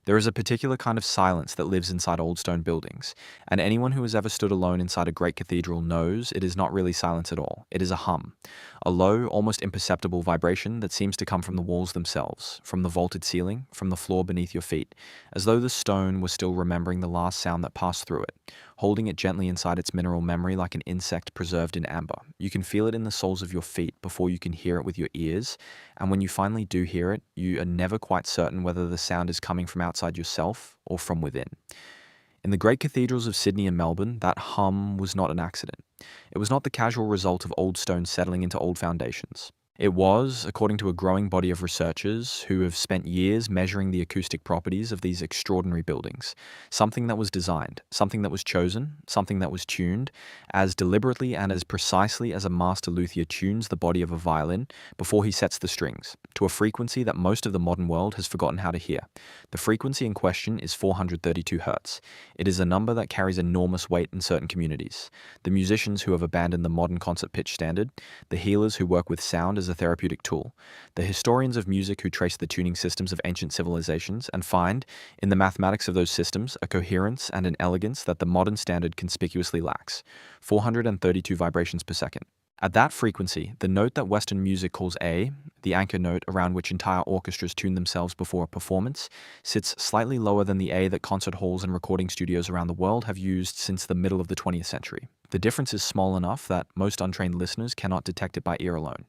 There is a particular kind of silence that lives inside old stone buildings, and anyone who has ever stood alone inside a great cathedral knows it is not really silence at all. It is a hum, a low, almost imperceptible vibration that seems to come from the walls themselves, from the vaulted ceiling, from the floor beneath your feet, as though the stone was still remembering the last sound that passed through it, holding it gently inside its mineral memory like an insect preserved in amber. You can feel it in the soles of your feet before you can hear it with your ears, and when you finally do hear it, you are never quite certain whether the sound is coming from outside yourself or from within. In the great cathedrals of Sydney and Melbourne, that hum was not an accident. It was not the casual result of old stones settling into old foundations. It was, according to a growing body of researchers who have spent years measuring the acoustic properties of these extraordinary buildings, something that was designed, something that was chosen, something that was tuned, as deliberately and as precisely as a master luthier tunes the body of a violin before he sets the strings, to a frequency that most of the modern world has forgotten how to hear. The frequency in question is 432 Hz. It is a number that carries enormous weight in certain communities. The musicians who have abandoned the modern concert pitch standard, the healers who work with sound as a therapeutic tool, the historians of music who trace the tuning systems of ancient civilizations and find, in the mathematics of those systems, a coherence and an elegance that the modern standard conspicuously lacks: 432 vibrations per second. At that frequency, the note that Western music calls A, the anchor note around which entire orchestras tune themselves before a performance, sits slightly lower than the A that concert halls and recording studios around the world have used since the middle of the 20th century. The difference is small enough that most untrained listeners cannot detect it by ear alone.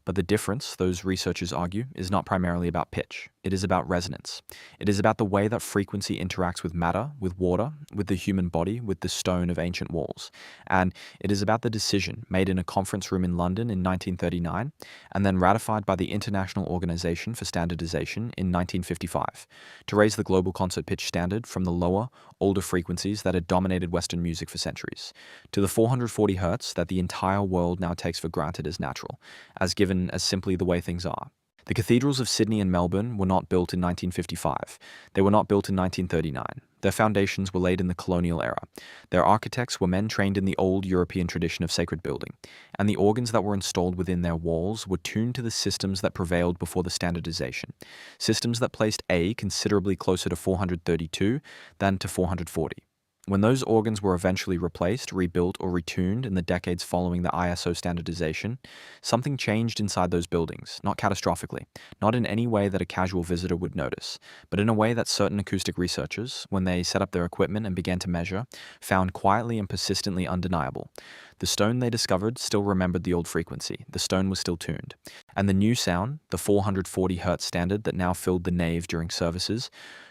But the difference, those researchers argue, is not primarily about pitch. It is about resonance. It is about the way that frequency interacts with matter, with water, with the human body, with the stone of ancient walls. And it is about the decision made in a conference room in London in 1939 and then ratified by the International Organization for Standardization in 1955 to raise the global concert pitch standard from the lower, older frequencies that had dominated Western music for centuries to the 440 Hz that the entire world now takes for granted as natural, as given as simply the way things are. The cathedrals of Sydney and Melbourne were not built in 1955. They were not built in 1939. Their foundations were laid in the colonial era. Their architects were men trained in the old European tradition of sacred building, and the organs that were installed within their walls were tuned to the systems that prevailed before the standardization, systems that placed A considerably closer to 432 than to 440. When those organs were eventually replaced, rebuilt, or retuned in the decades following the ISO standardization, something changed inside those buildings, not catastrophically, not in any way that a casual visitor would notice, but in a way that certain acoustic researchers, when they set up their equipment and began to measure, found quietly and persistently undeniable. The stone they discovered still remembered the old frequency, the stone was still tuned, and the new sound, the 440 Hz standard that now filled the nave during services,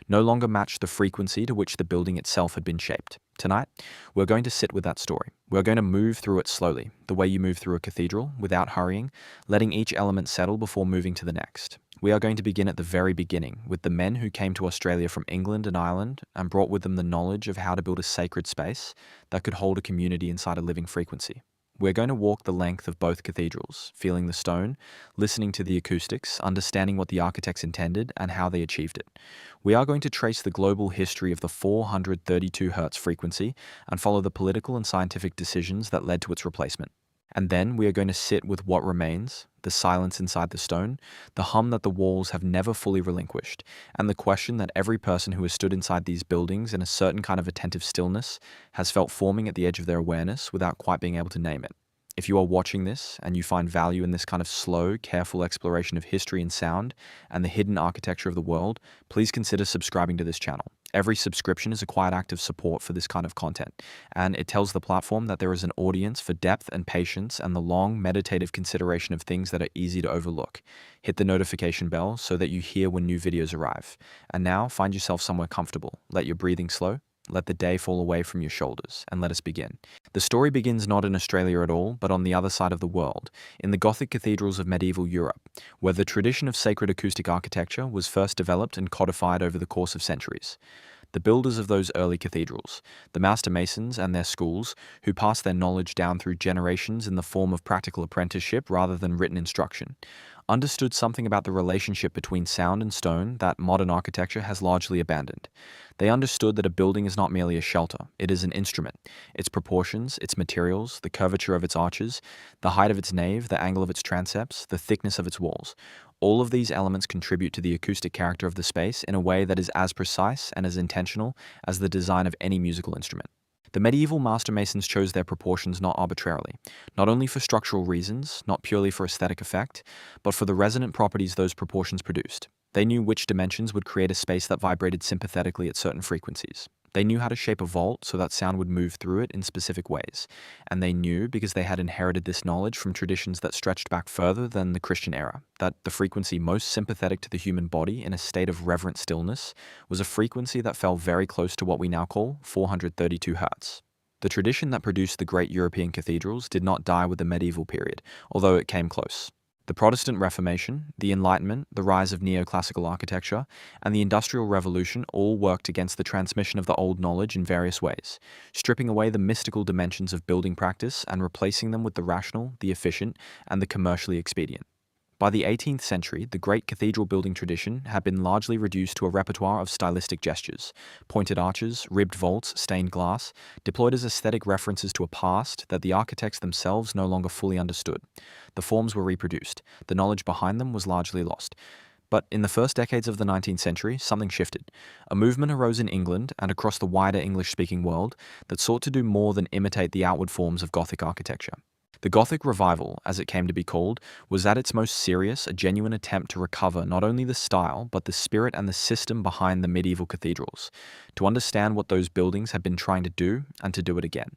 no longer matched the frequency to which the building itself had been shaped. Tonight, we're going to sit with that story. We're going to move through it slowly, the way you move through a cathedral, without hurrying, letting each element settle before moving to the next. We are going to begin at the very beginning, with the men who came to Australia from England and Ireland and brought with them the knowledge of how to build a sacred space that could hold a community inside a living frequency. We're going to walk the length of both cathedrals, feeling the stone, listening to the acoustics, understanding what the architects intended and how they achieved it. We are going to trace the global history of the 432 Hz frequency and follow the political and scientific decisions that led to its replacement. And then we are going to sit with what remains, the silence inside the stone, the hum that the walls have never fully relinquished, and the question that every person who has stood inside these buildings in a certain kind of attentive stillness has felt forming at the edge of their awareness without quite being able to name it. If you are watching this and you find value in this kind of slow, careful exploration of history and sound and the hidden architecture of the world, please consider subscribing to this channel. Every subscription is a quiet act of support for this kind of content, and it tells the platform that there is an audience for depth and patience and the long, meditative consideration of things that are easy to overlook. Hit the notification bell so that you hear when new videos arrive. And now, find yourself somewhere comfortable. Let your breathing slow. Let the day fall away from your shoulders, and let us begin. The story begins not in Australia at all, but on the other side of the world, in the Gothic cathedrals of medieval Europe, where the tradition of sacred acoustic architecture was first developed and codified over the course of centuries. The builders of those early cathedrals, the master masons and their schools, who passed their knowledge down through generations in the form of practical apprenticeship rather than written instruction, understood something about the relationship between sound and stone that modern architecture has largely abandoned. They understood that a building is not merely a shelter, it is an instrument. Its proportions, its materials, the curvature of its arches, the height of its nave, the angle of its transepts, the thickness of its walls, All of these elements contribute to the acoustic character of the space in a way that is as precise and as intentional as the design of any musical instrument. The medieval master masons chose their proportions not arbitrarily, not only for structural reasons, not purely for aesthetic effect, but for the resonant properties those proportions produced. They knew which dimensions would create a space that vibrated sympathetically at certain frequencies. They knew how to shape a vault so that sound would move through it in specific ways. And they knew, because they had inherited this knowledge from traditions that stretched back further than the Christian era, that the frequency most sympathetic to the human body in a state of reverent stillness was a frequency that fell very close to what we now call 432 Hz. The tradition that produced the great European cathedrals did not die with the medieval period, although it came close. The Protestant Reformation, the Enlightenment, the rise of neoclassical architecture, and the Industrial Revolution all worked against the transmission of the old knowledge in various ways, stripping away the mystical dimensions of building practice and replacing them with the rational, the efficient, and the commercially expedient. By the 18th century, the great cathedral building tradition had been largely reduced to a repertoire of stylistic gestures, pointed arches, ribbed vaults, stained glass, deployed as aesthetic references to a past that the architects themselves no longer fully understood. The forms were reproduced. The knowledge behind them was largely lost. But in the first decades of the 19th century, something shifted. A movement arose in England and across the wider English-speaking world that sought to do more than imitate the outward forms of Gothic architecture. The Gothic revival, as it came to be called, was at its most serious a genuine attempt to recover not only the style, but the spirit and the system behind the medieval cathedrals, to understand what those buildings had been trying to do and to do it again.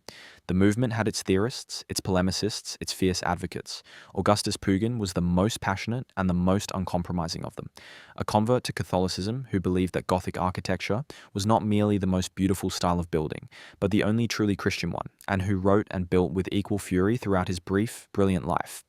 The movement had its theorists, its polemicists, its fierce advocates. Augustus Pugin was the most passionate and the most uncompromising of them, a convert to Catholicism who believed that Gothic architecture was not merely the most beautiful style of building, but the only truly Christian one, and who wrote and built with equal fury throughout his brief, brilliant life.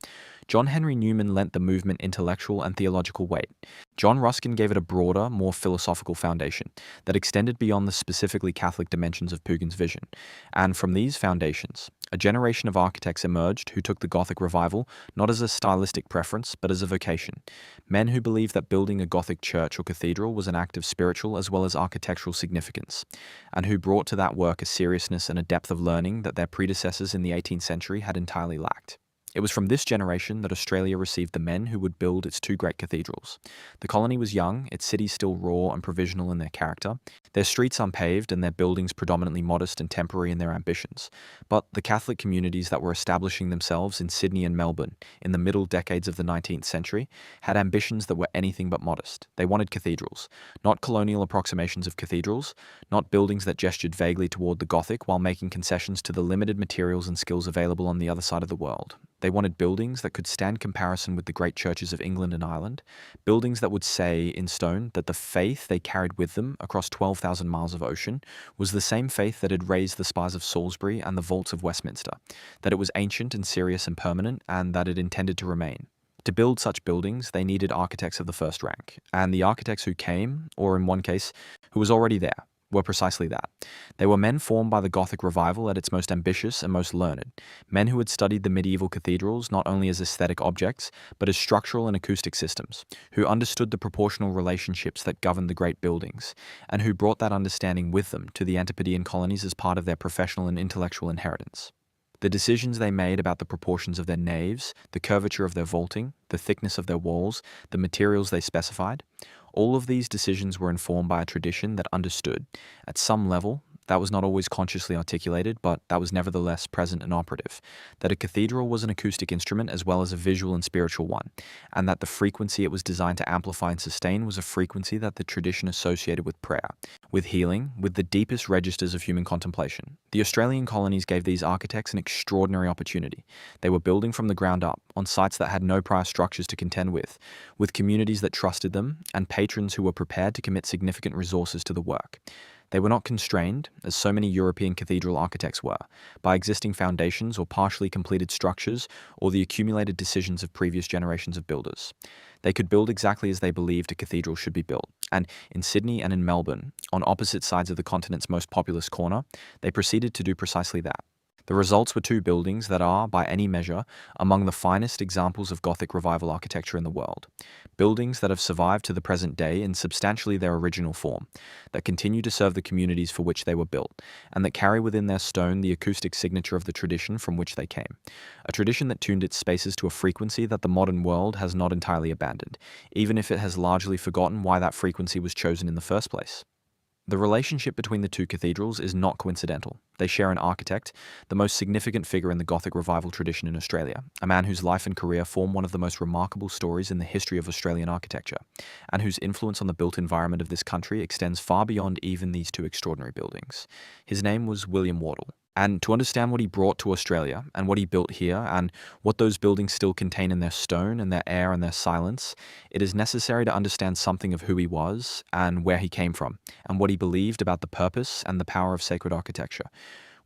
John Henry Newman lent the movement intellectual and theological weight. John Ruskin gave it a broader, more philosophical foundation that extended beyond the specifically Catholic dimensions of Pugin's vision. And from these foundations, a generation of architects emerged who took the Gothic revival not as a stylistic preference, but as a vocation. Men who believed that building a Gothic church or cathedral was an act of spiritual as well as architectural significance, and who brought to that work a seriousness and a depth of learning that their predecessors in the 18th century had entirely lacked. It was from this generation that Australia received the men who would build its two great cathedrals. The colony was young, its cities still raw and provisional in their character, their streets unpaved and their buildings predominantly modest and temporary in their ambitions. But the Catholic communities that were establishing themselves in Sydney and Melbourne in the middle decades of the 19th century had ambitions that were anything but modest. They wanted cathedrals, not colonial approximations of cathedrals, not buildings that gestured vaguely toward the Gothic while making concessions to the limited materials and skills available on the other side of the world. They wanted buildings that could stand comparison with the great churches of England and Ireland, buildings that would say in stone that the faith they carried with them across 12,000 miles of ocean was the same faith that had raised the spires of Salisbury and the vaults of Westminster, that it was ancient and serious and permanent, and that it intended to remain. To build such buildings, they needed architects of the first rank, and the architects who came, or in one case, who was already there, were precisely that. They were men formed by the Gothic revival at its most ambitious and most learned, men who had studied the medieval cathedrals not only as aesthetic objects, but as structural and acoustic systems, who understood the proportional relationships that governed the great buildings, and who brought that understanding with them to the Antipodean colonies as part of their professional and intellectual inheritance. The decisions they made about the proportions of their naves, the curvature of their vaulting, the thickness of their walls, the materials they specified, all of these decisions were informed by a tradition that understood, at some level, that was not always consciously articulated, but that was nevertheless present and operative, that a cathedral was an acoustic instrument as well as a visual and spiritual one, and that the frequency it was designed to amplify and sustain was a frequency that the tradition associated with prayer, with healing, with the deepest registers of human contemplation. The Australian colonies gave these architects an extraordinary opportunity. They were building from the ground up, on sites that had no prior structures to contend with communities that trusted them, and patrons who were prepared to commit significant resources to the work. They were not constrained, as so many European cathedral architects were, by existing foundations or partially completed structures or the accumulated decisions of previous generations of builders. They could build exactly as they believed a cathedral should be built, and in Sydney and in Melbourne, on opposite sides of the continent's most populous corner, they proceeded to do precisely that. The results were two buildings that are, by any measure, among the finest examples of Gothic revival architecture in the world. Buildings that have survived to the present day in substantially their original form, that continue to serve the communities for which they were built, and that carry within their stone the acoustic signature of the tradition from which they came. A tradition that tuned its spaces to a frequency that the modern world has not entirely abandoned, even if it has largely forgotten why that frequency was chosen in the first place. The relationship between the two cathedrals is not coincidental. They share an architect, the most significant figure in the Gothic revival tradition in Australia, a man whose life and career form one of the most remarkable stories in the history of Australian architecture, and whose influence on the built environment of this country extends far beyond even these two extraordinary buildings. His name was William Wardle. And to understand what he brought to Australia and what he built here and what those buildings still contain in their stone and their air and their silence, it is necessary to understand something of who he was and where he came from and what he believed about the purpose and the power of sacred architecture.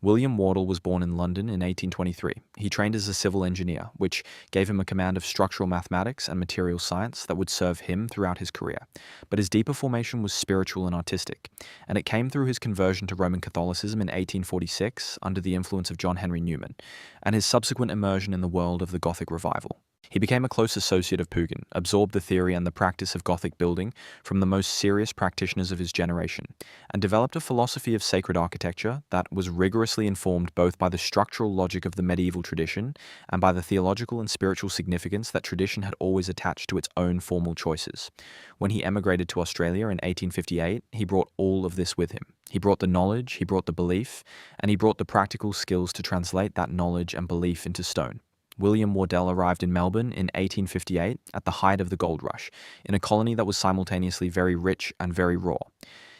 William Wardle was born in London in 1823. He trained as a civil engineer, which gave him a command of structural mathematics and material science that would serve him throughout his career. But his deeper formation was spiritual and artistic, and it came through his conversion to Roman Catholicism in 1846 under the influence of John Henry Newman, and his subsequent immersion in the world of the Gothic revival. He became a close associate of Pugin, absorbed the theory and the practice of Gothic building from the most serious practitioners of his generation, and developed a philosophy of sacred architecture that was rigorously informed both by the structural logic of the medieval tradition and by the theological and spiritual significance that tradition had always attached to its own formal choices. When he emigrated to Australia in 1858, he brought all of this with him. He brought the knowledge, he brought the belief, and he brought the practical skills to translate that knowledge and belief into stone. William Wardle arrived in Melbourne in 1858 at the height of the gold rush, in a colony that was simultaneously very rich and very raw.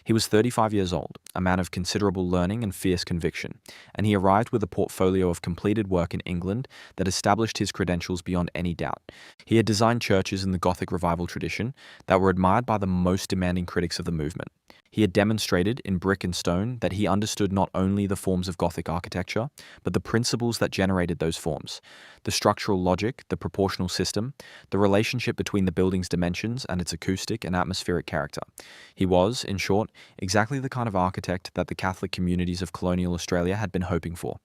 He was 35 years old, a man of considerable learning and fierce conviction, and he arrived with a portfolio of completed work in England that established his credentials beyond any doubt. He had designed churches in the Gothic revival tradition that were admired by the most demanding critics of the movement. He had demonstrated in brick and stone that he understood not only the forms of Gothic architecture, but the principles that generated those forms, the structural logic, the proportional system, the relationship between the building's dimensions and its acoustic and atmospheric character. He was, in short, exactly the kind of architect that the Catholic communities of colonial Australia had been hoping for,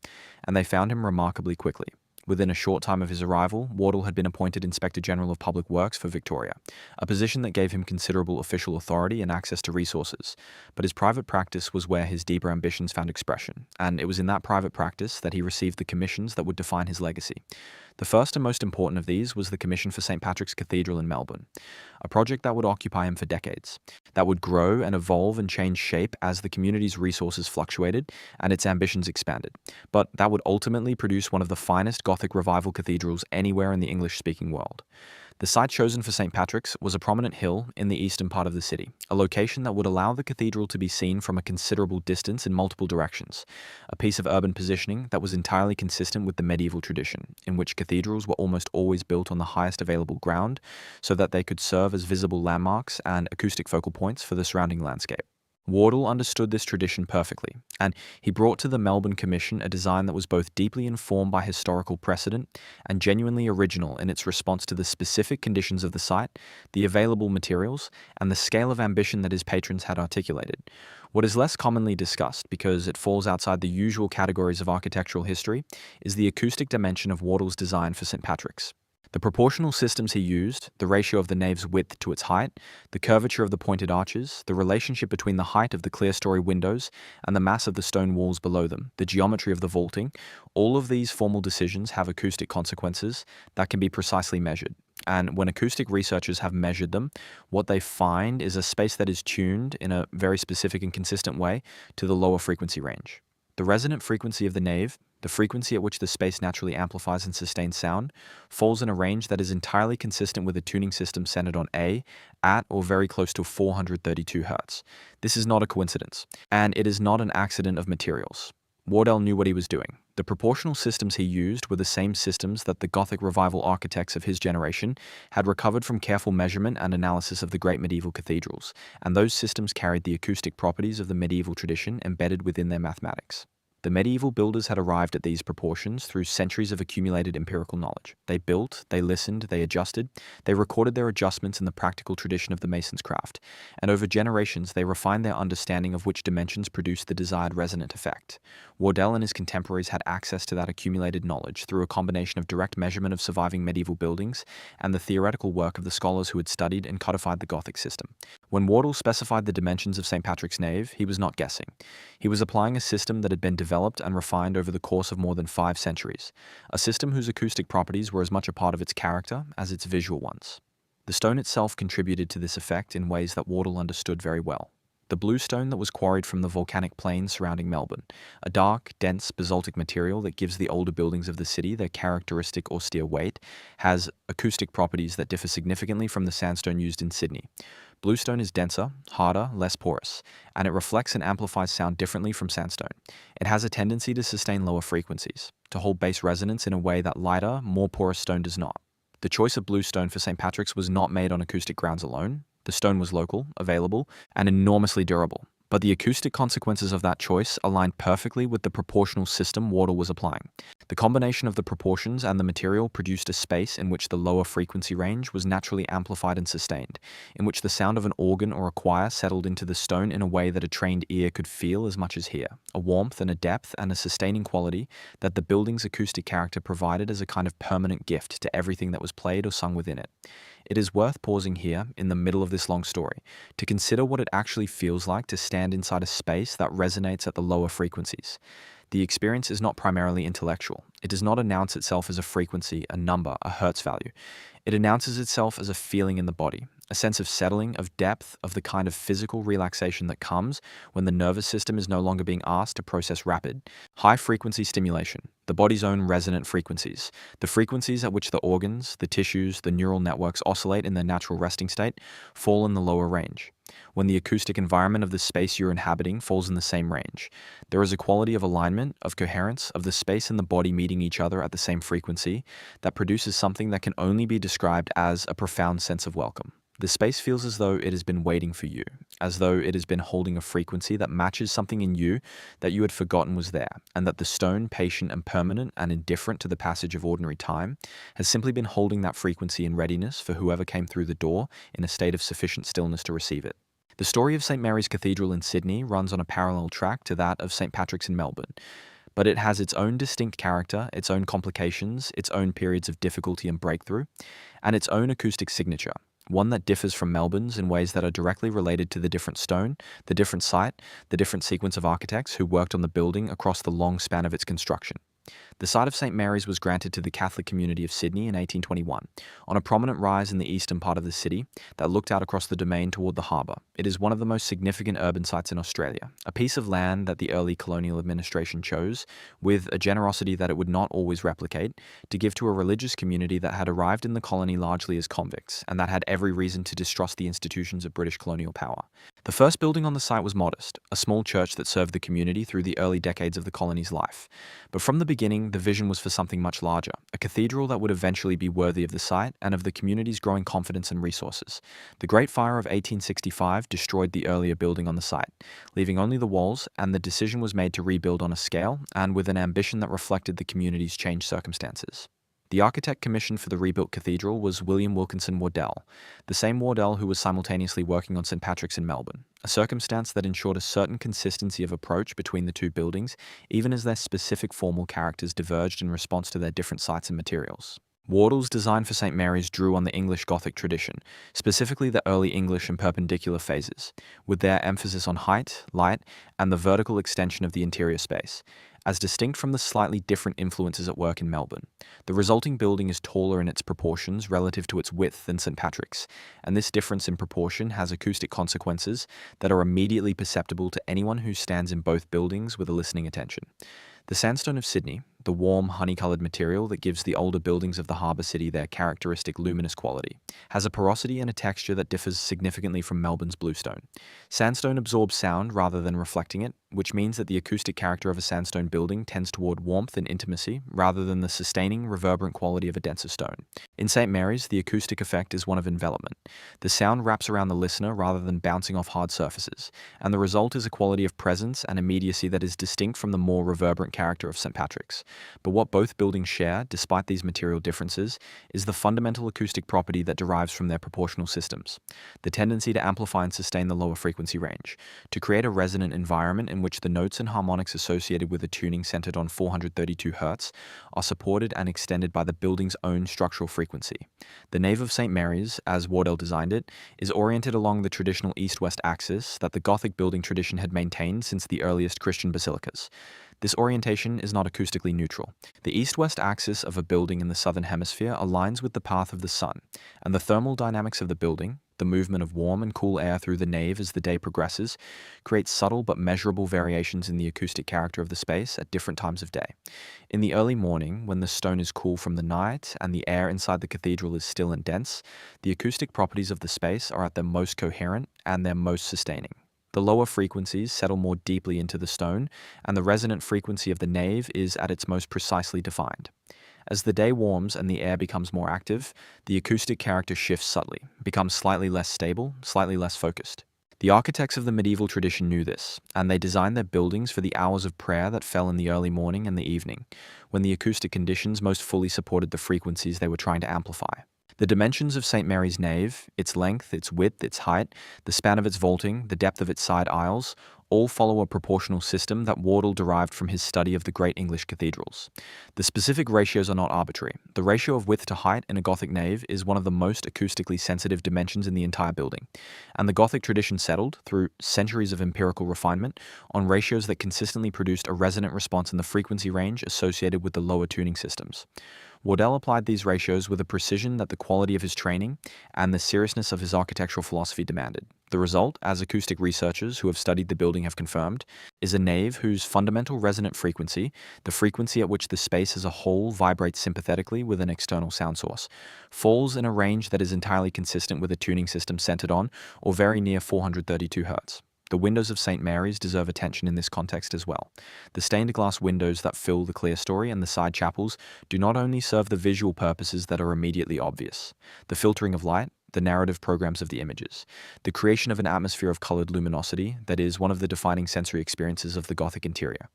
and they found him remarkably quickly. Within a short time of his arrival, Wardle had been appointed Inspector General of Public Works for Victoria, a position that gave him considerable official authority and access to resources. But his private practice was where his deeper ambitions found expression, and it was in that private practice that he received the commissions that would define his legacy. The first and most important of these was the commission for St. Patrick's Cathedral in Melbourne, a project that would occupy him for decades, that would grow and evolve and change shape as the community's resources fluctuated and its ambitions expanded, but that would ultimately produce one of the finest Gothic revival cathedrals anywhere in the English-speaking world. The site chosen for St. Patrick's was a prominent hill in the eastern part of the city, a location that would allow the cathedral to be seen from a considerable distance in multiple directions, a piece of urban positioning that was entirely consistent with the medieval tradition, in which cathedrals were almost always built on the highest available ground so that they could serve as visible landmarks and acoustic focal points for the surrounding landscape. Wardle understood this tradition perfectly, and he brought to the Melbourne Commission a design that was both deeply informed by historical precedent and genuinely original in its response to the specific conditions of the site, the available materials, and the scale of ambition that his patrons had articulated. What is less commonly discussed, because it falls outside the usual categories of architectural history, is the acoustic dimension of Wardle's design for St. Patrick's. The proportional systems he used, the ratio of the nave's width to its height, the curvature of the pointed arches, the relationship between the height of the clerestory windows and the mass of the stone walls below them, the geometry of the vaulting, all of these formal decisions have acoustic consequences that can be precisely measured. And when acoustic researchers have measured them, what they find is a space that is tuned in a very specific and consistent way to the lower frequency range. The resonant frequency of the nave, the frequency at which the space naturally amplifies and sustains sound, falls in a range that is entirely consistent with a tuning system centered on A at or very close to 432 Hz. This is not a coincidence, and it is not an accident of materials. Wardle knew what he was doing. The proportional systems he used were the same systems that the Gothic revival architects of his generation had recovered from careful measurement and analysis of the great medieval cathedrals, and those systems carried the acoustic properties of the medieval tradition embedded within their mathematics. The medieval builders had arrived at these proportions through centuries of accumulated empirical knowledge. They built, they listened, they adjusted, they recorded their adjustments in the practical tradition of the mason's craft, and over generations they refined their understanding of which dimensions produced the desired resonant effect. Wardell and his contemporaries had access to that accumulated knowledge through a combination of direct measurement of surviving medieval buildings and the theoretical work of the scholars who had studied and codified the Gothic system. When Wardell specified the dimensions of St. Patrick's nave, he was not guessing. He was applying a system that had been developed and refined over the course of more than 5 centuries, a system whose acoustic properties were as much a part of its character as its visual ones. The stone itself contributed to this effect in ways that Wardell understood very well. The bluestone that was quarried from the volcanic plains surrounding Melbourne, a dark, dense basaltic material that gives the older buildings of the city their characteristic austere weight, has acoustic properties that differ significantly from the sandstone used in Sydney. Bluestone is denser, harder, less porous, and it reflects and amplifies sound differently from sandstone. It has a tendency to sustain lower frequencies, to hold bass resonance in a way that lighter, more porous stone does not. The choice of bluestone for St. Patrick's was not made on acoustic grounds alone. The stone was local, available, and enormously durable. But the acoustic consequences of that choice aligned perfectly with the proportional system Wardell was applying. The combination of the proportions and the material produced a space in which the lower frequency range was naturally amplified and sustained, in which the sound of an organ or a choir settled into the stone in a way that a trained ear could feel as much as hear, a warmth and a depth and a sustaining quality that the building's acoustic character provided as a kind of permanent gift to everything that was played or sung within it. It is worth pausing here, in the middle of this long story, to consider what it actually feels like to stand inside a space that resonates at the lower frequencies. The experience is not primarily intellectual. It does not announce itself as a frequency, a number, a hertz value. It announces itself as a feeling in the body, a sense of settling, of depth, of the kind of physical relaxation that comes when the nervous system is no longer being asked to process rapid, high-frequency stimulation, the body's own resonant frequencies, the frequencies at which the organs, the tissues, the neural networks oscillate in their natural resting state, fall in the lower range. When the acoustic environment of the space you're inhabiting falls in the same range, there is a quality of alignment, of coherence, of the space and the body meeting each other at the same frequency that produces something that can only be described as a profound sense of welcome. The space feels as though it has been waiting for you, as though it has been holding a frequency that matches something in you that you had forgotten was there, and that the stone, patient and permanent and indifferent to the passage of ordinary time, has simply been holding that frequency in readiness for whoever came through the door in a state of sufficient stillness to receive it. The story of St. Mary's Cathedral in Sydney runs on a parallel track to that of St. Patrick's in Melbourne, but it has its own distinct character, its own complications, its own periods of difficulty and breakthrough, and its own acoustic signature. One that differs from Melbourne's in ways that are directly related to the different stone, the different site, the different sequence of architects who worked on the building across the long span of its construction. The site of St. Mary's was granted to the Catholic community of Sydney in 1821, on a prominent rise in the eastern part of the city that looked out across the domain toward the harbour. It is one of the most significant urban sites in Australia, a piece of land that the early colonial administration chose, with a generosity that it would not always replicate, to give to a religious community that had arrived in the colony largely as convicts, and that had every reason to distrust the institutions of British colonial power. The first building on the site was modest, a small church that served the community through the early decades of the colony's life. But from the beginning, the vision was for something much larger, a cathedral that would eventually be worthy of the site and of the community's growing confidence and resources. The Great Fire of 1865 destroyed the earlier building on the site, leaving only the walls, and the decision was made to rebuild on a scale and with an ambition that reflected the community's changed circumstances. The architect commissioned for the rebuilt cathedral was William Wilkinson Wardell, the same Wardell who was simultaneously working on St. Patrick's in Melbourne, a circumstance that ensured a certain consistency of approach between the two buildings, even as their specific formal characters diverged in response to their different sites and materials. Wardell's design for St. Mary's drew on the English Gothic tradition, specifically the early English and perpendicular phases, with their emphasis on height, light, and the vertical extension of the interior space, as distinct from the slightly different influences at work in Melbourne. The resulting building is taller in its proportions relative to its width than St. Patrick's, and this difference in proportion has acoustic consequences that are immediately perceptible to anyone who stands in both buildings with a listening attention. The sandstone of Sydney, the warm, honey-colored material that gives the older buildings of the harbour city their characteristic luminous quality, has a porosity and a texture that differs significantly from Melbourne's bluestone. Sandstone absorbs sound rather than reflecting it, which means that the acoustic character of a sandstone building tends toward warmth and intimacy rather than the sustaining, reverberant quality of a denser stone. In St. Mary's, the acoustic effect is one of envelopment. The sound wraps around the listener rather than bouncing off hard surfaces, and the result is a quality of presence and immediacy that is distinct from the more reverberant character of St. Patrick's. But what both buildings share, despite these material differences, is the fundamental acoustic property that derives from their proportional systems: the tendency to amplify and sustain the lower frequency range, to create a resonant environment in which the notes and harmonics associated with a tuning centered on 432 Hz are supported and extended by the building's own structural frequency. The nave of St. Mary's, as Wardell designed it, is oriented along the traditional east-west axis that the Gothic building tradition had maintained since the earliest Christian basilicas. This orientation is not acoustically neutral. The east-west axis of a building in the southern hemisphere aligns with the path of the sun, and the thermal dynamics of the building, the movement of warm and cool air through the nave as the day progresses, creates subtle but measurable variations in the acoustic character of the space at different times of day. In the early morning, when the stone is cool from the night and the air inside the cathedral is still and dense, the acoustic properties of the space are at their most coherent and their most sustaining. The lower frequencies settle more deeply into the stone, and the resonant frequency of the nave is at its most precisely defined. As the day warms and the air becomes more active, the acoustic character shifts subtly, becomes slightly less stable, slightly less focused. The architects of the medieval tradition knew this, and they designed their buildings for the hours of prayer that fell in the early morning and the evening, when the acoustic conditions most fully supported the frequencies they were trying to amplify. The dimensions of St. Mary's nave, its length, its width, its height, the span of its vaulting, the depth of its side aisles, all follow a proportional system that Wardell derived from his study of the great English cathedrals. The specific ratios are not arbitrary. The ratio of width to height in a Gothic nave is one of the most acoustically sensitive dimensions in the entire building, and the Gothic tradition settled, through centuries of empirical refinement, on ratios that consistently produced a resonant response in the frequency range associated with the lower tuning systems. Wardell applied these ratios with a precision that the quality of his training and the seriousness of his architectural philosophy demanded. The result, as acoustic researchers who have studied the building have confirmed, is a nave whose fundamental resonant frequency, the frequency at which the space as a whole vibrates sympathetically with an external sound source, falls in a range that is entirely consistent with a tuning system centered on or very near 432 Hz. The windows of St. Mary's deserve attention in this context as well. The stained glass windows that fill the clerestory and the side chapels do not only serve the visual purposes that are immediately obvious: the filtering of light, the narrative programs of the images, the creation of an atmosphere of colored luminosity that is one of the defining sensory experiences of the Gothic interior.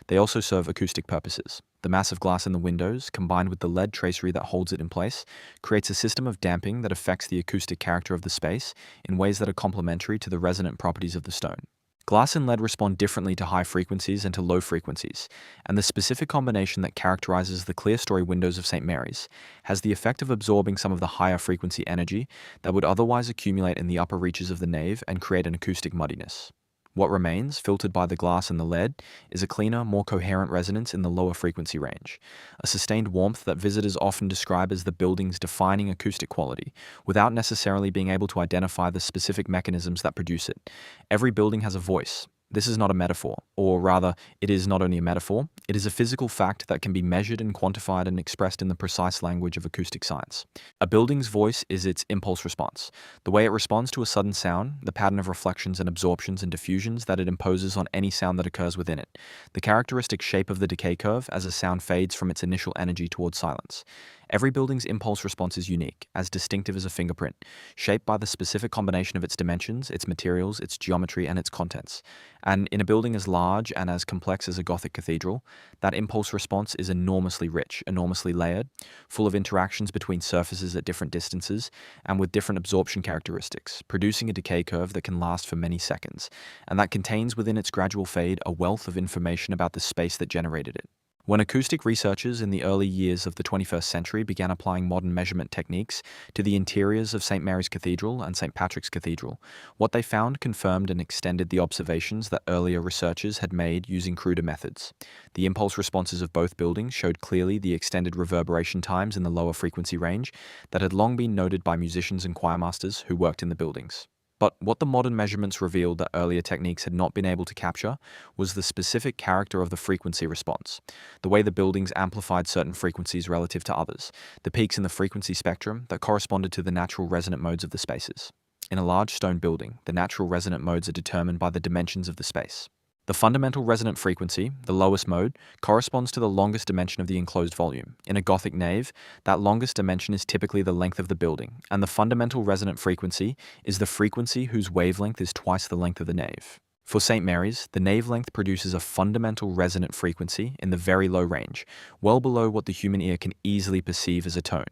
They also serve acoustic purposes. The massive glass in the windows, combined with the lead tracery that holds it in place, creates a system of damping that affects the acoustic character of the space in ways that are complementary to the resonant properties of the stone. Glass and lead respond differently to high frequencies and to low frequencies, and the specific combination that characterizes the clerestory windows of St. Mary's has the effect of absorbing some of the higher frequency energy that would otherwise accumulate in the upper reaches of the nave and create an acoustic muddiness. What remains, filtered by the glass and the lead, is a cleaner, more coherent resonance in the lower frequency range, a sustained warmth that visitors often describe as the building's defining acoustic quality, without necessarily being able to identify the specific mechanisms that produce it. Every building has a voice. This is not a metaphor, or rather, it is not only a metaphor, it is a physical fact that can be measured and quantified and expressed in the precise language of acoustic science. A building's voice is its impulse response, the way it responds to a sudden sound, the pattern of reflections and absorptions and diffusions that it imposes on any sound that occurs within it, the characteristic shape of the decay curve as a sound fades from its initial energy towards silence. Every building's impulse response is unique, as distinctive as a fingerprint, shaped by the specific combination of its dimensions, its materials, its geometry, and its contents. And in a building as large and as complex as a Gothic cathedral, that impulse response is enormously rich, enormously layered, full of interactions between surfaces at different distances, and with different absorption characteristics, producing a decay curve that can last for many seconds, and that contains within its gradual fade a wealth of information about the space that generated it. When acoustic researchers in the early years of the 21st century began applying modern measurement techniques to the interiors of St. Mary's Cathedral and St. Patrick's Cathedral, what they found confirmed and extended the observations that earlier researchers had made using cruder methods. The impulse responses of both buildings showed clearly the extended reverberation times in the lower frequency range that had long been noted by musicians and choirmasters who worked in the buildings. But what the modern measurements revealed that earlier techniques had not been able to capture was the specific character of the frequency response, the way the buildings amplified certain frequencies relative to others, the peaks in the frequency spectrum that corresponded to the natural resonant modes of the spaces. In a large stone building, the natural resonant modes are determined by the dimensions of the space. The fundamental resonant frequency, the lowest mode, corresponds to the longest dimension of the enclosed volume. In a Gothic nave, that longest dimension is typically the length of the building, and the fundamental resonant frequency is the frequency whose wavelength is twice the length of the nave. For St. Mary's, the nave length produces a fundamental resonant frequency in the very low range, well below what the human ear can easily perceive as a tone.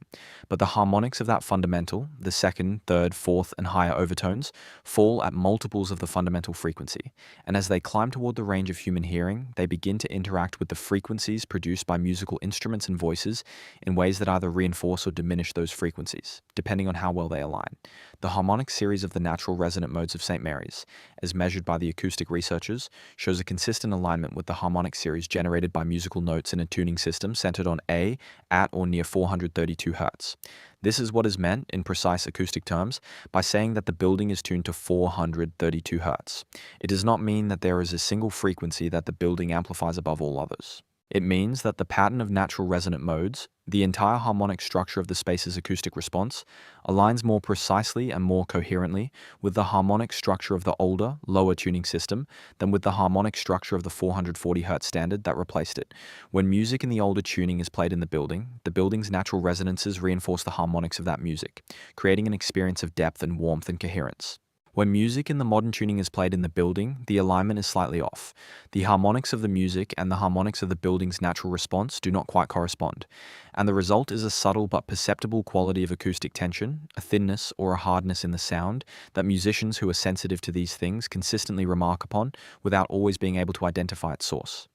But the harmonics of that fundamental, the second, third, fourth, and higher overtones, fall at multiples of the fundamental frequency, and as they climb toward the range of human hearing, they begin to interact with the frequencies produced by musical instruments and voices in ways that either reinforce or diminish those frequencies, depending on how well they align. The harmonic series of the natural resonant modes of St. Mary's, as measured by the acoustic researchers, shows a consistent alignment with the harmonic series generated by musical notes in a tuning system centered on A at or near 432 Hz. This is what is meant, in precise acoustic terms, by saying that the building is tuned to 432 Hz. It does not mean that there is a single frequency that the building amplifies above all others. It means that the pattern of natural resonant modes, the entire harmonic structure of the space's acoustic response, aligns more precisely and more coherently with the harmonic structure of the older, lower tuning system than with the harmonic structure of the 440 Hz standard that replaced it. When music in the older tuning is played in the building's natural resonances reinforce the harmonics of that music, creating an experience of depth and warmth and coherence. When music in the modern tuning is played in the building, the alignment is slightly off. The harmonics of the music and the harmonics of the building's natural response do not quite correspond, and the result is a subtle but perceptible quality of acoustic tension, a thinness or a hardness in the sound that musicians who are sensitive to these things consistently remark upon without always being able to identify its source.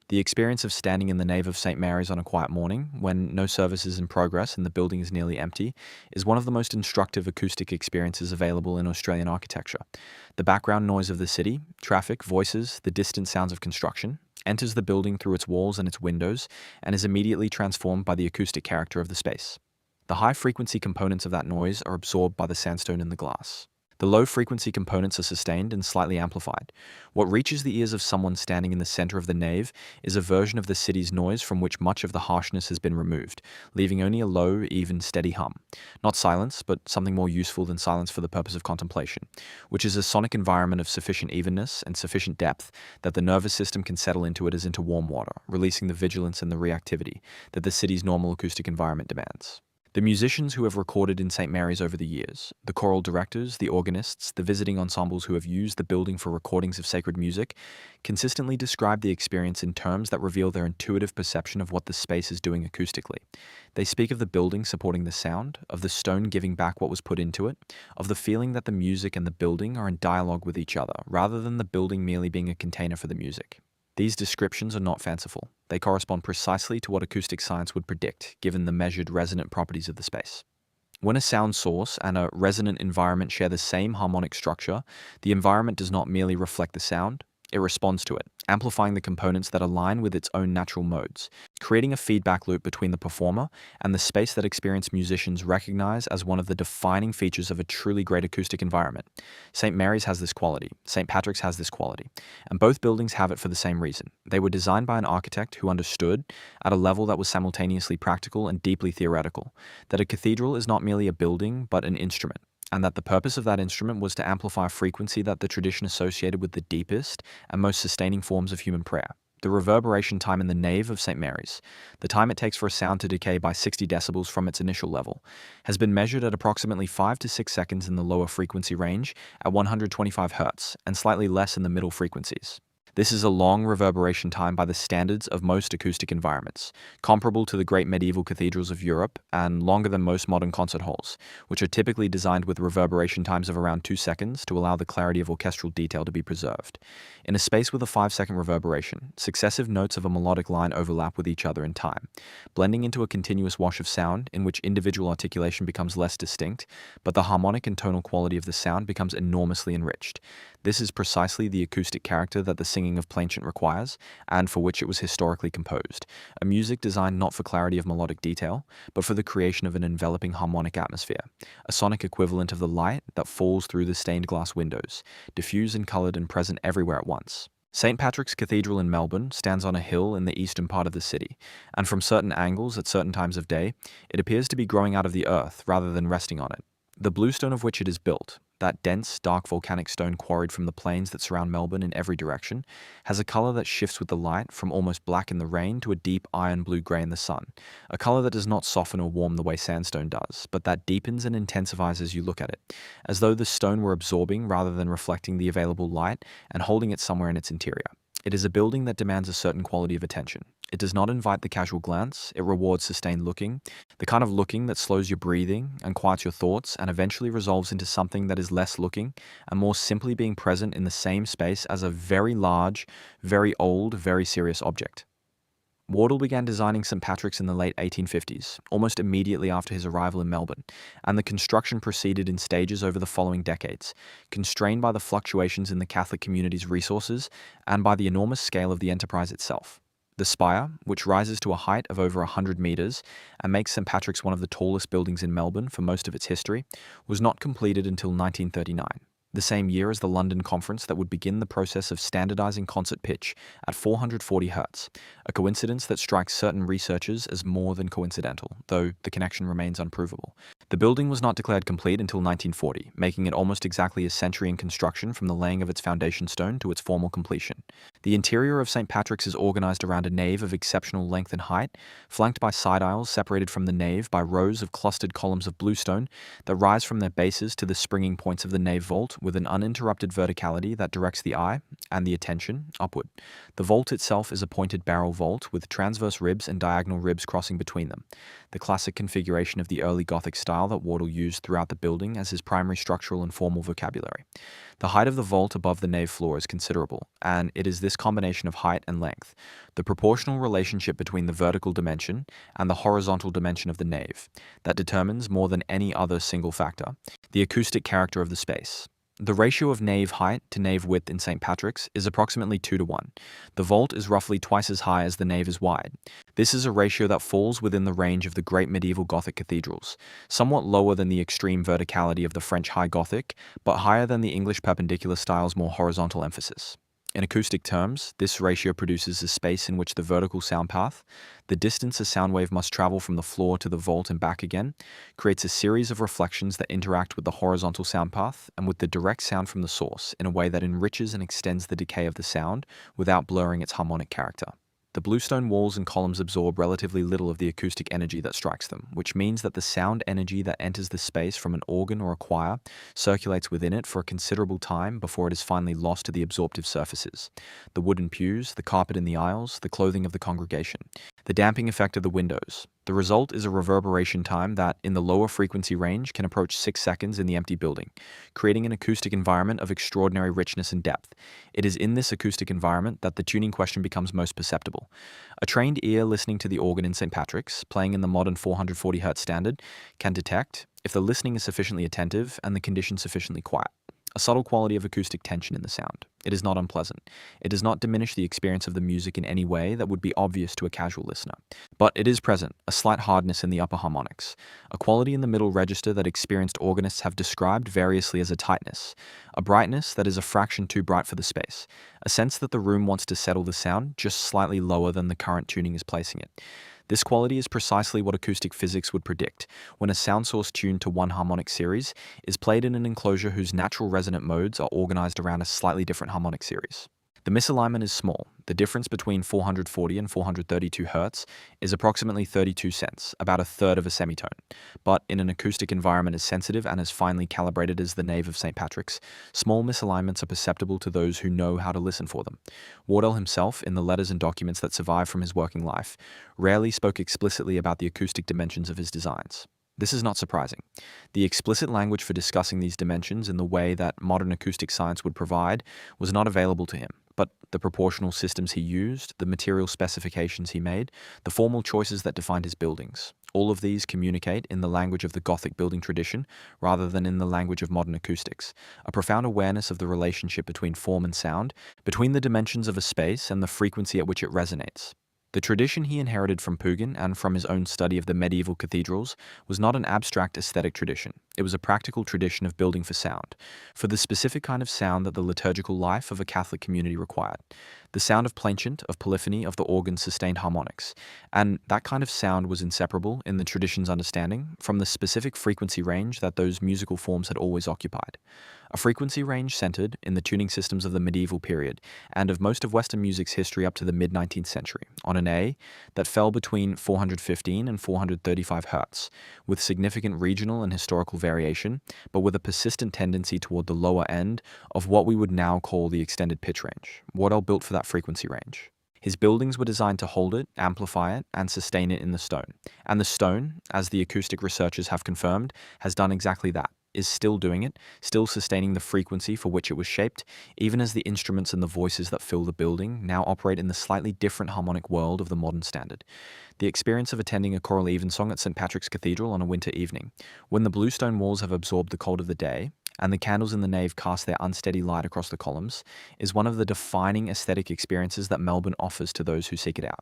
The experience of standing in the nave of St. Mary's on a quiet morning, when no service is in progress and the building is nearly empty, is one of the most instructive acoustic experiences available in Australian architecture. The background noise of the city, traffic, voices, the distant sounds of construction, enters the building through its walls and its windows, and is immediately transformed by the acoustic character of the space. The high-frequency components of that noise are absorbed by the sandstone and the glass. The low-frequency components are sustained and slightly amplified. What reaches the ears of someone standing in the center of the nave is a version of the city's noise from which much of the harshness has been removed, leaving only a low, even, steady hum. Not silence, but something more useful than silence for the purpose of contemplation, which is a sonic environment of sufficient evenness and sufficient depth that the nervous system can settle into it as into warm water, releasing the vigilance and the reactivity that the city's normal acoustic environment demands. The musicians who have recorded in St. Mary's over the years, the choral directors, the organists, the visiting ensembles who have used the building for recordings of sacred music, consistently describe the experience in terms that reveal their intuitive perception of what the space is doing acoustically. They speak of the building supporting the sound, of the stone giving back what was put into it, of the feeling that the music and the building are in dialogue with each other, rather than the building merely being a container for the music. These descriptions are not fanciful. They correspond precisely to what acoustic science would predict, given the measured resonant properties of the space. When a sound source and a resonant environment share the same harmonic structure, the environment does not merely reflect the sound, it responds to it, amplifying the components that align with its own natural modes, creating a feedback loop between the performer and the space that experienced musicians recognize as one of the defining features of a truly great acoustic environment. St. Mary's has this quality, St. Patrick's has this quality, and both buildings have it for the same reason. They were designed by an architect who understood, at a level that was simultaneously practical and deeply theoretical, that a cathedral is not merely a building but an instrument, and that the purpose of that instrument was to amplify a frequency that the tradition associated with the deepest and most sustaining forms of human prayer. The reverberation time in the nave of St. Mary's, the time it takes for a sound to decay by 60 decibels from its initial level, has been measured at approximately 5 to 6 seconds in the lower frequency range at 125 Hz and slightly less in the middle frequencies. This is a long reverberation time by the standards of most acoustic environments, comparable to the great medieval cathedrals of Europe and longer than most modern concert halls, which are typically designed with reverberation times of around 2 seconds to allow the clarity of orchestral detail to be preserved. In a space with a 5-second reverberation, successive notes of a melodic line overlap with each other in time, blending into a continuous wash of sound in which individual articulation becomes less distinct, but the harmonic and tonal quality of the sound becomes enormously enriched. This is precisely the acoustic character that the singing of plainchant requires, and for which it was historically composed, a music designed not for clarity of melodic detail, but for the creation of an enveloping harmonic atmosphere, a sonic equivalent of the light that falls through the stained glass windows, diffuse and coloured and present everywhere at once. St. Patrick's Cathedral in Melbourne stands on a hill in the eastern part of the city, and from certain angles at certain times of day, it appears to be growing out of the earth rather than resting on it. The bluestone of which it is built, that dense, dark volcanic stone quarried from the plains that surround Melbourne in every direction, has a colour that shifts with the light from almost black in the rain to a deep iron blue grey in the sun, a colour that does not soften or warm the way sandstone does, but that deepens and intensifies as you look at it, as though the stone were absorbing rather than reflecting the available light and holding it somewhere in its interior. It is a building that demands a certain quality of attention. It does not invite the casual glance, it rewards sustained looking, the kind of looking that slows your breathing and quiets your thoughts and eventually resolves into something that is less looking and more simply being present in the same space as a very large, very old, very serious object. Wardle began designing St. Patrick's in the late 1850s, almost immediately after his arrival in Melbourne, and the construction proceeded in stages over the following decades, constrained by the fluctuations in the Catholic community's resources and by the enormous scale of the enterprise itself. The spire, which rises to a height of over 100 metres and makes St. Patrick's one of the tallest buildings in Melbourne for most of its history, was not completed until 1939. The same year as the London conference that would begin the process of standardizing concert pitch at 440 Hz, a coincidence that strikes certain researchers as more than coincidental, though the connection remains unprovable. The building was not declared complete until 1940, making it almost exactly a century in construction from the laying of its foundation stone to its formal completion. The interior of St. Patrick's is organized around a nave of exceptional length and height, flanked by side aisles separated from the nave by rows of clustered columns of bluestone that rise from their bases to the springing points of the nave vault with an uninterrupted verticality that directs the eye and the attention upward. The vault itself is a pointed barrel vault with transverse ribs and diagonal ribs crossing between them, the classic configuration of the early Gothic style that Wardle used throughout the building as his primary structural and formal vocabulary. The height of the vault above the nave floor is considerable, and it is this combination of height and length, the proportional relationship between the vertical dimension and the horizontal dimension of the nave, that determines more than any other single factor the acoustic character of the space. The ratio of nave height to nave width in St. Patrick's is approximately 2:1. The vault is roughly twice as high as the nave is wide. This is a ratio that falls within the range of the great medieval Gothic cathedrals, somewhat lower than the extreme verticality of the French High Gothic, but higher than the English Perpendicular style's more horizontal emphasis. In acoustic terms, this ratio produces a space in which the vertical sound path, the distance a sound wave must travel from the floor to the vault and back again, creates a series of reflections that interact with the horizontal sound path and with the direct sound from the source in a way that enriches and extends the decay of the sound without blurring its harmonic character. The bluestone walls and columns absorb relatively little of the acoustic energy that strikes them, which means that the sound energy that enters the space from an organ or a choir circulates within it for a considerable time before it is finally lost to the absorptive surfaces: the wooden pews, the carpet in the aisles, the clothing of the congregation, the damping effect of the windows. The result is a reverberation time that, in the lower frequency range, can approach 6 seconds in the empty building, creating an acoustic environment of extraordinary richness and depth. It is in this acoustic environment that the tuning question becomes most perceptible. A trained ear listening to the organ in St. Patrick's, playing in the modern 440 Hz standard, can detect, if the listening is sufficiently attentive and the condition sufficiently quiet, a subtle quality of acoustic tension in the sound. It is not unpleasant. It does not diminish the experience of the music in any way that would be obvious to a casual listener. But it is present, a slight hardness in the upper harmonics, a quality in the middle register that experienced organists have described variously as a tightness, a brightness that is a fraction too bright for the space, a sense that the room wants to settle the sound just slightly lower than the current tuning is placing it. This quality is precisely what acoustic physics would predict when a sound source tuned to one harmonic series is played in an enclosure whose natural resonant modes are organized around a slightly different harmonic series. The misalignment is small. The difference between 440 and 432 Hz is approximately 32 cents, about a third of a semitone. But in an acoustic environment as sensitive and as finely calibrated as the nave of St. Patrick's, small misalignments are perceptible to those who know how to listen for them. Wardle himself, in the letters and documents that survive from his working life, rarely spoke explicitly about the acoustic dimensions of his designs. This is not surprising. The explicit language for discussing these dimensions in the way that modern acoustic science would provide was not available to him. but the proportional systems he used, the material specifications he made, the formal choices that defined his buildings. All of these communicate in the language of the Gothic building tradition rather than in the language of modern acoustics, a profound awareness of the relationship between form and sound, between the dimensions of a space and the frequency at which it resonates. The tradition he inherited from Pugin and from his own study of the medieval cathedrals was not an abstract aesthetic tradition. It was a practical tradition of building for sound, for the specific kind of sound that the liturgical life of a Catholic community required. The sound of plainchant, of polyphony, of the organ's sustained harmonics. And that kind of sound was inseparable, in the tradition's understanding, from the specific frequency range that those musical forms had always occupied. A frequency range centered in the tuning systems of the medieval period and of most of Western music's history up to the mid-19th century, on an A that fell between 415 and 435 Hz, with significant regional and historical variation, but with a persistent tendency toward the lower end of what we would now call the extended pitch range, Wardell built for that frequency range. His buildings were designed to hold it, amplify it, and sustain it in the stone. And the stone, as the acoustic researchers have confirmed, has done exactly that, is still doing it, still sustaining the frequency for which it was shaped, even as the instruments and the voices that fill the building now operate in the slightly different harmonic world of the modern standard. The experience of attending a choral evensong at St. Patrick's Cathedral on a winter evening, when the bluestone walls have absorbed the cold of the day, and the candles in the nave cast their unsteady light across the columns, is one of the defining aesthetic experiences that Melbourne offers to those who seek it out.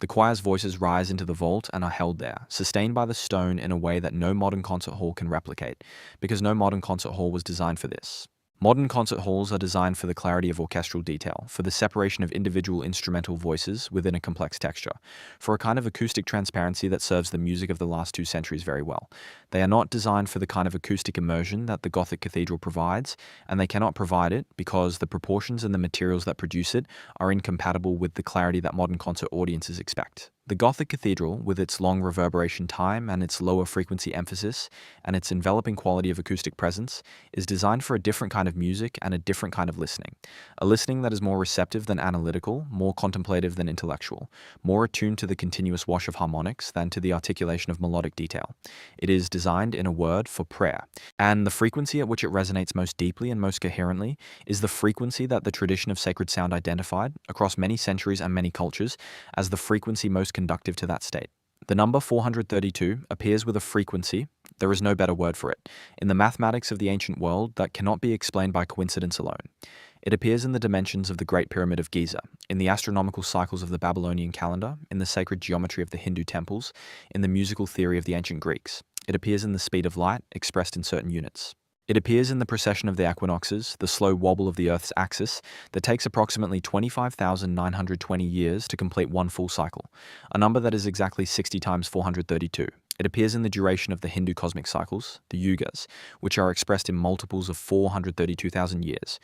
The choir's voices rise into the vault and are held there, sustained by the stone in a way that no modern concert hall can replicate, because no modern concert hall was designed for this. Modern concert halls are designed for the clarity of orchestral detail, for the separation of individual instrumental voices within a complex texture, for a kind of acoustic transparency that serves the music of the last 2 centuries very well. They are not designed for the kind of acoustic immersion that the Gothic cathedral provides, and they cannot provide it because the proportions and the materials that produce it are incompatible with the clarity that modern concert audiences expect. The Gothic cathedral, with its long reverberation time and its lower frequency emphasis and its enveloping quality of acoustic presence, is designed for a different kind of music and a different kind of listening. A listening that is more receptive than analytical, more contemplative than intellectual, more attuned to the continuous wash of harmonics than to the articulation of melodic detail. It is designed, in a word, for prayer. And the frequency at which it resonates most deeply and most coherently is the frequency that the tradition of sacred sound identified, across many centuries and many cultures, as the frequency most conductive to that state. The number 432 appears with a frequency, there is no better word for it, in the mathematics of the ancient world that cannot be explained by coincidence alone. It appears in the dimensions of the Great Pyramid of Giza, in the astronomical cycles of the Babylonian calendar, in the sacred geometry of the Hindu temples, in the musical theory of the ancient Greeks. It appears in the speed of light, expressed in certain units. It appears in the precession of the equinoxes, the slow wobble of the Earth's axis, that takes approximately 25,920 years to complete one full cycle, a number that is exactly 60 times 432. It appears in the duration of the Hindu cosmic cycles, the yugas, which are expressed in multiples of 432,000 years.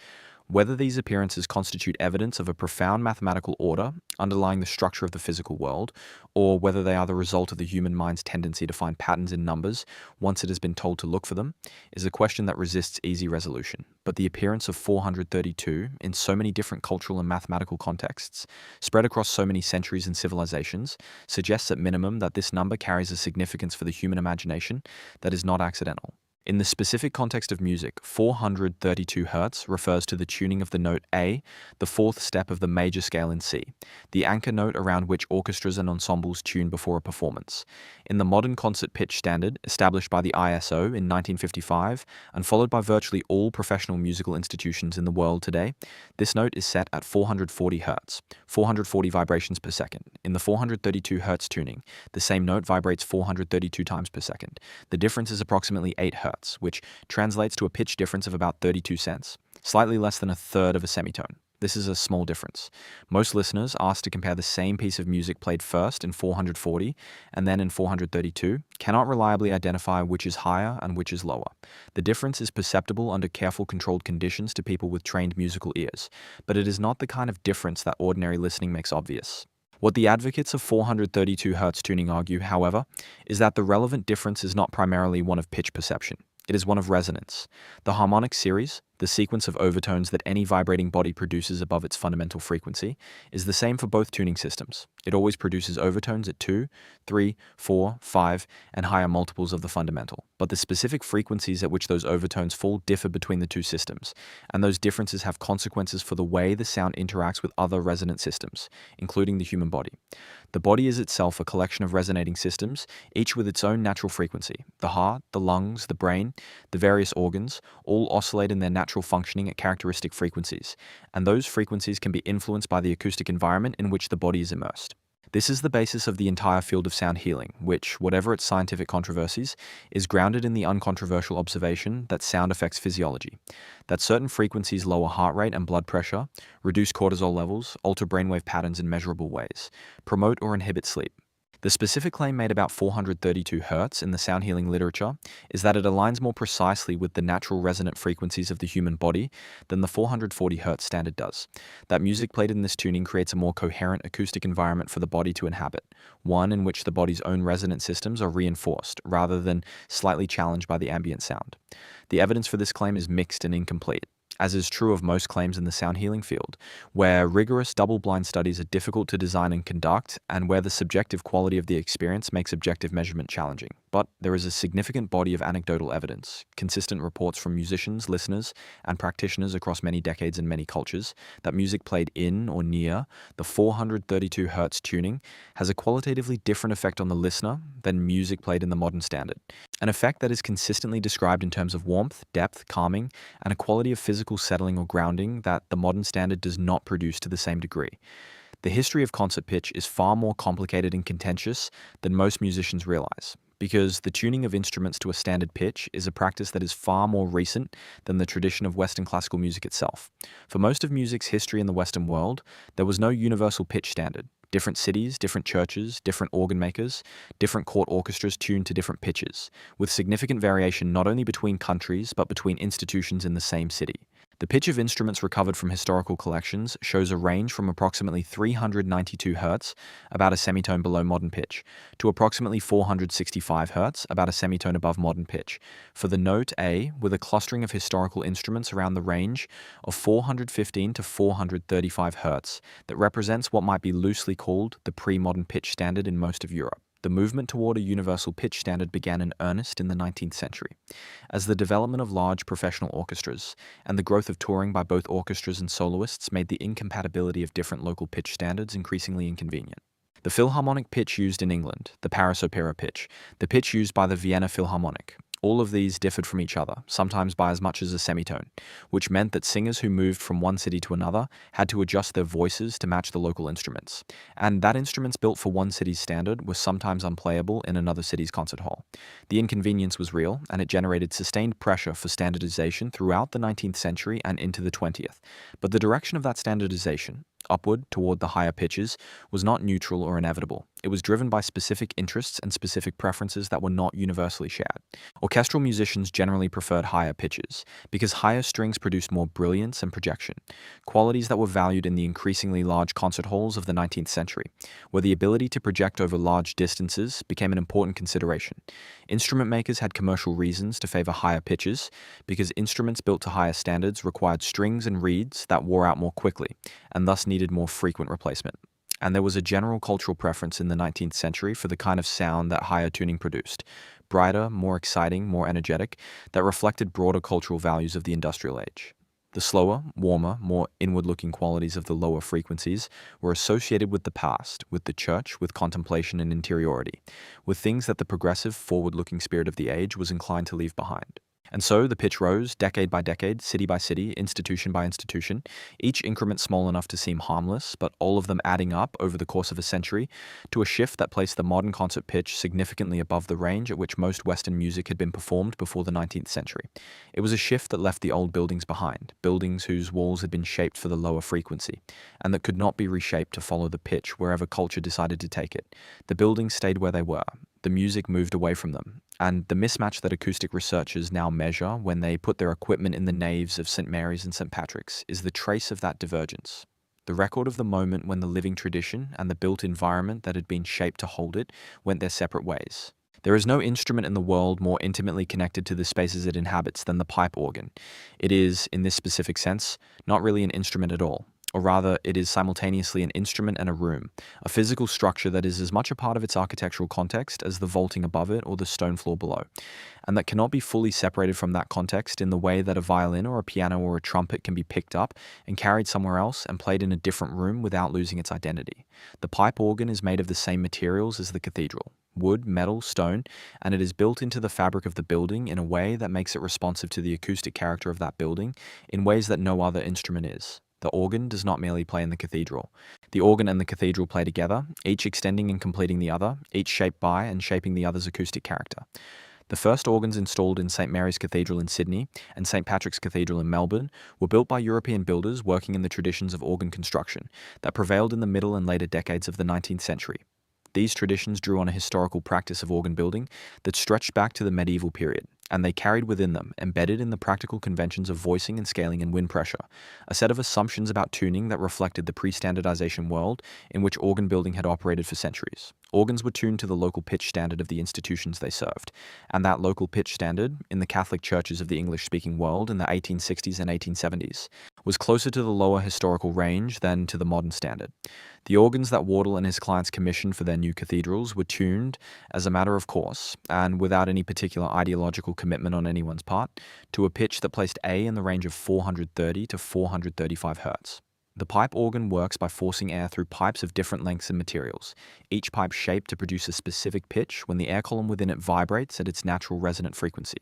Whether these appearances constitute evidence of a profound mathematical order underlying the structure of the physical world, or whether they are the result of the human mind's tendency to find patterns in numbers once it has been told to look for them, is a question that resists easy resolution. But the appearance of 432 in so many different cultural and mathematical contexts, spread across so many centuries and civilizations, suggests at minimum that this number carries a significance for the human imagination that is not accidental. In the specific context of music, 432 Hz refers to the tuning of the note A, the 4th step of the major scale in C, the anchor note around which orchestras and ensembles tune before a performance. In the modern concert pitch standard, established by the ISO in 1955 and followed by virtually all professional musical institutions in the world today, this note is set at 440 Hz, 440 vibrations per second. In the 432 Hz tuning, the same note vibrates 432 times per second. The difference is approximately 8 Hz, which translates to a pitch difference of about 32 cents, slightly less than a third of a semitone. This is a small difference. Most listeners asked to compare the same piece of music played first in 440 and then in 432 cannot reliably identify which is higher and which is lower. The difference is perceptible under careful controlled conditions to people with trained musical ears, but it is not the kind of difference that ordinary listening makes obvious. What the advocates of 432 Hz tuning argue, however, is that the relevant difference is not primarily one of pitch perception. It is one of resonance. The harmonic series, the sequence of overtones that any vibrating body produces above its fundamental frequency, is the same for both tuning systems. It always produces overtones at 2, 3, 4, 5, and higher multiples of the fundamental. But the specific frequencies at which those overtones fall differ between the two systems, and those differences have consequences for the way the sound interacts with other resonant systems, including the human body. The body is itself a collection of resonating systems, each with its own natural frequency. The heart, the lungs, the brain, the various organs, all oscillate in their natural functioning at characteristic frequencies, and those frequencies can be influenced by the acoustic environment in which the body is immersed. This is the basis of the entire field of sound healing, which, whatever its scientific controversies, is grounded in the uncontroversial observation that sound affects physiology, that certain frequencies lower heart rate and blood pressure, reduce cortisol levels, alter brainwave patterns in measurable ways, promote or inhibit sleep. The specific claim made about 432 Hz in the sound healing literature is that it aligns more precisely with the natural resonant frequencies of the human body than the 440 Hz standard does. That music played in this tuning creates a more coherent acoustic environment for the body to inhabit, one in which the body's own resonant systems are reinforced rather than slightly challenged by the ambient sound. The evidence for this claim is mixed and incomplete, as is true of most claims in the sound healing field, where rigorous double-blind studies are difficult to design and conduct, and where the subjective quality of the experience makes objective measurement challenging. But there is a significant body of anecdotal evidence, consistent reports from musicians, listeners, and practitioners across many decades and many cultures, that music played in or near the 432 Hz tuning has a qualitatively different effect on the listener than music played in the modern standard. An effect that is consistently described in terms of warmth, depth, calming, and a quality of physical settling or grounding that the modern standard does not produce to the same degree. The history of concert pitch is far more complicated and contentious than most musicians realize, because the tuning of instruments to a standard pitch is a practice that is far more recent than the tradition of Western classical music itself. For most of music's history in the Western world, there was no universal pitch standard. Different cities, different churches, different organ makers, different court orchestras tuned to different pitches, with significant variation not only between countries but between institutions in the same city. The pitch of instruments recovered from historical collections shows a range from approximately 392 Hz, about a semitone below modern pitch, to approximately 465 Hz, about a semitone above modern pitch, for the note A, with a clustering of historical instruments around the range of 415 to 435 Hz that represents what might be loosely called the pre-modern pitch standard in most of Europe. The movement toward a universal pitch standard began in earnest in the 19th century, as the development of large professional orchestras and the growth of touring by both orchestras and soloists made the incompatibility of different local pitch standards increasingly inconvenient. The Philharmonic pitch used in England, the Paris Opera pitch, the pitch used by the Vienna Philharmonic, all of these differed from each other, sometimes by as much as a semitone, which meant that singers who moved from one city to another had to adjust their voices to match the local instruments, and that instruments built for one city's standard were sometimes unplayable in another city's concert hall. The inconvenience was real, and it generated sustained pressure for standardization throughout the 19th century and into the 20th. But the direction of that standardization, upward toward the higher pitches, was not neutral or inevitable. It was driven by specific interests and specific preferences that were not universally shared. Orchestral musicians generally preferred higher pitches, because higher strings produced more brilliance and projection, qualities that were valued in the increasingly large concert halls of the 19th century, where the ability to project over large distances became an important consideration. Instrument makers had commercial reasons to favor higher pitches, because instruments built to higher standards required strings and reeds that wore out more quickly, and thus needed more frequent replacement. And there was a general cultural preference in the 19th century for the kind of sound that higher tuning produced, brighter, more exciting, more energetic, that reflected broader cultural values of the industrial age. The slower, warmer, more inward-looking qualities of the lower frequencies were associated with the past, with the church, with contemplation and interiority, with things that the progressive, forward-looking spirit of the age was inclined to leave behind. And so the pitch rose, decade by decade, city by city, institution by institution, each increment small enough to seem harmless, but all of them adding up over the course of a century to a shift that placed the modern concert pitch significantly above the range at which most Western music had been performed before the 19th century. It was a shift that left the old buildings behind, buildings whose walls had been shaped for the lower frequency, and that could not be reshaped to follow the pitch wherever culture decided to take it. The buildings stayed where they were. The music moved away from them, and the mismatch that acoustic researchers now measure when they put their equipment in the naves of St. Mary's and St. Patrick's is the trace of that divergence. The record of the moment when the living tradition and the built environment that had been shaped to hold it went their separate ways. There is no instrument in the world more intimately connected to the spaces it inhabits than the pipe organ. It is, in this specific sense, not really an instrument at all. Or rather, it is simultaneously an instrument and a room, a physical structure that is as much a part of its architectural context as the vaulting above it or the stone floor below, and that cannot be fully separated from that context in the way that a violin or a piano or a trumpet can be picked up and carried somewhere else and played in a different room without losing its identity. The pipe organ is made of the same materials as the cathedral: wood, metal, stone, and it is built into the fabric of the building in a way that makes it responsive to the acoustic character of that building in ways that no other instrument is. The organ does not merely play in the cathedral. The organ and the cathedral play together, each extending and completing the other, each shaped by and shaping the other's acoustic character. The first organs installed in St. Mary's Cathedral in Sydney and St. Patrick's Cathedral in Melbourne were built by European builders working in the traditions of organ construction that prevailed in the middle and later decades of the 19th century. These traditions drew on a historical practice of organ building that stretched back to the medieval period, and they carried within them, embedded in the practical conventions of voicing and scaling and wind pressure, a set of assumptions about tuning that reflected the pre-standardization world in which organ building had operated for centuries. Organs were tuned to the local pitch standard of the institutions they served, and that local pitch standard, in the Catholic churches of the English-speaking world in the 1860s and 1870s, was closer to the lower historical range than to the modern standard. The organs that Wardle and his clients commissioned for their new cathedrals were tuned, as a matter of course, and without any particular ideological commitment on anyone's part, to a pitch that placed A in the range of 430 to 435 Hz. The pipe organ works by forcing air through pipes of different lengths and materials, each pipe shaped to produce a specific pitch when the air column within it vibrates at its natural resonant frequency.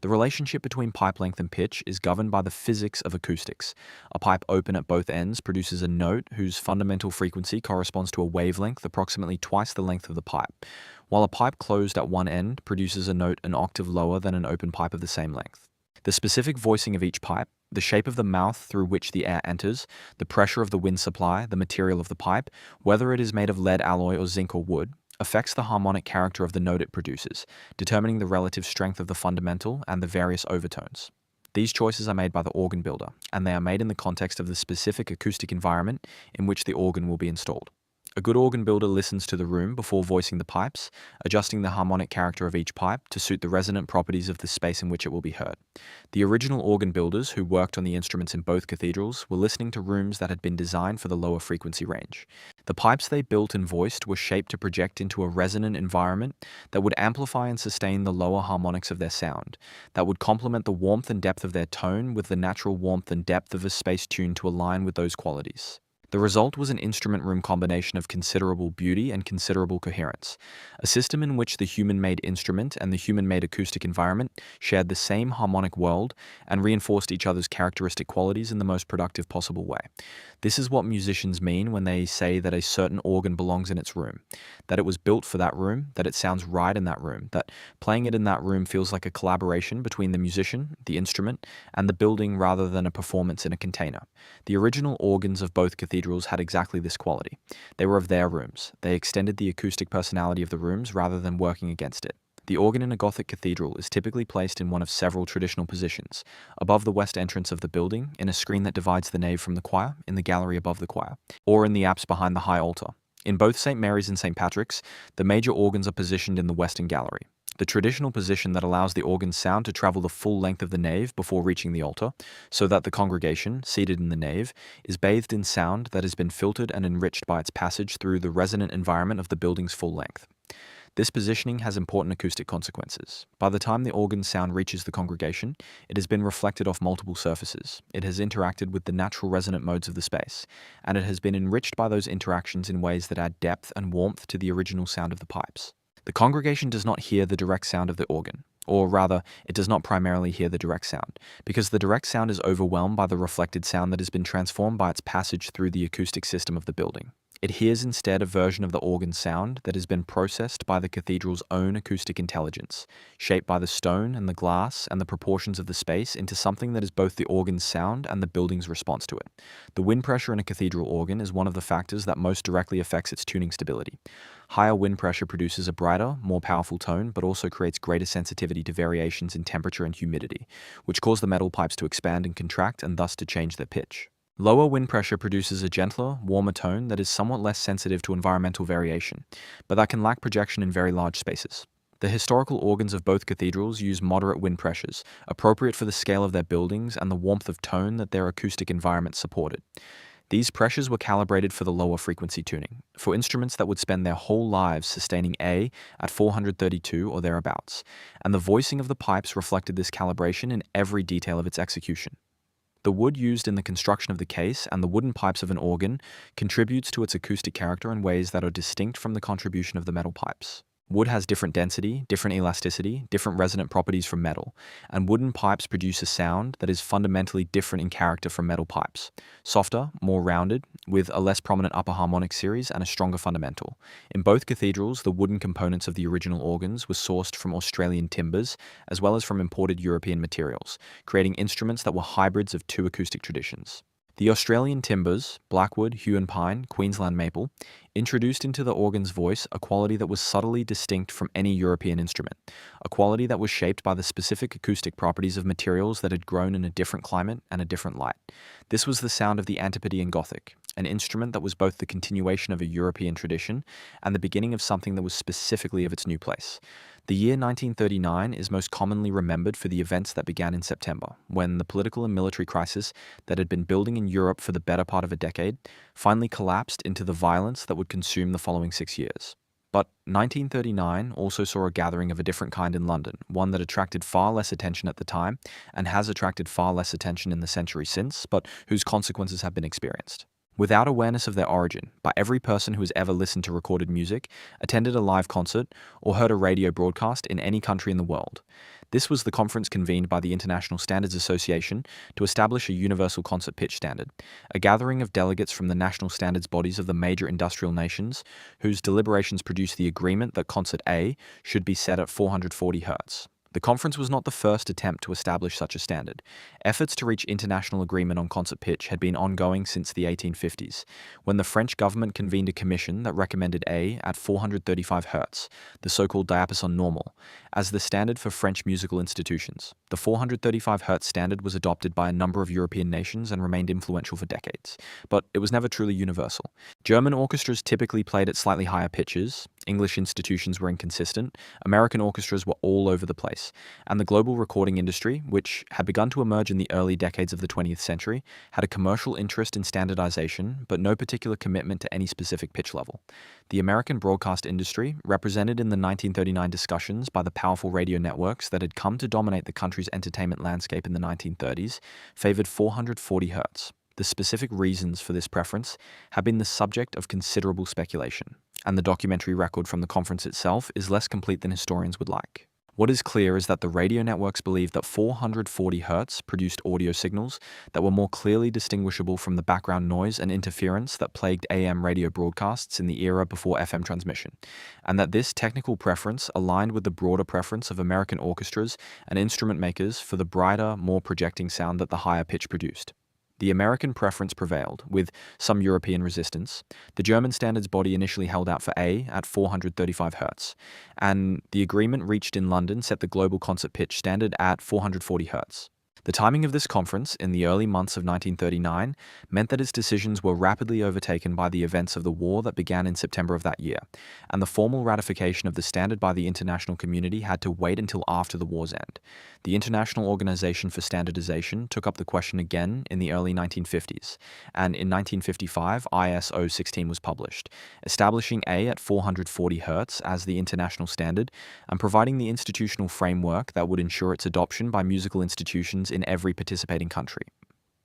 The relationship between pipe length and pitch is governed by the physics of acoustics. A pipe open at both ends produces a note whose fundamental frequency corresponds to a wavelength approximately twice the length of the pipe, while a pipe closed at one end produces a note an octave lower than an open pipe of the same length. The specific voicing of each pipe, the shape of the mouth through which the air enters, the pressure of the wind supply, the material of the pipe, whether it is made of lead alloy or zinc or wood, affects the harmonic character of the note it produces, determining the relative strength of the fundamental and the various overtones. These choices are made by the organ builder, and they are made in the context of the specific acoustic environment in which the organ will be installed. A good organ builder listens to the room before voicing the pipes, adjusting the harmonic character of each pipe to suit the resonant properties of the space in which it will be heard. The original organ builders who worked on the instruments in both cathedrals were listening to rooms that had been designed for the lower frequency range. The pipes they built and voiced were shaped to project into a resonant environment that would amplify and sustain the lower harmonics of their sound, that would complement the warmth and depth of their tone with the natural warmth and depth of a space tuned to align with those qualities. The result was an instrument room combination of considerable beauty and considerable coherence, a system in which the human-made instrument and the human-made acoustic environment shared the same harmonic world and reinforced each other's characteristic qualities in the most productive possible way. This is what musicians mean when they say that a certain organ belongs in its room, that it was built for that room, that it sounds right in that room, that playing it in that room feels like a collaboration between the musician, the instrument, and the building rather than a performance in a container. The original organs of both cathedrals had exactly this quality. They were of their rooms. They extended the acoustic personality of the rooms rather than working against it. The organ in a Gothic cathedral is typically placed in one of several traditional positions: above the west entrance of the building, in a screen that divides the nave from the choir, in the gallery above the choir, or in the apse behind the high altar. In both St. Mary's and St. Patrick's, the major organs are positioned in the western gallery, the traditional position that allows the organ's sound to travel the full length of the nave before reaching the altar, so that the congregation, seated in the nave, is bathed in sound that has been filtered and enriched by its passage through the resonant environment of the building's full length. This positioning has important acoustic consequences. By the time the organ's sound reaches the congregation, it has been reflected off multiple surfaces, it has interacted with the natural resonant modes of the space, and it has been enriched by those interactions in ways that add depth and warmth to the original sound of the pipes. The congregation does not hear the direct sound of the organ, or rather, it does not primarily hear the direct sound, because the direct sound is overwhelmed by the reflected sound that has been transformed by its passage through the acoustic system of the building. It hears instead a version of the organ sound that has been processed by the cathedral's own acoustic intelligence, shaped by the stone and the glass and the proportions of the space into something that is both the organ's sound and the building's response to it. The wind pressure in a cathedral organ is one of the factors that most directly affects its tuning stability. Higher wind pressure produces a brighter, more powerful tone, but also creates greater sensitivity to variations in temperature and humidity, which cause the metal pipes to expand and contract and thus to change their pitch. Lower wind pressure produces a gentler, warmer tone that is somewhat less sensitive to environmental variation, but that can lack projection in very large spaces. The historical organs of both cathedrals use moderate wind pressures, appropriate for the scale of their buildings and the warmth of tone that their acoustic environment supported. These pressures were calibrated for the lower frequency tuning, for instruments that would spend their whole lives sustaining A at 432 or thereabouts, and the voicing of the pipes reflected this calibration in every detail of its execution. The wood used in the construction of the case and the wooden pipes of an organ contributes to its acoustic character in ways that are distinct from the contribution of the metal pipes. Wood has different density, different elasticity, different resonant properties from metal, and wooden pipes produce a sound that is fundamentally different in character from metal pipes. Softer, more rounded, with a less prominent upper harmonic series and a stronger fundamental. In both cathedrals, the wooden components of the original organs were sourced from Australian timbers, as well as from imported European materials, creating instruments that were hybrids of two acoustic traditions. The Australian timbers, blackwood, Huon pine, Queensland maple, introduced into the organ's voice a quality that was subtly distinct from any European instrument, a quality that was shaped by the specific acoustic properties of materials that had grown in a different climate and a different light. This was the sound of the Antipodean Gothic, an instrument that was both the continuation of a European tradition and the beginning of something that was specifically of its new place. The year 1939 is most commonly remembered for the events that began in September, when the political and military crisis that had been building in Europe for the better part of a decade finally collapsed into the violence that would consume the following 6 years. But 1939 also saw a gathering of a different kind in London, one that attracted far less attention at the time and has attracted far less attention in the century since, but whose consequences have been experienced. Without awareness of their origin, by every person who has ever listened to recorded music, attended a live concert, or heard a radio broadcast in any country in the world. This was the conference convened by the International Standards Association to establish a universal concert pitch standard, a gathering of delegates from the national standards bodies of the major industrial nations, whose deliberations produced the agreement that concert A should be set at 440 Hz. The conference was not the first attempt to establish such a standard. Efforts to reach international agreement on concert pitch had been ongoing since the 1850s, when the French government convened a commission that recommended A at 435 Hz, the so-called diapason normal, as the standard for French musical institutions. The 435 Hz standard was adopted by a number of European nations and remained influential for decades, but it was never truly universal. German orchestras typically played at slightly higher pitches, English institutions were inconsistent, American orchestras were all over the place, and the global recording industry, which had begun to emerge in the early decades of the 20th century, had a commercial interest in standardization, but no particular commitment to any specific pitch level. The American broadcast industry, represented in the 1939 discussions by the powerful radio networks that had come to dominate the country's entertainment landscape in the 1930s, favored 440 Hz. The specific reasons for this preference have been the subject of considerable speculation, and the documentary record from the conference itself is less complete than historians would like. What is clear is that the radio networks believed that 440 Hz produced audio signals that were more clearly distinguishable from the background noise and interference that plagued AM radio broadcasts in the era before FM transmission, and that this technical preference aligned with the broader preference of American orchestras and instrument makers for the brighter, more projecting sound that the higher pitch produced. The American preference prevailed, with some European resistance. The German standards body initially held out for A at 435 Hz, and the agreement reached in London set the global concert pitch standard at 440 Hz. The timing of this conference, in the early months of 1939, meant that its decisions were rapidly overtaken by the events of the war that began in September of that year, and the formal ratification of the standard by the international community had to wait until after the war's end. The International Organization for Standardization took up the question again in the early 1950s, and in 1955 ISO 16 was published, establishing A at 440 Hz as the international standard and providing the institutional framework that would ensure its adoption by musical institutions in every participating country.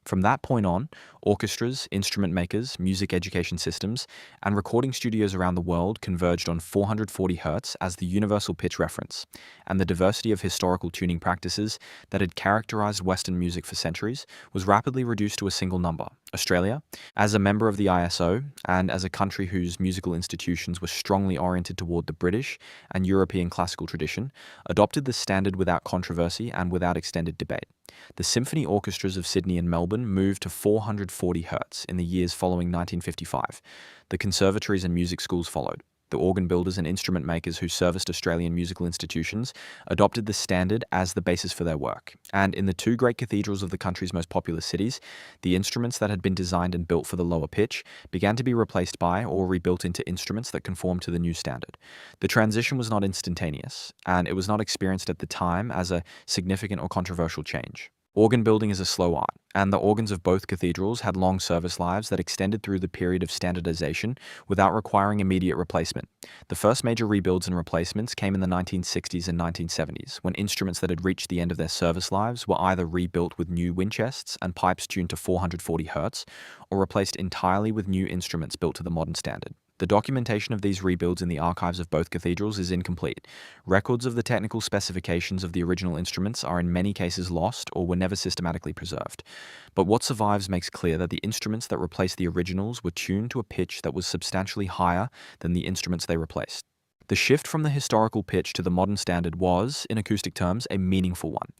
From that point on, orchestras, instrument makers, music education systems, and recording studios around the world converged on 440 Hz as the universal pitch reference, and the diversity of historical tuning practices that had characterized Western music for centuries was rapidly reduced to a single number. Australia, as a member of the ISO, and as a country whose musical institutions were strongly oriented toward the British and European classical tradition, adopted the standard without controversy and without extended debate. The symphony orchestras of Sydney and Melbourne moved to 440 Hz in the years following 1955. The conservatories and music schools followed. the organ builders and instrument makers who serviced Australian musical institutions, adopted the standard as the basis for their work. And in the two great cathedrals of the country's most populous cities, the instruments that had been designed and built for the lower pitch began to be replaced by or rebuilt into instruments that conformed to the new standard. The transition was not instantaneous, and it was not experienced at the time as a significant or controversial change. Organ building is a slow art, and the organs of both cathedrals had long service lives that extended through the period of standardization without requiring immediate replacement. The first major rebuilds and replacements came in the 1960s and 1970s, when instruments that had reached the end of their service lives were either rebuilt with new wind chests and pipes tuned to 440 Hz, or replaced entirely with new instruments built to the modern standard. The documentation of these rebuilds in the archives of both cathedrals is incomplete. Records of the technical specifications of the original instruments are in many cases lost or were never systematically preserved. But what survives makes clear that the instruments that replaced the originals were tuned to a pitch that was substantially higher than the instruments they replaced. The shift from the historical pitch to the modern standard was, in acoustic terms, a meaningful one,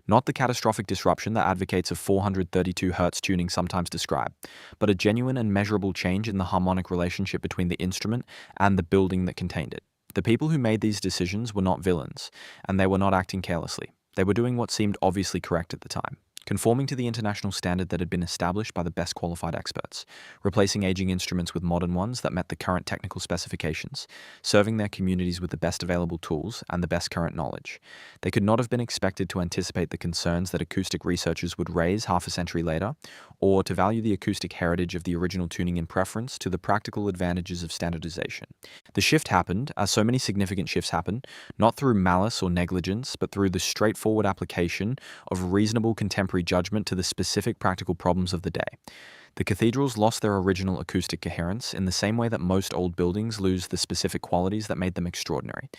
not the catastrophic disruption that advocates of 432 Hz tuning sometimes describe, but a genuine and measurable change in the harmonic relationship between the instrument and the building that contained it. The people who made these decisions were not villains, and they were not acting carelessly. They were doing what seemed obviously correct at the time, conforming to the international standard that had been established by the best qualified experts, replacing aging instruments with modern ones that met the current technical specifications, serving their communities with the best available tools and the best current knowledge. They could not have been expected to anticipate the concerns that acoustic researchers would raise half a century later, or to value the acoustic heritage of the original tuning in preference to the practical advantages of standardization. The shift happened, as so many significant shifts happen, not through malice or negligence, but through the straightforward application of reasonable contemporary judgment to the specific practical problems of the day. The cathedrals lost their original acoustic coherence in the same way that most old buildings lose the specific qualities that made them extraordinary,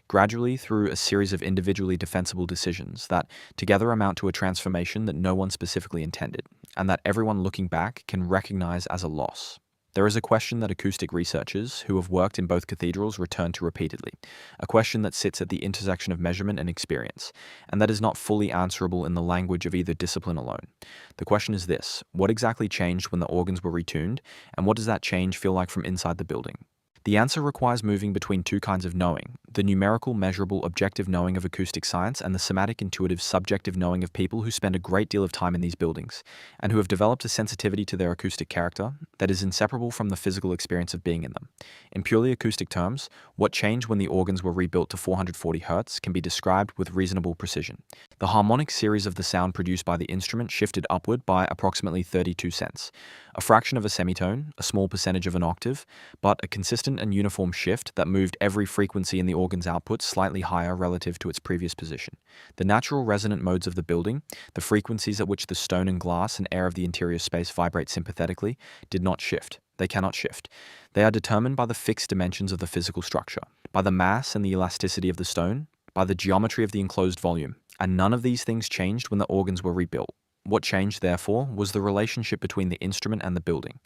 gradually through a series of individually defensible decisions that together amount to a transformation that no one specifically intended, and that everyone looking back can recognize as a loss. There is a question that acoustic researchers who have worked in both cathedrals return to repeatedly, a question that sits at the intersection of measurement and experience, and that is not fully answerable in the language of either discipline alone. The question is this: what exactly changed when the organs were retuned, and what does that change feel like from inside the building? The answer requires moving between two kinds of knowing: the numerical, measurable, objective knowing of acoustic science and the somatic, intuitive, subjective knowing of people who spend a great deal of time in these buildings and who have developed a sensitivity to their acoustic character that is inseparable from the physical experience of being in them. In purely acoustic terms, what changed when the organs were rebuilt to 440 Hz can be described with reasonable precision. The harmonic series of the sound produced by the instrument shifted upward by approximately 32 cents, a fraction of a semitone, a small percentage of an octave, but a consistent and uniform shift that moved every frequency in the organ's output slightly higher relative to its previous position. The natural resonant modes of the building, the frequencies at which the stone and glass and air of the interior space vibrate sympathetically, did not shift. They cannot shift. They are determined by the fixed dimensions of the physical structure, by the mass and the elasticity of the stone, by the geometry of the enclosed volume, and none of these things changed when the organs were rebuilt. What changed, therefore, was the relationship between the instrument and the building,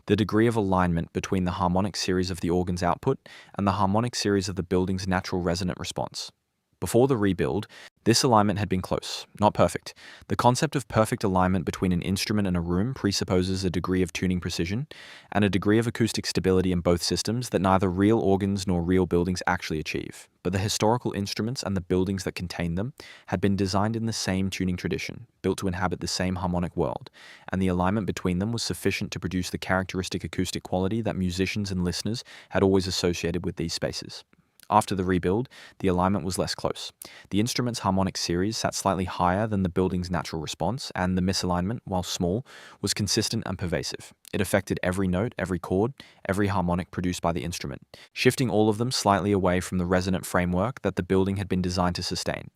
the degree of alignment between the harmonic series of the organ's output and the harmonic series of the building's natural resonant response. Before the rebuild, this alignment had been close, not perfect. The concept of perfect alignment between an instrument and a room presupposes a degree of tuning precision and a degree of acoustic stability in both systems that neither real organs nor real buildings actually achieve. But the historical instruments and the buildings that contained them had been designed in the same tuning tradition, built to inhabit the same harmonic world, and the alignment between them was sufficient to produce the characteristic acoustic quality that musicians and listeners had always associated with these spaces. After the rebuild, the alignment was less close. The instrument's harmonic series sat slightly higher than the building's natural response, and the misalignment, while small, was consistent and pervasive. It affected every note, every chord, every harmonic produced by the instrument, shifting all of them slightly away from the resonant framework that the building had been designed to sustain.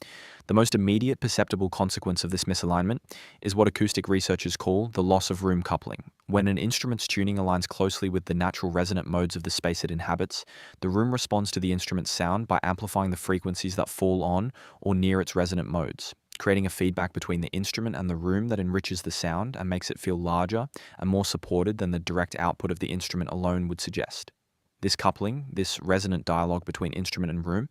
The most immediate perceptible consequence of this misalignment is what acoustic researchers call the loss of room coupling. When an instrument's tuning aligns closely with the natural resonant modes of the space it inhabits, the room responds to the instrument's sound by amplifying the frequencies that fall on or near its resonant modes, creating a feedback between the instrument and the room that enriches the sound and makes it feel larger and more supported than the direct output of the instrument alone would suggest. This coupling, this resonant dialogue between instrument and room,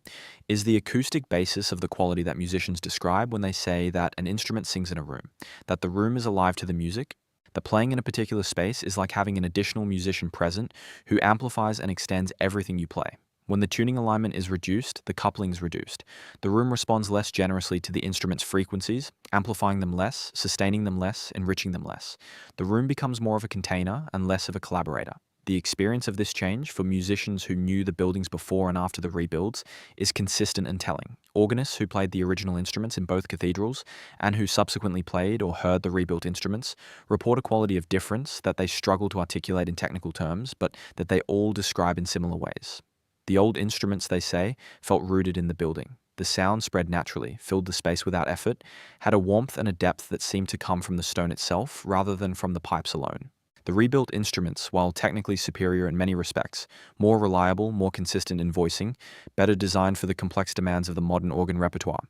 is the acoustic basis of the quality that musicians describe when they say that an instrument sings in a room, that the room is alive to the music, that playing in a particular space is like having an additional musician present who amplifies and extends everything you play. When the tuning alignment is reduced, the coupling is reduced. The room responds less generously to the instrument's frequencies, amplifying them less, sustaining them less, enriching them less. The room becomes more of a container and less of a collaborator. The experience of this change for musicians who knew the buildings before and after the rebuilds is consistent and telling. Organists who played the original instruments in both cathedrals and who subsequently played or heard the rebuilt instruments report a quality of difference that they struggle to articulate in technical terms, but that they all describe in similar ways. The old instruments, they say, felt rooted in the building. The sound spread naturally, filled the space without effort, had a warmth and a depth that seemed to come from the stone itself rather than from the pipes alone. The rebuilt instruments, while technically superior in many respects, more reliable, more consistent in voicing, better designed for the complex demands of the modern organ repertoire,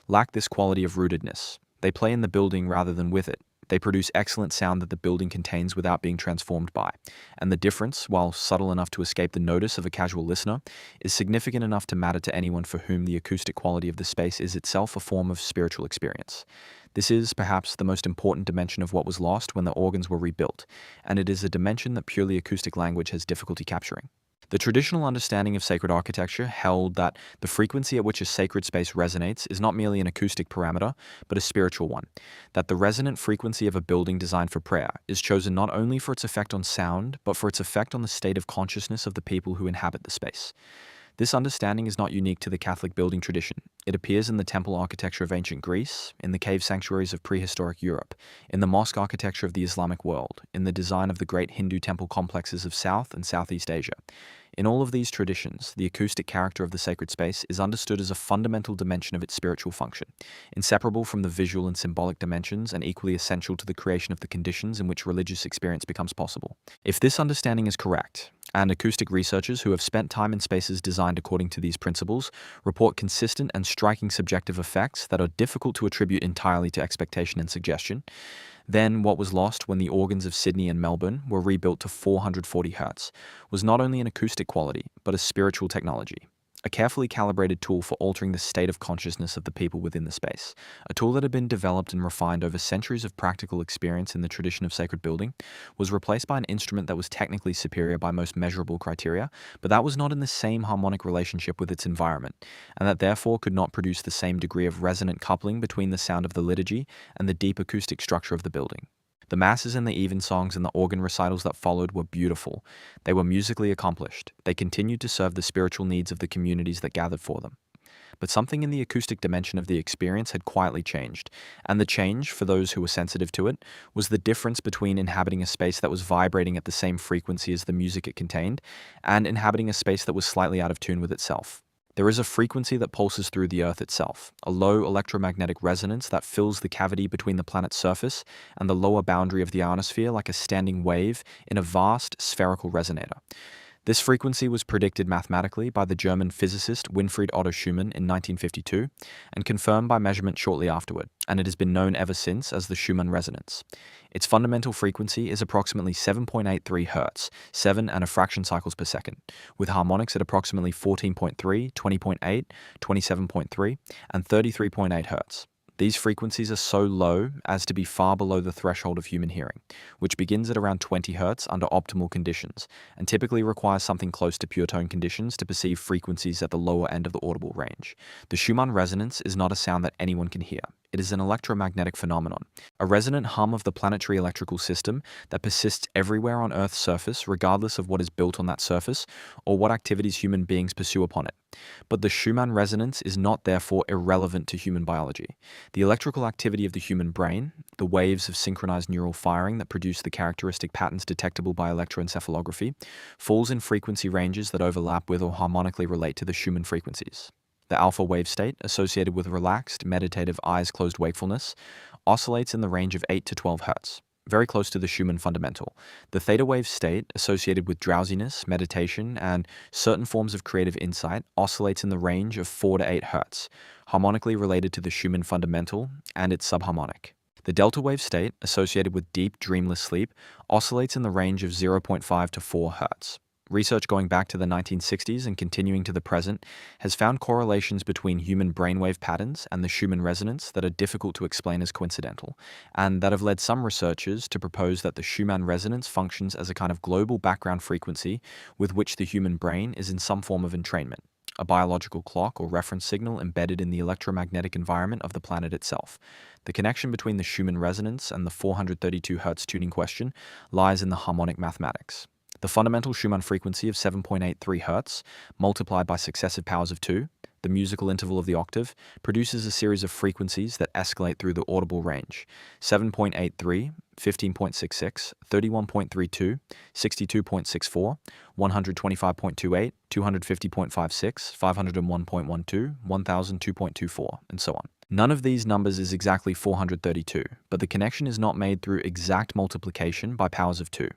lack this quality of rootedness. They play in the building rather than with it. They produce excellent sound that the building contains without being transformed by. And the difference, while subtle enough to escape the notice of a casual listener, is significant enough to matter to anyone for whom the acoustic quality of the space is itself a form of spiritual experience. This is, perhaps, the most important dimension of what was lost when the organs were rebuilt, and it is a dimension that purely acoustic language has difficulty capturing. The traditional understanding of sacred architecture held that the frequency at which a sacred space resonates is not merely an acoustic parameter, but a spiritual one. That the resonant frequency of a building designed for prayer is chosen not only for its effect on sound, but for its effect on the state of consciousness of the people who inhabit the space. This understanding is not unique to the Catholic building tradition. It appears in the temple architecture of ancient Greece, in the cave sanctuaries of prehistoric Europe, in the mosque architecture of the Islamic world, in the design of the great Hindu temple complexes of South and Southeast Asia. In all of these traditions, the acoustic character of the sacred space is understood as a fundamental dimension of its spiritual function, inseparable from the visual and symbolic dimensions and equally essential to the creation of the conditions in which religious experience becomes possible. If this understanding is correct, and acoustic researchers who have spent time in spaces designed according to these principles report consistent and striking subjective effects that are difficult to attribute entirely to expectation and suggestion, then what was lost when the organs of Sydney and Melbourne were rebuilt to 440 Hz was not only an acoustic quality, but a spiritual technology. A carefully calibrated tool for altering the state of consciousness of the people within the space, a tool that had been developed and refined over centuries of practical experience in the tradition of sacred building, was replaced by an instrument that was technically superior by most measurable criteria, but that was not in the same harmonic relationship with its environment, and that therefore could not produce the same degree of resonant coupling between the sound of the liturgy and the deep acoustic structure of the building. The masses and the evensongs and the organ recitals that followed were beautiful. They were musically accomplished. They continued to serve the spiritual needs of the communities that gathered for them. But something in the acoustic dimension of the experience had quietly changed, and the change, for those who were sensitive to it, was the difference between inhabiting a space that was vibrating at the same frequency as the music it contained, and inhabiting a space that was slightly out of tune with itself. There is a frequency that pulses through the Earth itself, a low electromagnetic resonance that fills the cavity between the planet's surface and the lower boundary of the ionosphere like a standing wave in a vast spherical resonator. This frequency was predicted mathematically by the German physicist Winfried Otto Schumann in 1952 and confirmed by measurement shortly afterward, and it has been known ever since as the Schumann resonance. Its fundamental frequency is approximately 7.83 Hz, 7 and a fraction cycles per second, with harmonics at approximately 14.3, 20.8, 27.3, and 33.8 Hz. These frequencies are so low as to be far below the threshold of human hearing, which begins at around 20 Hz under optimal conditions, and typically requires something close to pure tone conditions to perceive frequencies at the lower end of the audible range. The Schumann resonance is not a sound that anyone can hear. It is an electromagnetic phenomenon, a resonant hum of the planetary electrical system that persists everywhere on Earth's surface regardless of what is built on that surface or what activities human beings pursue upon it. But the Schumann resonance is not therefore irrelevant to human biology. The electrical activity of the human brain, the waves of synchronized neural firing that produce the characteristic patterns detectable by electroencephalography, falls in frequency ranges that overlap with or harmonically relate to the Schumann frequencies. The alpha wave state, associated with relaxed, meditative, eyes-closed wakefulness, oscillates in the range of 8 to 12 Hz, very close to the Schumann fundamental. The theta wave state, associated with drowsiness, meditation, and certain forms of creative insight, oscillates in the range of 4 to 8 Hz, harmonically related to the Schumann fundamental and its subharmonic. The delta wave state, associated with deep, dreamless sleep, oscillates in the range of 0.5 to 4 Hz. Research going back to the 1960s and continuing to the present has found correlations between human brainwave patterns and the Schumann resonance that are difficult to explain as coincidental, and that have led some researchers to propose that the Schumann resonance functions as a kind of global background frequency with which the human brain is in some form of entrainment, a biological clock or reference signal embedded in the electromagnetic environment of the planet itself. The connection between the Schumann resonance and the 432 Hz tuning question lies in the harmonic mathematics. The fundamental Schumann frequency of 7.83 Hz, multiplied by successive powers of 2, the musical interval of the octave, produces a series of frequencies that escalate through the audible range: 7.83, 15.66, 31.32, 62.64, 125.28, 250.56, 501.12, 1002.24, and so on. None of these numbers is exactly 432, but the connection is not made through exact multiplication by powers of 2.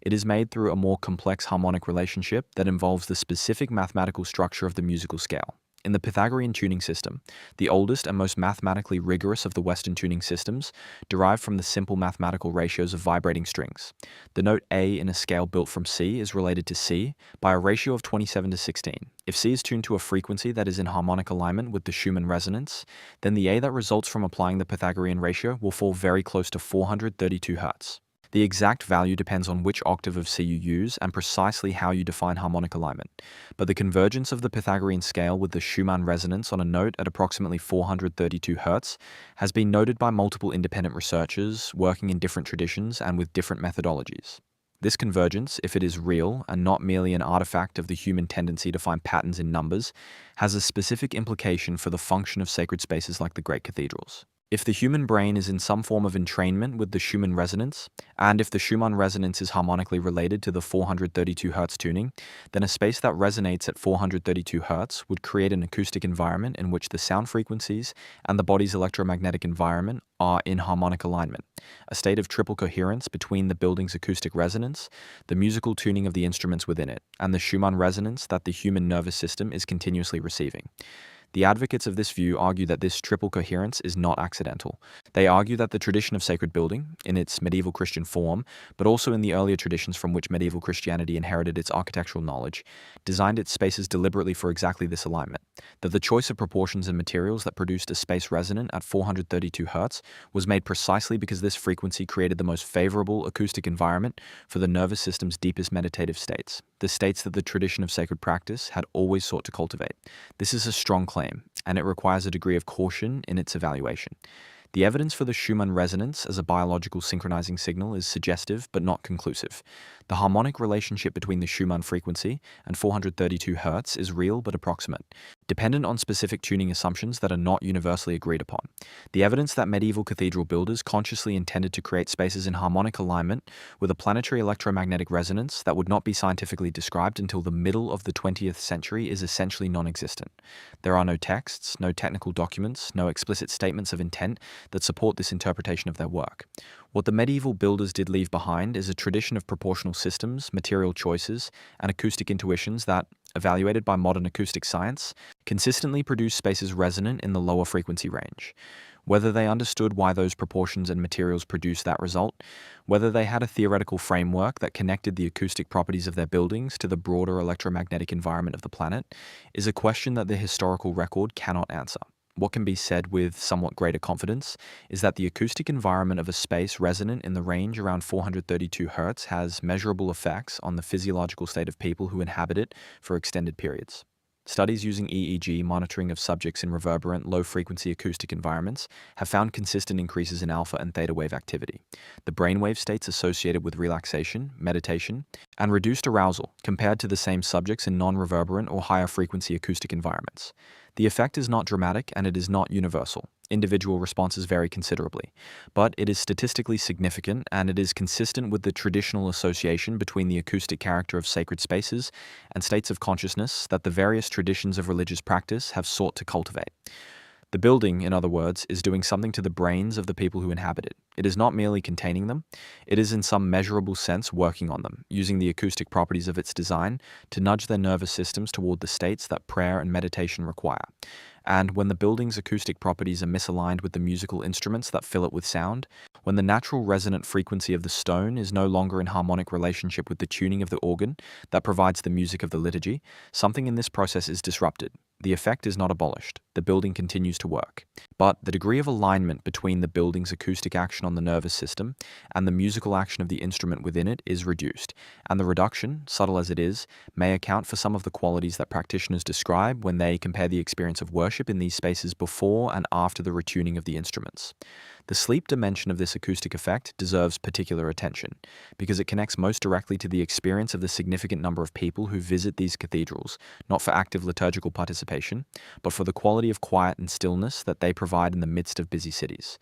It is made through a more complex harmonic relationship that involves the specific mathematical structure of the musical scale. In the Pythagorean tuning system, the oldest and most mathematically rigorous of the Western tuning systems, derived from the simple mathematical ratios of vibrating strings. The note A in a scale built from C is related to C by a ratio of 27:16. If C is tuned to a frequency that is in harmonic alignment with the Schumann resonance, then the A that results from applying the Pythagorean ratio will fall very close to 432 Hz. The exact value depends on which octave of C you use and precisely how you define harmonic alignment, but the convergence of the Pythagorean scale with the Schumann resonance on a note at approximately 432 Hz has been noted by multiple independent researchers working in different traditions and with different methodologies. This convergence, if it is real and not merely an artifact of the human tendency to find patterns in numbers, has a specific implication for the function of sacred spaces like the great cathedrals. If the human brain is in some form of entrainment with the Schumann resonance, and if the Schumann resonance is harmonically related to the 432 Hz tuning, then a space that resonates at 432 Hz would create an acoustic environment in which the sound frequencies and the body's electromagnetic environment are in harmonic alignment, a state of triple coherence between the building's acoustic resonance, the musical tuning of the instruments within it, and the Schumann resonance that the human nervous system is continuously receiving. The advocates of this view argue that this triple coherence is not accidental. They argue that the tradition of sacred building, in its medieval Christian form, but also in the earlier traditions from which medieval Christianity inherited its architectural knowledge, designed its spaces deliberately for exactly this alignment, that the choice of proportions and materials that produced a space resonant at 432 Hz was made precisely because this frequency created the most favorable acoustic environment for the nervous system's deepest meditative states, the states that the tradition of sacred practice had always sought to cultivate. This is a strong claim, and it requires a degree of caution in its evaluation. The evidence for the Schumann resonance as a biological synchronizing signal is suggestive but not conclusive. The harmonic relationship between the Schumann frequency and 432 Hz is real but approximate, dependent on specific tuning assumptions that are not universally agreed upon. The evidence that medieval cathedral builders consciously intended to create spaces in harmonic alignment with a planetary electromagnetic resonance that would not be scientifically described until the middle of the 20th century is essentially non-existent. There are no texts, no technical documents, no explicit statements of intent that support this interpretation of their work. What the medieval builders did leave behind is a tradition of proportional systems, material choices, and acoustic intuitions that, evaluated by modern acoustic science, consistently produce spaces resonant in the lower frequency range. Whether they understood why those proportions and materials produced that result, whether they had a theoretical framework that connected the acoustic properties of their buildings to the broader electromagnetic environment of the planet, is a question that the historical record cannot answer. What can be said with somewhat greater confidence is that the acoustic environment of a space resonant in the range around 432 Hz has measurable effects on the physiological state of people who inhabit it for extended periods. Studies using EEG monitoring of subjects in reverberant, low-frequency acoustic environments have found consistent increases in alpha and theta wave activity, the brainwave states associated with relaxation, meditation, and reduced arousal compared to the same subjects in non-reverberant or higher-frequency acoustic environments. The effect is not dramatic and it is not universal. Individual responses vary considerably, but it is statistically significant and it is consistent with the traditional association between the acoustic character of sacred spaces and states of consciousness that the various traditions of religious practice have sought to cultivate. The building, in other words, is doing something to the brains of the people who inhabit it. It is not merely containing them, it is in some measurable sense working on them, using the acoustic properties of its design to nudge their nervous systems toward the states that prayer and meditation require. And when the building's acoustic properties are misaligned with the musical instruments that fill it with sound, when the natural resonant frequency of the stone is no longer in harmonic relationship with the tuning of the organ that provides the music of the liturgy, something in this process is disrupted. The effect is not abolished. The building continues to work. But the degree of alignment between the building's acoustic action on the nervous system and the musical action of the instrument within it is reduced, and the reduction, subtle as it is, may account for some of the qualities that practitioners describe when they compare the experience of worship in these spaces before and after the retuning of the instruments. The sleep dimension of this acoustic effect deserves particular attention, because it connects most directly to the experience of the significant number of people who visit these cathedrals, not for active liturgical participation, but for the quality of quiet and stillness that they provide in the midst of busy cities.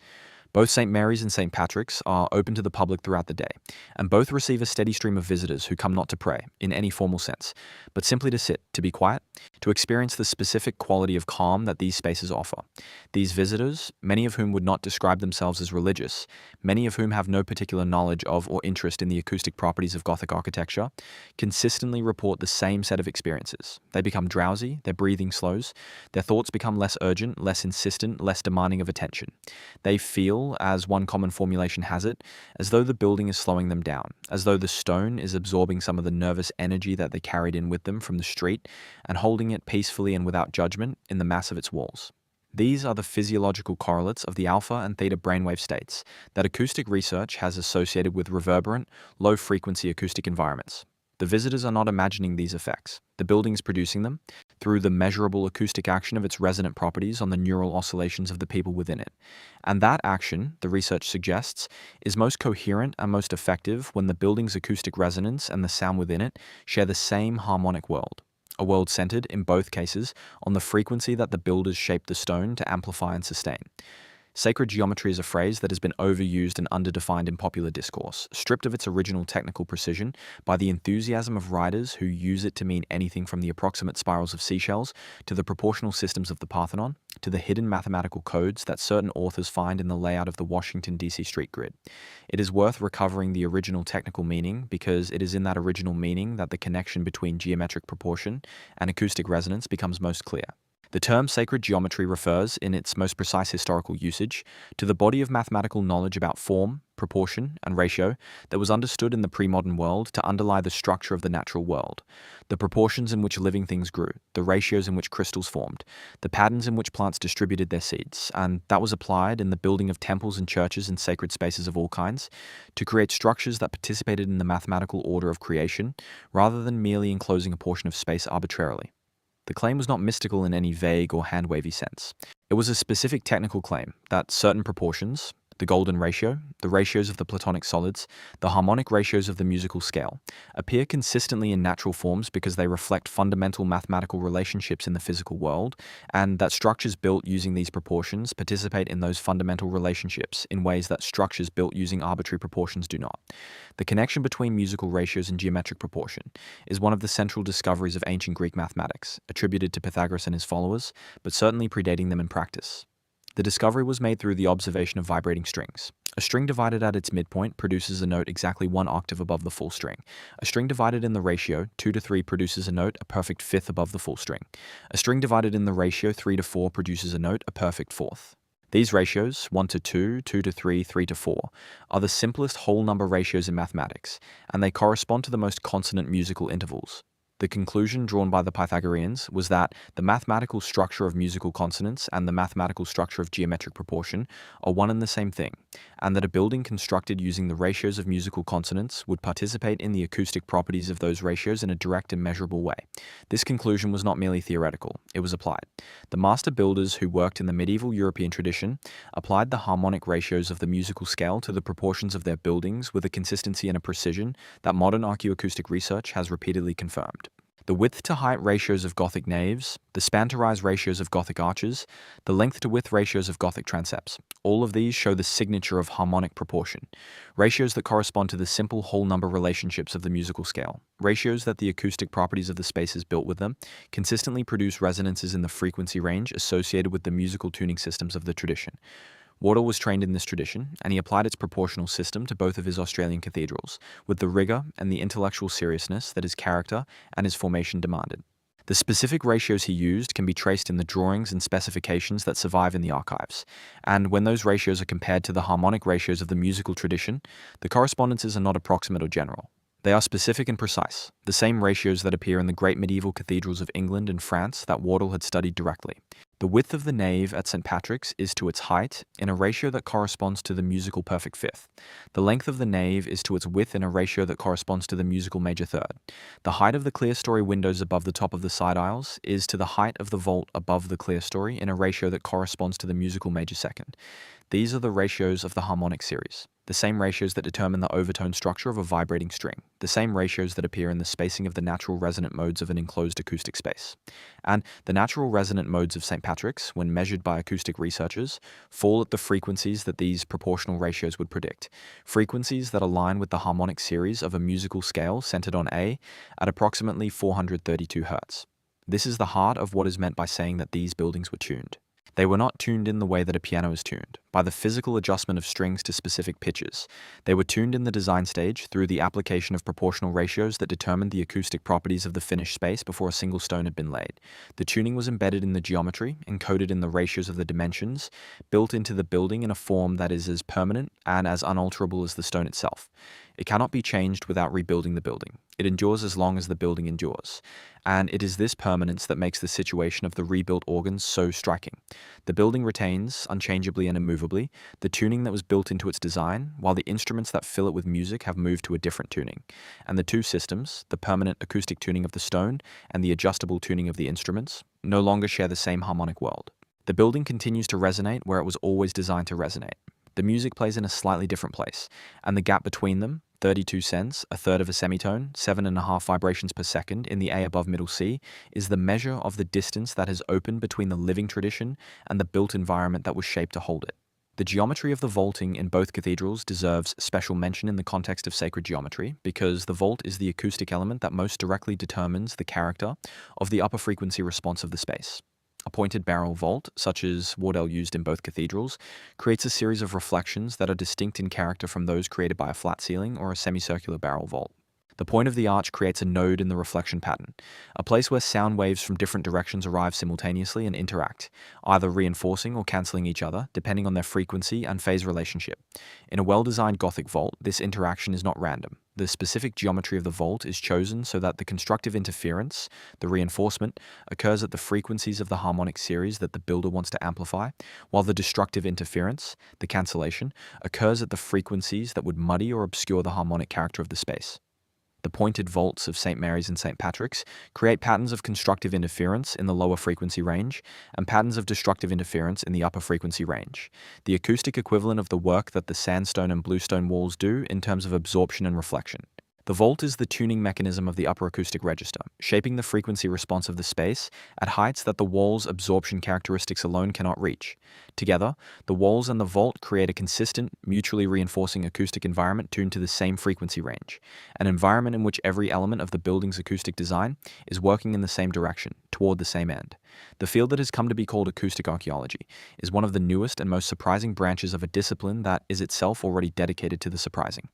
Both St. Mary's and St. Patrick's are open to the public throughout the day, and both receive a steady stream of visitors who come not to pray, in any formal sense, but simply to sit, to be quiet, to experience the specific quality of calm that these spaces offer. These visitors, many of whom would not describe themselves as religious, many of whom have no particular knowledge of or interest in the acoustic properties of Gothic architecture, consistently report the same set of experiences. They become drowsy, their breathing slows, their thoughts become less urgent, less insistent, less demanding of attention. They feel, as one common formulation has it, as though the building is slowing them down, as though the stone is absorbing some of the nervous energy that they carried in with them from the street and holding it peacefully and without judgment in the mass of its walls. These are the physiological correlates of the alpha and theta brainwave states that acoustic research has associated with reverberant, low-frequency acoustic environments. The visitors are not imagining these effects. The building is producing them through the measurable acoustic action of its resonant properties on the neural oscillations of the people within it. And that action, the research suggests, is most coherent and most effective when the building's acoustic resonance and the sound within it share the same harmonic world. A world centered, in both cases, on the frequency that the builders shaped the stone to amplify and sustain. Sacred geometry is a phrase that has been overused and underdefined in popular discourse, stripped of its original technical precision by the enthusiasm of writers who use it to mean anything from the approximate spirals of seashells to the proportional systems of the Parthenon to the hidden mathematical codes that certain authors find in the layout of the Washington, D.C. street grid. It is worth recovering the original technical meaning because it is in that original meaning that the connection between geometric proportion and acoustic resonance becomes most clear. The term sacred geometry refers, in its most precise historical usage, to the body of mathematical knowledge about form, proportion, and ratio that was understood in the pre-modern world to underlie the structure of the natural world, the proportions in which living things grew, the ratios in which crystals formed, the patterns in which plants distributed their seeds, and that was applied in the building of temples and churches and sacred spaces of all kinds to create structures that participated in the mathematical order of creation rather than merely enclosing a portion of space arbitrarily. The claim was not mystical in any vague or hand-wavy sense. It was a specific technical claim that certain proportions, the golden ratio, the ratios of the Platonic solids, the harmonic ratios of the musical scale, appear consistently in natural forms because they reflect fundamental mathematical relationships in the physical world, and that structures built using these proportions participate in those fundamental relationships in ways that structures built using arbitrary proportions do not. The connection between musical ratios and geometric proportion is one of the central discoveries of ancient Greek mathematics, attributed to Pythagoras and his followers, but certainly predating them in practice. The discovery was made through the observation of vibrating strings. A string divided at its midpoint produces a note exactly one octave above the full string. A string divided in the ratio 2 to 3 produces a note a perfect fifth above the full string. A string divided in the ratio 3 to 4 produces a note a perfect fourth. These ratios, 1 to 2, 2 to 3, 3 to 4, are the simplest whole number ratios in mathematics, and they correspond to the most consonant musical intervals. The conclusion drawn by the Pythagoreans was that the mathematical structure of musical consonants and the mathematical structure of geometric proportion are one and the same thing, and that a building constructed using the ratios of musical consonants would participate in the acoustic properties of those ratios in a direct and measurable way. This conclusion was not merely theoretical, it was applied. The master builders who worked in the medieval European tradition applied the harmonic ratios of the musical scale to the proportions of their buildings with a consistency and a precision that modern archaeoacoustic research has repeatedly confirmed. The width-to-height ratios of Gothic naves, the span-to-rise ratios of Gothic arches, the length-to-width ratios of Gothic transepts, all of these show the signature of harmonic proportion, ratios that correspond to the simple whole number relationships of the musical scale, ratios that the acoustic properties of the spaces built with them consistently produce resonances in the frequency range associated with the musical tuning systems of the tradition. Wardle was trained in this tradition, and he applied its proportional system to both of his Australian cathedrals, with the rigour and the intellectual seriousness that his character and his formation demanded. The specific ratios he used can be traced in the drawings and specifications that survive in the archives, and when those ratios are compared to the harmonic ratios of the musical tradition, the correspondences are not approximate or general. They are specific and precise, the same ratios that appear in the great medieval cathedrals of England and France that Wardle had studied directly. The width of the nave at St. Patrick's is to its height in a ratio that corresponds to the musical perfect fifth. The length of the nave is to its width in a ratio that corresponds to the musical major third. The height of the clerestory windows above the top of the side aisles is to the height of the vault above the clerestory in a ratio that corresponds to the musical major second. These are the ratios of the harmonic series, the same ratios that determine the overtone structure of a vibrating string, the same ratios that appear in the spacing of the natural resonant modes of an enclosed acoustic space. And the natural resonant modes of St. Patrick's, when measured by acoustic researchers, fall at the frequencies that these proportional ratios would predict, frequencies that align with the harmonic series of a musical scale centered on A at approximately 432 Hz. This is the heart of what is meant by saying that these buildings were tuned. They were not tuned in the way that a piano is tuned, by the physical adjustment of strings to specific pitches. They were tuned in the design stage through the application of proportional ratios that determined the acoustic properties of the finished space before a single stone had been laid. The tuning was embedded in the geometry, encoded in the ratios of the dimensions, built into the building in a form that is as permanent and as unalterable as the stone itself. It cannot be changed without rebuilding the building. It endures as long as the building endures. And it is this permanence that makes the situation of the rebuilt organs so striking. The building retains, unchangeably and immovably, the tuning that was built into its design, while the instruments that fill it with music have moved to a different tuning. And the two systems, the permanent acoustic tuning of the stone and the adjustable tuning of the instruments, no longer share the same harmonic world. The building continues to resonate where it was always designed to resonate. The music plays in a slightly different place, and the gap between them, 32 cents, a third of a semitone, 7.5 vibrations per second in the A above middle C, is the measure of the distance that has opened between the living tradition and the built environment that was shaped to hold it. The geometry of the vaulting in both cathedrals deserves special mention in the context of sacred geometry, because the vault is the acoustic element that most directly determines the character of the upper frequency response of the space. A pointed barrel vault, such as Wardle used in both cathedrals, creates a series of reflections that are distinct in character from those created by a flat ceiling or a semicircular barrel vault. The point of the arch creates a node in the reflection pattern, a place where sound waves from different directions arrive simultaneously and interact, either reinforcing or cancelling each other, depending on their frequency and phase relationship. In a well-designed Gothic vault, this interaction is not random. The specific geometry of the vault is chosen so that the constructive interference, the reinforcement, occurs at the frequencies of the harmonic series that the builder wants to amplify, while the destructive interference, the cancellation, occurs at the frequencies that would muddy or obscure the harmonic character of the space. The pointed vaults of St. Mary's and St. Patrick's create patterns of constructive interference in the lower frequency range and patterns of destructive interference in the upper frequency range, the acoustic equivalent of the work that the sandstone and bluestone walls do in terms of absorption and reflection. The vault is the tuning mechanism of the upper acoustic register, shaping the frequency response of the space at heights that the wall's absorption characteristics alone cannot reach. Together, the walls and the vault create a consistent, mutually reinforcing acoustic environment tuned to the same frequency range, an environment in which every element of the building's acoustic design is working in the same direction, toward the same end. The field that has come to be called acoustic archaeology is one of the newest and most surprising branches of a discipline that is itself already dedicated to the surprising.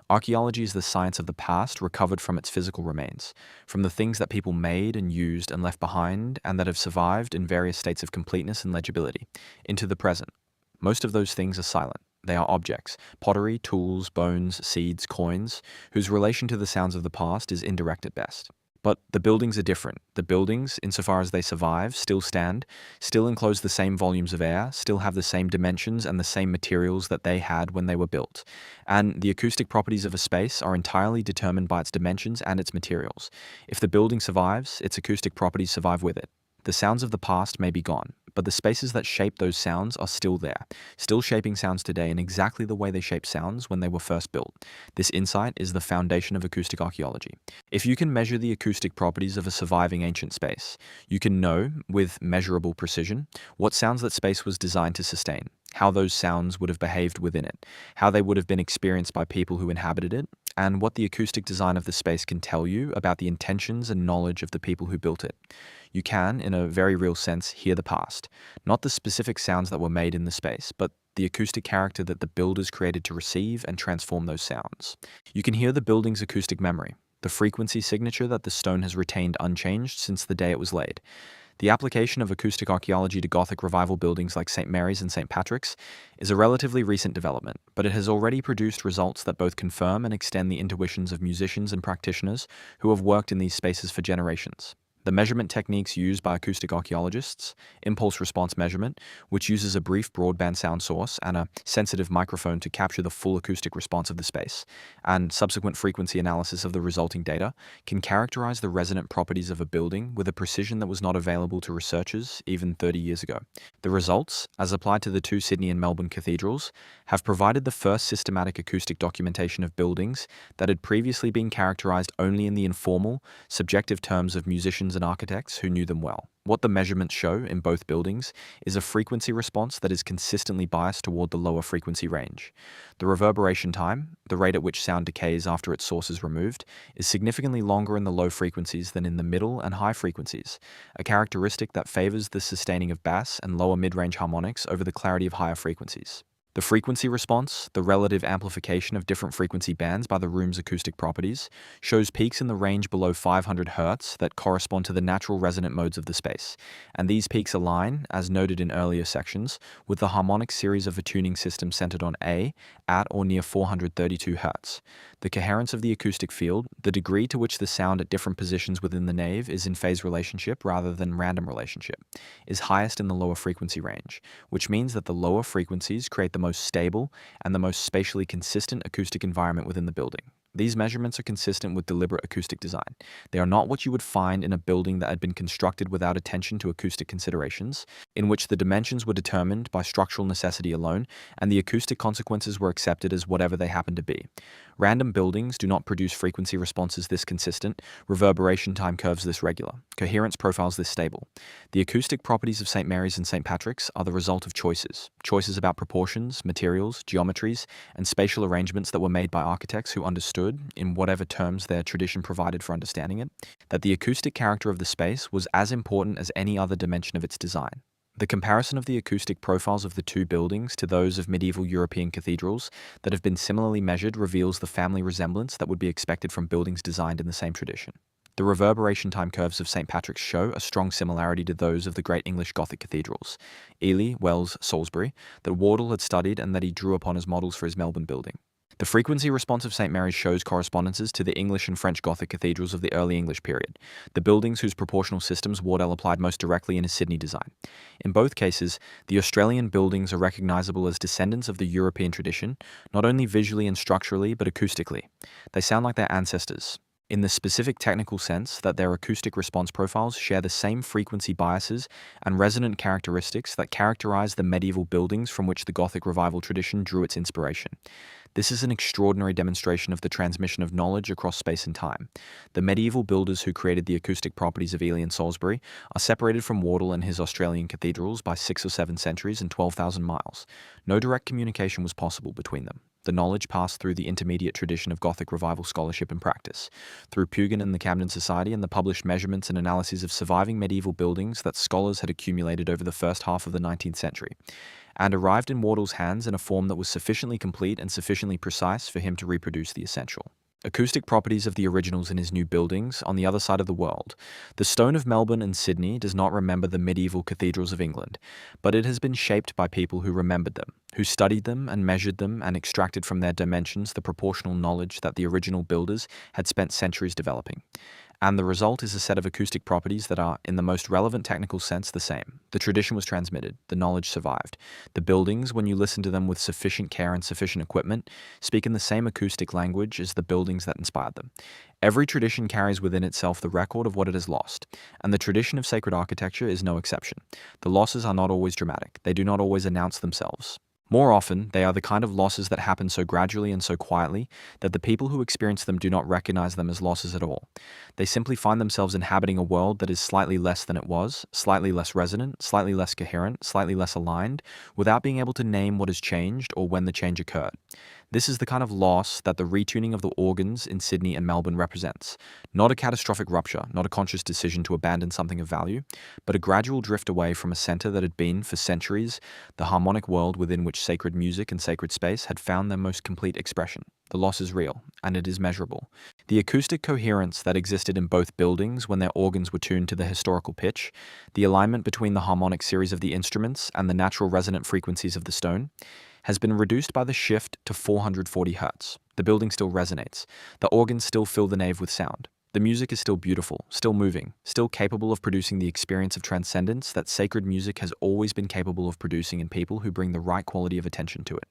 Archaeology is the science of the past recovered from its physical remains, from the things that people made and used and left behind and that have survived in various states of completeness and legibility, into the present. Most of those things are silent. They are objects, pottery, tools, bones, seeds, coins, whose relation to the sounds of the past is indirect at best. But the buildings are different. The buildings, insofar as they survive, still stand, still enclose the same volumes of air, still have the same dimensions and the same materials that they had when they were built. And the acoustic properties of a space are entirely determined by its dimensions and its materials. If the building survives, its acoustic properties survive with it. The sounds of the past may be gone, but the spaces that shape those sounds are still there, still shaping sounds today in exactly the way they shaped sounds when they were first built. This insight is the foundation of acoustic archaeology. If you can measure the acoustic properties of a surviving ancient space, you can know, with measurable precision, what sounds that space was designed to sustain, how those sounds would have behaved within it, how they would have been experienced by people who inhabited it, and what the acoustic design of the space can tell you about the intentions and knowledge of the people who built it. You can, in a very real sense, hear the past, not the specific sounds that were made in the space, but the acoustic character that the builders created to receive and transform those sounds. You can hear the building's acoustic memory, the frequency signature that the stone has retained unchanged since the day it was laid. The application of acoustic archaeology to Gothic revival buildings like St. Mary's and St. Patrick's is a relatively recent development, but it has already produced results that both confirm and extend the intuitions of musicians and practitioners who have worked in these spaces for generations. The measurement techniques used by acoustic archaeologists, impulse response measurement, which uses a brief broadband sound source and a sensitive microphone to capture the full acoustic response of the space, and subsequent frequency analysis of the resulting data, can characterize the resonant properties of a building with a precision that was not available to researchers even 30 years ago. The results, as applied to the two Sydney and Melbourne cathedrals, have provided the first systematic acoustic documentation of buildings that had previously been characterized only in the informal, subjective terms of musicians and architects who knew them well. What the measurements show in both buildings is a frequency response that is consistently biased toward the lower frequency range. The reverberation time, the rate at which sound decays after its source is removed, is significantly longer in the low frequencies than in the middle and high frequencies, a characteristic that favors the sustaining of bass and lower mid-range harmonics over the clarity of higher frequencies. The frequency response, the relative amplification of different frequency bands by the room's acoustic properties, shows peaks in the range below 500 Hz that correspond to the natural resonant modes of the space, and these peaks align, as noted in earlier sections, with the harmonic series of a tuning system centered on A at or near 432 Hz. The coherence of the acoustic field, the degree to which the sound at different positions within the nave is in phase relationship rather than random relationship, is highest in the lower frequency range, which means that the lower frequencies create the most stable and the most spatially consistent acoustic environment within the building. These measurements are consistent with deliberate acoustic design. They are not what you would find in a building that had been constructed without attention to acoustic considerations, in which the dimensions were determined by structural necessity alone, and the acoustic consequences were accepted as whatever they happened to be. Random buildings do not produce frequency responses this consistent, reverberation time curves this regular, coherence profiles this stable. The acoustic properties of St. Mary's and St. Patrick's are the result of choices about proportions, materials, geometries, and spatial arrangements that were made by architects who understood, in whatever terms their tradition provided for understanding it, that the acoustic character of the space was as important as any other dimension of its design. The comparison of the acoustic profiles of the two buildings to those of medieval European cathedrals that have been similarly measured reveals the family resemblance that would be expected from buildings designed in the same tradition. The reverberation time curves of St. Patrick's show a strong similarity to those of the great English Gothic cathedrals, Ely, Wells, Salisbury, that Wardle had studied and that he drew upon as models for his Melbourne building. The frequency response of St. Mary's shows correspondences to the English and French Gothic cathedrals of the early English period, the buildings whose proportional systems Wardell applied most directly in his Sydney design. In both cases, the Australian buildings are recognizable as descendants of the European tradition, not only visually and structurally, but acoustically. They sound like their ancestors, in the specific technical sense that their acoustic response profiles share the same frequency biases and resonant characteristics that characterize the medieval buildings from which the Gothic revival tradition drew its inspiration. This is an extraordinary demonstration of the transmission of knowledge across space and time. The medieval builders who created the acoustic properties of Ely and Salisbury are separated from Wardle and his Australian cathedrals by 6 or 7 centuries and 12,000 miles. No direct communication was possible between them. The knowledge passed through the intermediate tradition of Gothic revival scholarship and practice, through Pugin and the Camden Society and the published measurements and analyses of surviving medieval buildings that scholars had accumulated over the first half of the 19th century, and arrived in Wardle's hands in a form that was sufficiently complete and sufficiently precise for him to reproduce the essential. Acoustic properties of the originals in his new buildings on the other side of the world. The stone of Melbourne and Sydney does not remember the medieval cathedrals of England, but it has been shaped by people who remembered them, who studied them and measured them and extracted from their dimensions the proportional knowledge that the original builders had spent centuries developing. And the result is a set of acoustic properties that are, in the most relevant technical sense, the same. The tradition was transmitted, the knowledge survived. The buildings, when you listen to them with sufficient care and sufficient equipment, speak in the same acoustic language as the buildings that inspired them. Every tradition carries within itself the record of what it has lost, and the tradition of sacred architecture is no exception. The losses are not always dramatic. They do not always announce themselves. More often, they are the kind of losses that happen so gradually and so quietly that the people who experience them do not recognize them as losses at all. They simply find themselves inhabiting a world that is slightly less than it was, slightly less resonant, slightly less coherent, slightly less aligned, without being able to name what has changed or when the change occurred. This is the kind of loss that the retuning of the organs in Sydney and Melbourne represents. Not a catastrophic rupture, not a conscious decision to abandon something of value, but a gradual drift away from a center that had been, for centuries, the harmonic world within which sacred music and sacred space had found their most complete expression. The loss is real, and it is measurable. The acoustic coherence that existed in both buildings when their organs were tuned to the historical pitch, the alignment between the harmonic series of the instruments and the natural resonant frequencies of the stone, has been reduced by the shift to 440 Hz. The building still resonates. The organs still fill the nave with sound. The music is still beautiful, still moving, still capable of producing the experience of transcendence that sacred music has always been capable of producing in people who bring the right quality of attention to it.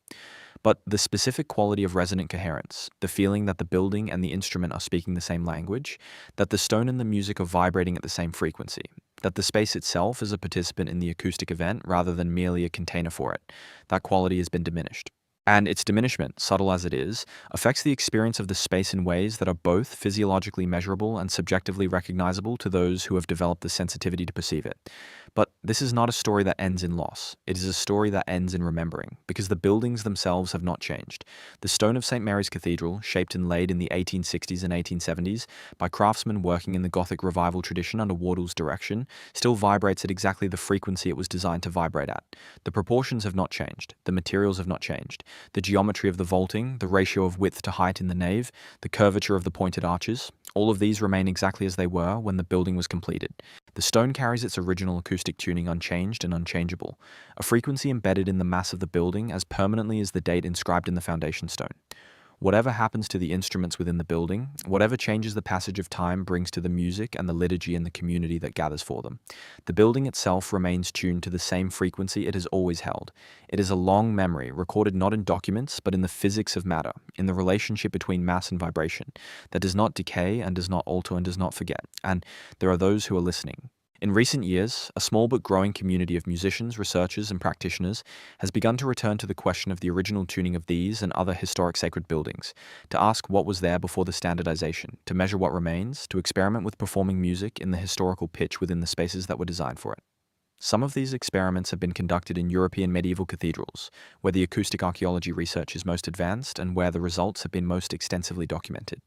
But the specific quality of resonant coherence, the feeling that the building and the instrument are speaking the same language, that the stone and the music are vibrating at the same frequency, that the space itself is a participant in the acoustic event rather than merely a container for it, that quality has been diminished. And its diminishment, subtle as it is, affects the experience of the space in ways that are both physiologically measurable and subjectively recognizable to those who have developed the sensitivity to perceive it. But this is not a story that ends in loss. It is a story that ends in remembering, because the buildings themselves have not changed. The stone of St. Mary's Cathedral, shaped and laid in the 1860s and 1870s by craftsmen working in the Gothic revival tradition under Wardle's direction, still vibrates at exactly the frequency it was designed to vibrate at. The proportions have not changed. The materials have not changed. The geometry of the vaulting, the ratio of width to height in the nave, the curvature of the pointed arches, all of these remain exactly as they were when the building was completed. The stone carries its original acoustic tuning unchanged and unchangeable, a frequency embedded in the mass of the building as permanently as the date inscribed in the foundation stone. Whatever happens to the instruments within the building, whatever changes the passage of time brings to the music and the liturgy and the community that gathers for them, the building itself remains tuned to the same frequency it has always held. It is a long memory, recorded not in documents, but in the physics of matter, in the relationship between mass and vibration, that does not decay and does not alter and does not forget. And there are those who are listening. In recent years, a small but growing community of musicians, researchers, and practitioners has begun to return to the question of the original tuning of these and other historic sacred buildings, to ask what was there before the standardization, to measure what remains, to experiment with performing music in the historical pitch within the spaces that were designed for it. Some of these experiments have been conducted in European medieval cathedrals, where the acoustic archaeology research is most advanced and where the results have been most extensively documented.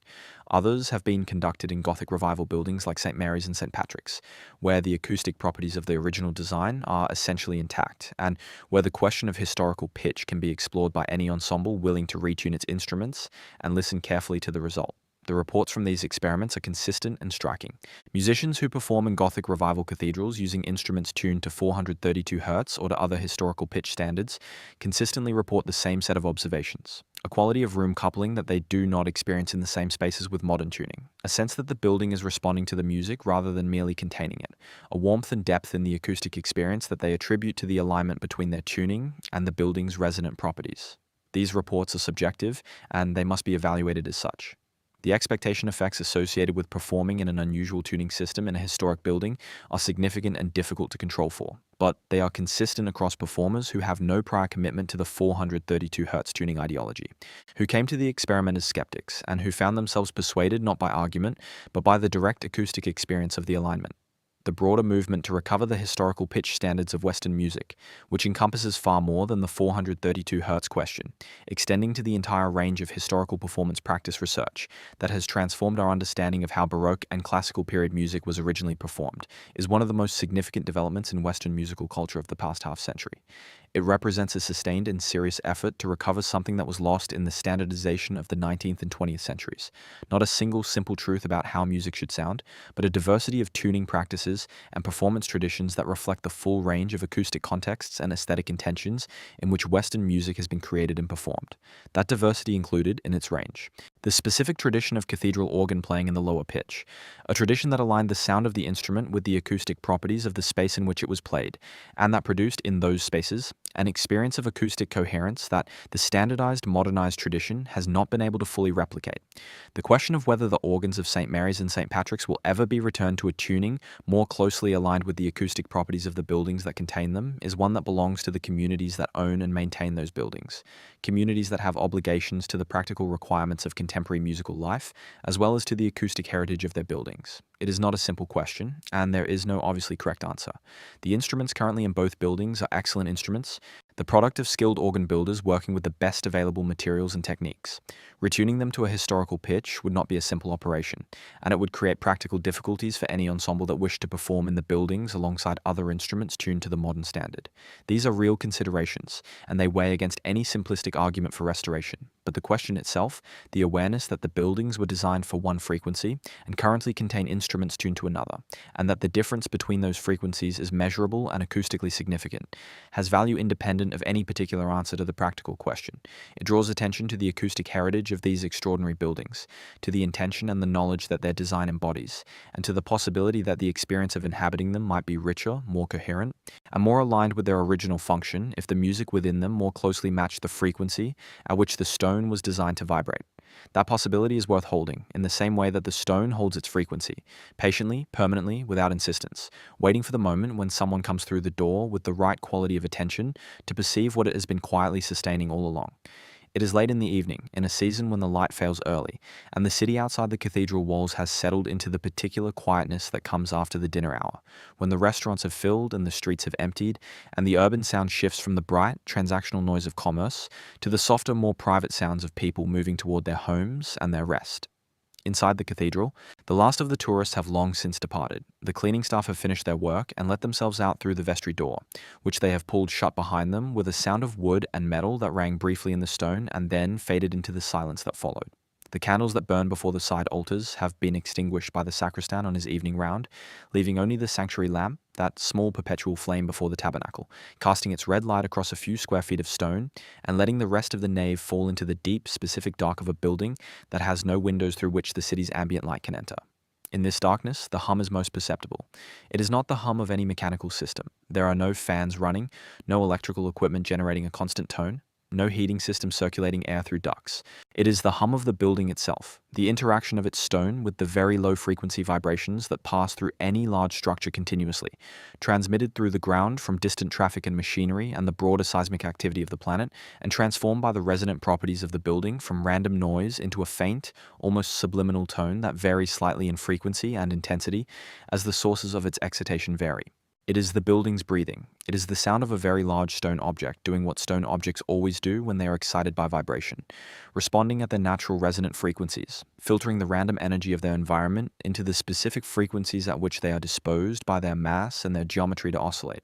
Others have been conducted in Gothic revival buildings like St. Mary's and St. Patrick's, where the acoustic properties of the original design are essentially intact, and where the question of historical pitch can be explored by any ensemble willing to retune its instruments and listen carefully to the result. The reports from these experiments are consistent and striking. Musicians who perform in Gothic revival cathedrals using instruments tuned to 432 Hz or to other historical pitch standards consistently report the same set of observations. A quality of room coupling that they do not experience in the same spaces with modern tuning. A sense that the building is responding to the music rather than merely containing it. A warmth and depth in the acoustic experience that they attribute to the alignment between their tuning and the building's resonant properties. These reports are subjective, and they must be evaluated as such. The expectation effects associated with performing in an unusual tuning system in a historic building are significant and difficult to control for, but they are consistent across performers who have no prior commitment to the 432 Hz tuning ideology, who came to the experiment as skeptics, and who found themselves persuaded not by argument, but by the direct acoustic experience of the alignment. The broader movement to recover the historical pitch standards of Western music, which encompasses far more than the 432 Hz question, extending to the entire range of historical performance practice research that has transformed our understanding of how Baroque and classical period music was originally performed, is one of the most significant developments in Western musical culture of the past half-century. It represents a sustained and serious effort to recover something that was lost in the standardization of the 19th and 20th centuries. Not a single simple truth about how music should sound, but a diversity of tuning practices and performance traditions that reflect the full range of acoustic contexts and aesthetic intentions in which Western music has been created and performed. That diversity included, in its range, the specific tradition of cathedral organ playing in the lower pitch, a tradition that aligned the sound of the instrument with the acoustic properties of the space in which it was played, and that produced in those spaces an experience of acoustic coherence that the standardized, modernized tradition has not been able to fully replicate. The question of whether the organs of St. Mary's and St. Patrick's will ever be returned to a tuning more closely aligned with the acoustic properties of the buildings that contain them is one that belongs to the communities that own and maintain those buildings, communities that have obligations to the practical requirements of contemporary musical life, as well as to the acoustic heritage of their buildings. It is not a simple question, and there is no obviously correct answer. The instruments currently in both buildings are excellent instruments. the product of skilled organ builders working with the best available materials and techniques. Retuning them to a historical pitch would not be a simple operation, and it would create practical difficulties for any ensemble that wished to perform in the buildings alongside other instruments tuned to the modern standard. These are real considerations, and they weigh against any simplistic argument for restoration. But the question itself, the awareness that the buildings were designed for one frequency and currently contain instruments tuned to another, and that the difference between those frequencies is measurable and acoustically significant, has value independent of any particular answer to the practical question. It draws attention to the acoustic heritage of these extraordinary buildings, to the intention and the knowledge that their design embodies, and to the possibility that the experience of inhabiting them might be richer, more coherent, and more aligned with their original function if the music within them more closely matched the frequency at which the stone was designed to vibrate. That possibility is worth holding, in the same way that the stone holds its frequency, patiently, permanently, without insistence, waiting for the moment when someone comes through the door with the right quality of attention to perceive what it has been quietly sustaining all along. It is late in the evening, in a season when the light fails early, and the city outside the cathedral walls has settled into the particular quietness that comes after the dinner hour, when the restaurants have filled and the streets have emptied, and the urban sound shifts from the bright, transactional noise of commerce to the softer, more private sounds of people moving toward their homes and their rest. Inside the cathedral, the last of the tourists have long since departed. The cleaning staff have finished their work and let themselves out through the vestry door, which they have pulled shut behind them with a sound of wood and metal that rang briefly in the stone and then faded into the silence that followed. The candles that burn before the side altars have been extinguished by the sacristan on his evening round, leaving only the sanctuary lamp, that small perpetual flame before the tabernacle, casting its red light across a few square feet of stone, and letting the rest of the nave fall into the deep, specific dark of a building that has no windows through which the city's ambient light can enter. In this darkness, the hum is most perceptible. It is not the hum of any mechanical system. There are no fans running, no electrical equipment generating a constant tone, no heating system circulating air through ducts. It is the hum of the building itself, the interaction of its stone with the very low-frequency vibrations that pass through any large structure continuously, transmitted through the ground from distant traffic and machinery and the broader seismic activity of the planet, and transformed by the resonant properties of the building from random noise into a faint, almost subliminal tone that varies slightly in frequency and intensity as the sources of its excitation vary. It is the building's breathing. It is the sound of a very large stone object doing what stone objects always do when they are excited by vibration, responding at their natural resonant frequencies, filtering the random energy of their environment into the specific frequencies at which they are disposed by their mass and their geometry to oscillate.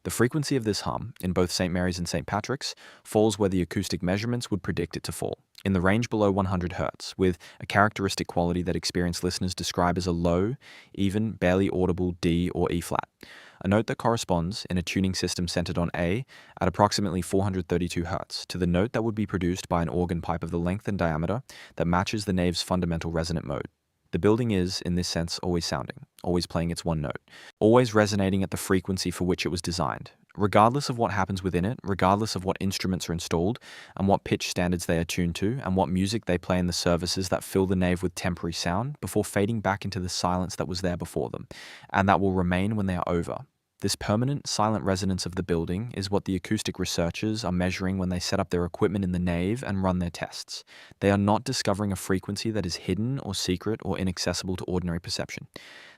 The frequency of this hum, in both St. Mary's and St. Patrick's, falls where the acoustic measurements would predict it to fall, in the range below 100 Hz, with a characteristic quality that experienced listeners describe as a low, even, barely audible D or E flat. A note that corresponds, in a tuning system centered on A, at approximately 432 Hz, to the note that would be produced by an organ pipe of the length and diameter that matches the nave's fundamental resonant mode. The building is, in this sense, always sounding, always playing its one note, always resonating at the frequency for which it was designed, regardless of what happens within it, regardless of what instruments are installed, and what pitch standards they are tuned to, and what music they play in the services that fill the nave with temporary sound before fading back into the silence that was there before them, and that will remain when they are over. This permanent, silent resonance of the building is what the acoustic researchers are measuring when they set up their equipment in the nave and run their tests. They are not discovering a frequency that is hidden or secret or inaccessible to ordinary perception.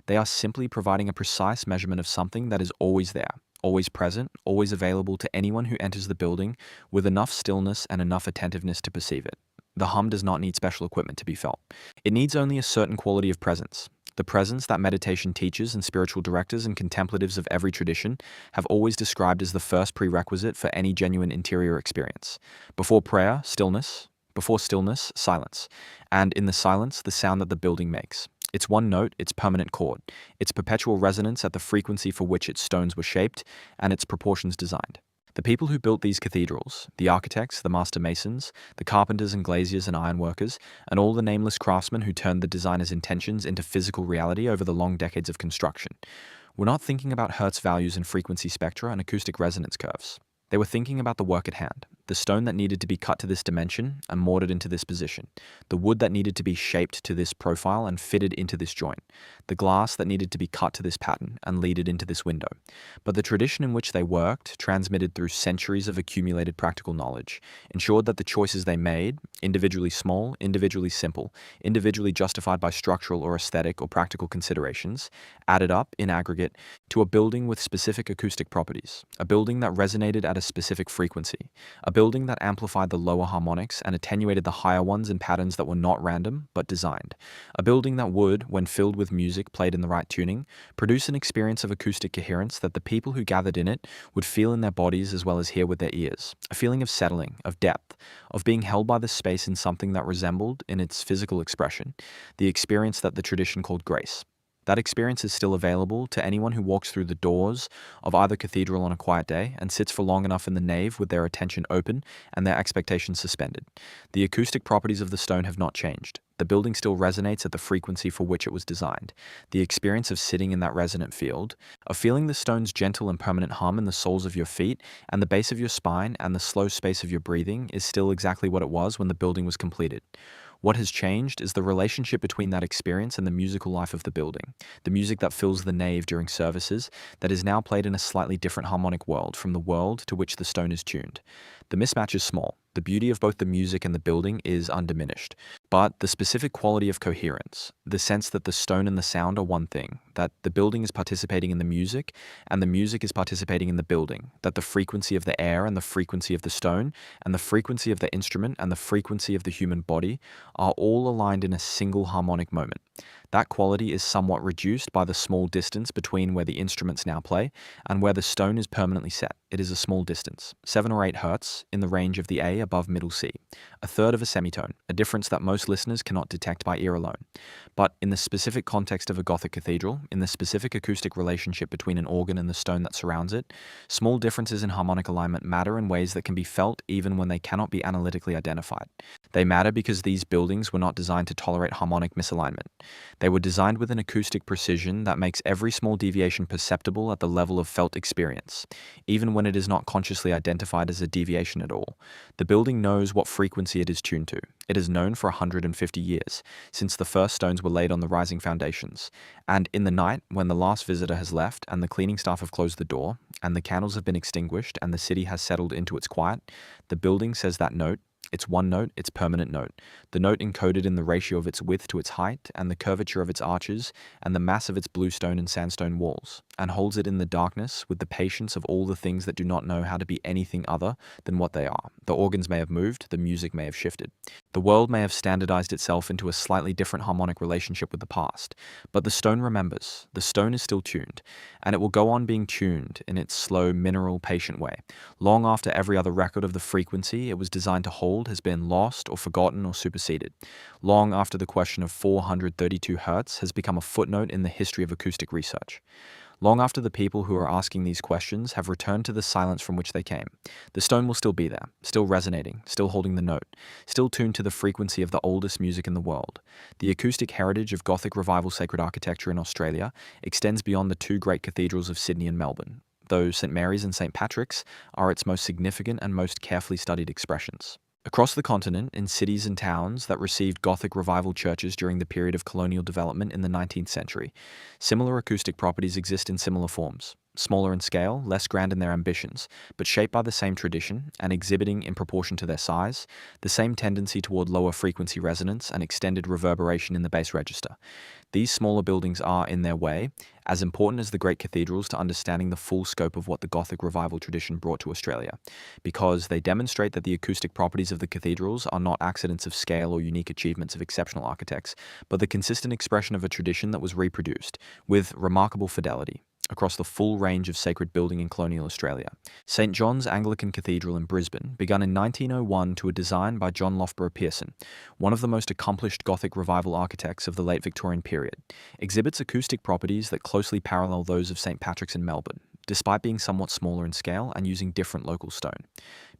They are simply providing a precise measurement of something that is always there, always present, always available to anyone who enters the building with enough stillness and enough attentiveness to perceive it. The hum does not need special equipment to be felt. It needs only a certain quality of presence. The presence that meditation teachers and spiritual directors and contemplatives of every tradition have always described as the first prerequisite for any genuine interior experience. Before prayer, stillness. Before stillness, silence. And in the silence, the sound that the building makes. Its one note, its permanent chord, its perpetual resonance at the frequency for which its stones were shaped, and its proportions designed. The people who built these cathedrals, the architects, the master masons, the carpenters and glaziers and ironworkers, and all the nameless craftsmen who turned the designer's intentions into physical reality over the long decades of construction, were not thinking about Hertz values and frequency spectra and acoustic resonance curves. They were thinking about the work at hand, the stone that needed to be cut to this dimension and mortared into this position, the wood that needed to be shaped to this profile and fitted into this joint, the glass that needed to be cut to this pattern and leaded into this window. But the tradition in which they worked, transmitted through centuries of accumulated practical knowledge, ensured that the choices they made, individually small, individually simple, individually justified by structural or aesthetic or practical considerations, added up, in aggregate, to a building with specific acoustic properties, a building that resonated at a specific frequency, a building that amplified the lower harmonics and attenuated the higher ones in patterns that were not random, but designed, a building that would, when filled with music played in the right tuning, produce an experience of acoustic coherence that the people who gathered in it would feel in their bodies as well as hear with their ears, a feeling of settling, of depth, of being held by the space in something that resembled, in its physical expression, the experience that the tradition called grace. That experience is still available to anyone who walks through the doors of either cathedral on a quiet day and sits for long enough in the nave with their attention open and their expectations suspended. The acoustic properties of the stone have not changed. The building still resonates at the frequency for which it was designed. The experience of sitting in that resonant field, of feeling the stone's gentle and permanent hum in the soles of your feet and the base of your spine and the slow space of your breathing is still exactly what it was when the building was completed. What has changed is the relationship between that experience and the musical life of the building, the music that fills the nave during services that is now played in a slightly different harmonic world from the world to which the stone is tuned. The mismatch is small. The beauty of both the music and the building is undiminished, but the specific quality of coherence, the sense that the stone and the sound are one thing, that the building is participating in the music and the music is participating in the building, that the frequency of the air and the frequency of the stone and the frequency of the instrument and the frequency of the human body are all aligned in a single harmonic moment. That quality is somewhat reduced by the small distance between where the instruments now play and where the stone is permanently set. It is a small distance, 7 or 8 hertz, in the range of the A above middle C, a third of a semitone, a difference that most listeners cannot detect by ear alone. But in the specific context of a Gothic cathedral, in the specific acoustic relationship between an organ and the stone that surrounds it, small differences in harmonic alignment matter in ways that can be felt even when they cannot be analytically identified. They matter because these buildings were not designed to tolerate harmonic misalignment. They were designed with an acoustic precision that makes every small deviation perceptible at the level of felt experience, even when it is not consciously identified as a deviation at all. The building knows what frequency it is tuned to. It has known for 150 years, since the first stones were laid on the rising foundations. And in the night, when the last visitor has left and the cleaning staff have closed the door, and the candles have been extinguished and the city has settled into its quiet, the building says that note, its one note, its permanent note, the note encoded in the ratio of its width to its height and the curvature of its arches and the mass of its bluestone and sandstone walls, and holds it in the darkness with the patience of all the things that do not know how to be anything other than what they are. The organs may have moved, the music may have shifted. The world may have standardized itself into a slightly different harmonic relationship with the past, but the stone remembers. The stone is still tuned, and it will go on being tuned in its slow, mineral, patient way, long after every other record of the frequency it was designed to hold has been lost or forgotten or superseded, long after the question of 432 hertz has become a footnote in the history of acoustic research. Long after the people who are asking these questions have returned to the silence from which they came, the stone will still be there, still resonating, still holding the note, still tuned to the frequency of the oldest music in the world. The acoustic heritage of Gothic revival sacred architecture in Australia extends beyond the 2 great cathedrals of Sydney and Melbourne, though St Mary's and St Patrick's are its most significant and most carefully studied expressions. Across the continent, in cities and towns that received Gothic revival churches during the period of colonial development in the 19th century, similar acoustic properties exist in similar forms. Smaller in scale, less grand in their ambitions, but shaped by the same tradition and exhibiting, in proportion to their size, the same tendency toward lower frequency resonance and extended reverberation in the bass register. These smaller buildings are, in their way, as important as the great cathedrals to understanding the full scope of what the Gothic revival tradition brought to Australia, because they demonstrate that the acoustic properties of the cathedrals are not accidents of scale or unique achievements of exceptional architects, but the consistent expression of a tradition that was reproduced, with remarkable fidelity, across the full range of sacred building in colonial Australia. St John's Anglican Cathedral in Brisbane begun in 1901 to a design by John Loughborough Pearson, one of the most accomplished Gothic revival architects of the late Victorian period, exhibits acoustic properties that closely parallel those of St Patrick's in Melbourne, despite being somewhat smaller in scale and using different local stone.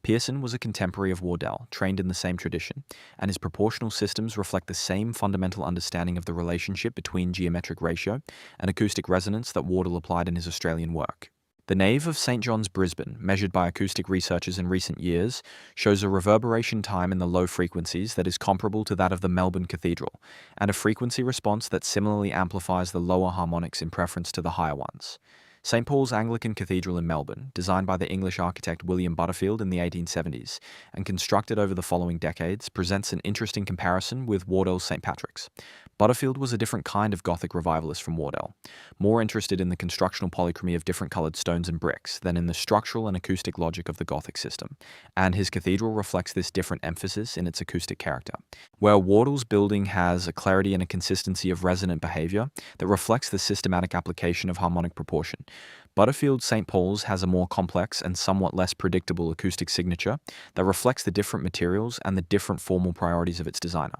Pearson was a contemporary of Wardell, trained in the same tradition, and his proportional systems reflect the same fundamental understanding of the relationship between geometric ratio and acoustic resonance that Wardell applied in his Australian work. The nave of St. John's, Brisbane, measured by acoustic researchers in recent years, shows a reverberation time in the low frequencies that is comparable to that of the Melbourne Cathedral, and a frequency response that similarly amplifies the lower harmonics in preference to the higher ones. St. Paul's Anglican Cathedral in Melbourne, designed by the English architect William Butterfield in the 1870s and constructed over the following decades, presents an interesting comparison with Wardell's St. Patrick's. Butterfield was a different kind of Gothic revivalist from Wardell, more interested in the constructional polychromy of different coloured stones and bricks than in the structural and acoustic logic of the Gothic system, and his cathedral reflects this different emphasis in its acoustic character. Where Wardell's building has a clarity and a consistency of resonant behaviour that reflects the systematic application of harmonic proportion, Butterfield's St. Paul's has a more complex and somewhat less predictable acoustic signature that reflects the different materials and the different formal priorities of its designer.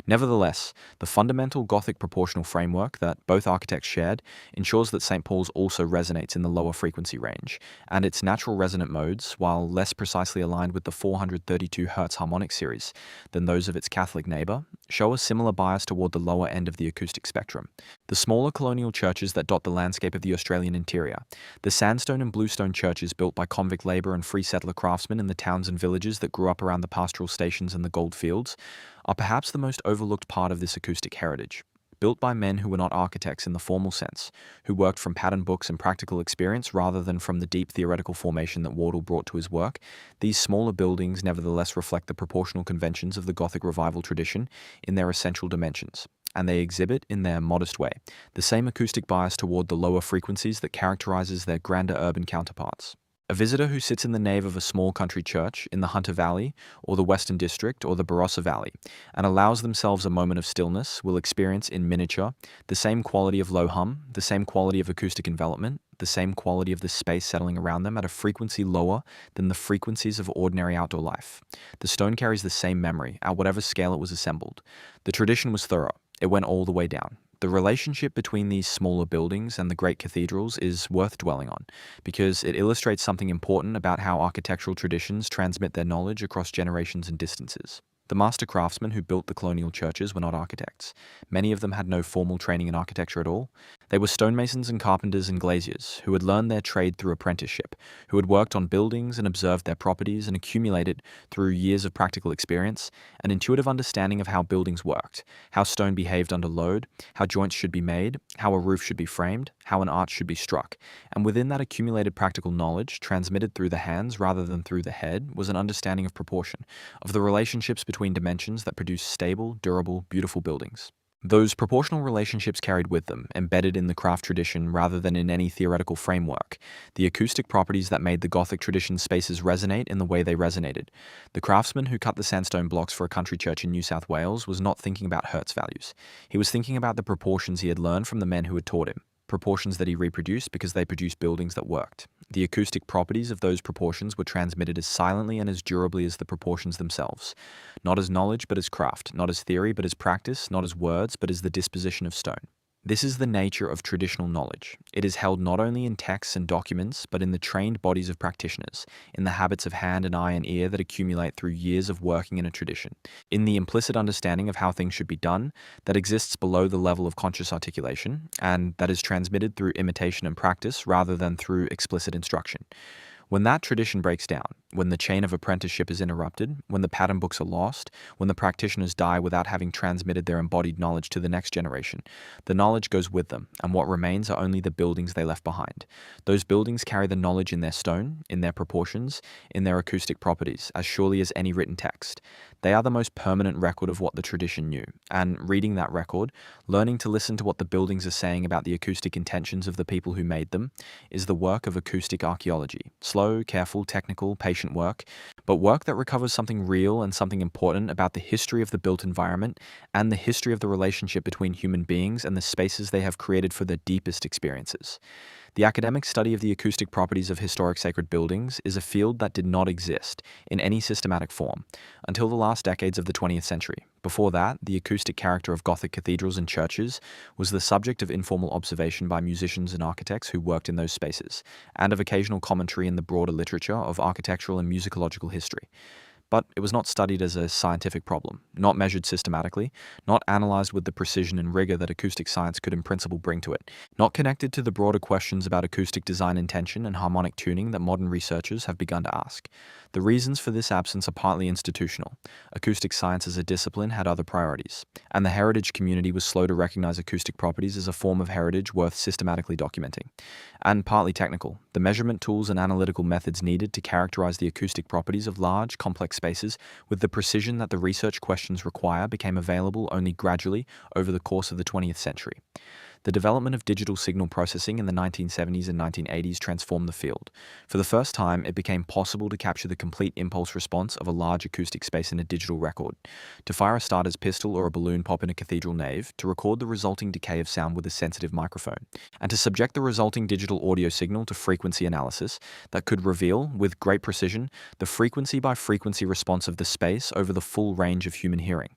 Nevertheless, the fundamental Gothic proportional framework that both architects shared ensures that St. Paul's also resonates in the lower frequency range, and its natural resonant modes, while less precisely aligned with the 432 Hz harmonic series than those of its Catholic neighbour, show a similar bias toward the lower end of the acoustic spectrum. The smaller colonial churches that dot the landscape of the Australian interior, the sandstone and bluestone churches built by convict labour and free settler craftsmen in the towns and villages that grew up around the pastoral stations and the gold fields, are perhaps the most overlooked part of this acoustic heritage. Built by men who were not architects in the formal sense, who worked from pattern books and practical experience rather than from the deep theoretical formation that Wardell brought to his work, these smaller buildings nevertheless reflect the proportional conventions of the Gothic revival tradition in their essential dimensions, and they exhibit, in their modest way, the same acoustic bias toward the lower frequencies that characterizes their grander urban counterparts. A visitor who sits in the nave of a small country church in the Hunter Valley, or the Western District, or the Barossa Valley, and allows themselves a moment of stillness will experience in miniature the same quality of low hum, the same quality of acoustic envelopment, the same quality of the space settling around them at a frequency lower than the frequencies of ordinary outdoor life. The stone carries the same memory, at whatever scale it was assembled. The tradition was thorough. It went all the way down. The relationship between these smaller buildings and the great cathedrals is worth dwelling on, because it illustrates something important about how architectural traditions transmit their knowledge across generations and distances. The master craftsmen who built the colonial churches were not architects. Many of them had no formal training in architecture at all. They were stonemasons and carpenters and glaziers who had learned their trade through apprenticeship, who had worked on buildings and observed their properties and accumulated, through years of practical experience, an intuitive understanding of how buildings worked, how stone behaved under load, how joints should be made, how a roof should be framed, how an arch should be struck. And within that accumulated practical knowledge, transmitted through the hands rather than through the head, was an understanding of proportion, of the relationships between dimensions that produce stable, durable, beautiful buildings. Those proportional relationships carried with them, embedded in the craft tradition rather than in any theoretical framework, the acoustic properties that made the Gothic tradition's spaces resonate in the way they resonated. The craftsman who cut the sandstone blocks for a country church in New South Wales was not thinking about Hertz values. He was thinking about the proportions he had learned from the men who had taught him, proportions that he reproduced because they produced buildings that worked. The acoustic properties of those proportions were transmitted as silently and as durably as the proportions themselves. Not as knowledge, but as craft. Not as theory, but as practice. Not as words, but as the disposition of stone. This is the nature of traditional knowledge. It is held not only in texts and documents, but in the trained bodies of practitioners, in the habits of hand and eye and ear that accumulate through years of working in a tradition, in the implicit understanding of how things should be done that exists below the level of conscious articulation, and that is transmitted through imitation and practice rather than through explicit instruction. When that tradition breaks down, when the chain of apprenticeship is interrupted, when the pattern books are lost, when the practitioners die without having transmitted their embodied knowledge to the next generation, the knowledge goes with them, and what remains are only the buildings they left behind. Those buildings carry the knowledge in their stone, in their proportions, in their acoustic properties, as surely as any written text. They are the most permanent record of what the tradition knew, and reading that record, learning to listen to what the buildings are saying about the acoustic intentions of the people who made them, is the work of acoustic archaeology. Slow, careful, technical, patient work, but work that recovers something real and something important about the history of the built environment and the history of the relationship between human beings and the spaces they have created for their deepest experiences. The academic study of the acoustic properties of historic sacred buildings is a field that did not exist in any systematic form until the last decades of the 20th century. Before that, the acoustic character of Gothic cathedrals and churches was the subject of informal observation by musicians and architects who worked in those spaces, and of occasional commentary in the broader literature of architectural and musicological history. But it was not studied as a scientific problem, not measured systematically, not analyzed with the precision and rigor that acoustic science could in principle bring to it, not connected to the broader questions about acoustic design intention and harmonic tuning that modern researchers have begun to ask. The reasons for this absence are partly institutional. Acoustic science as a discipline had other priorities, and the heritage community was slow to recognize acoustic properties as a form of heritage worth systematically documenting. And partly technical. The measurement tools and analytical methods needed to characterize the acoustic properties of large, complex spaces with the precision that the research questions require became available only gradually over the course of the 20th century. The development of digital signal processing in the 1970s and 1980s transformed the field. For the first time, it became possible to capture the complete impulse response of a large acoustic space in a digital record, to fire a starter's pistol or a balloon pop in a cathedral nave, to record the resulting decay of sound with a sensitive microphone, and to subject the resulting digital audio signal to frequency analysis that could reveal, with great precision, the frequency-by-frequency response of the space over the full range of human hearing.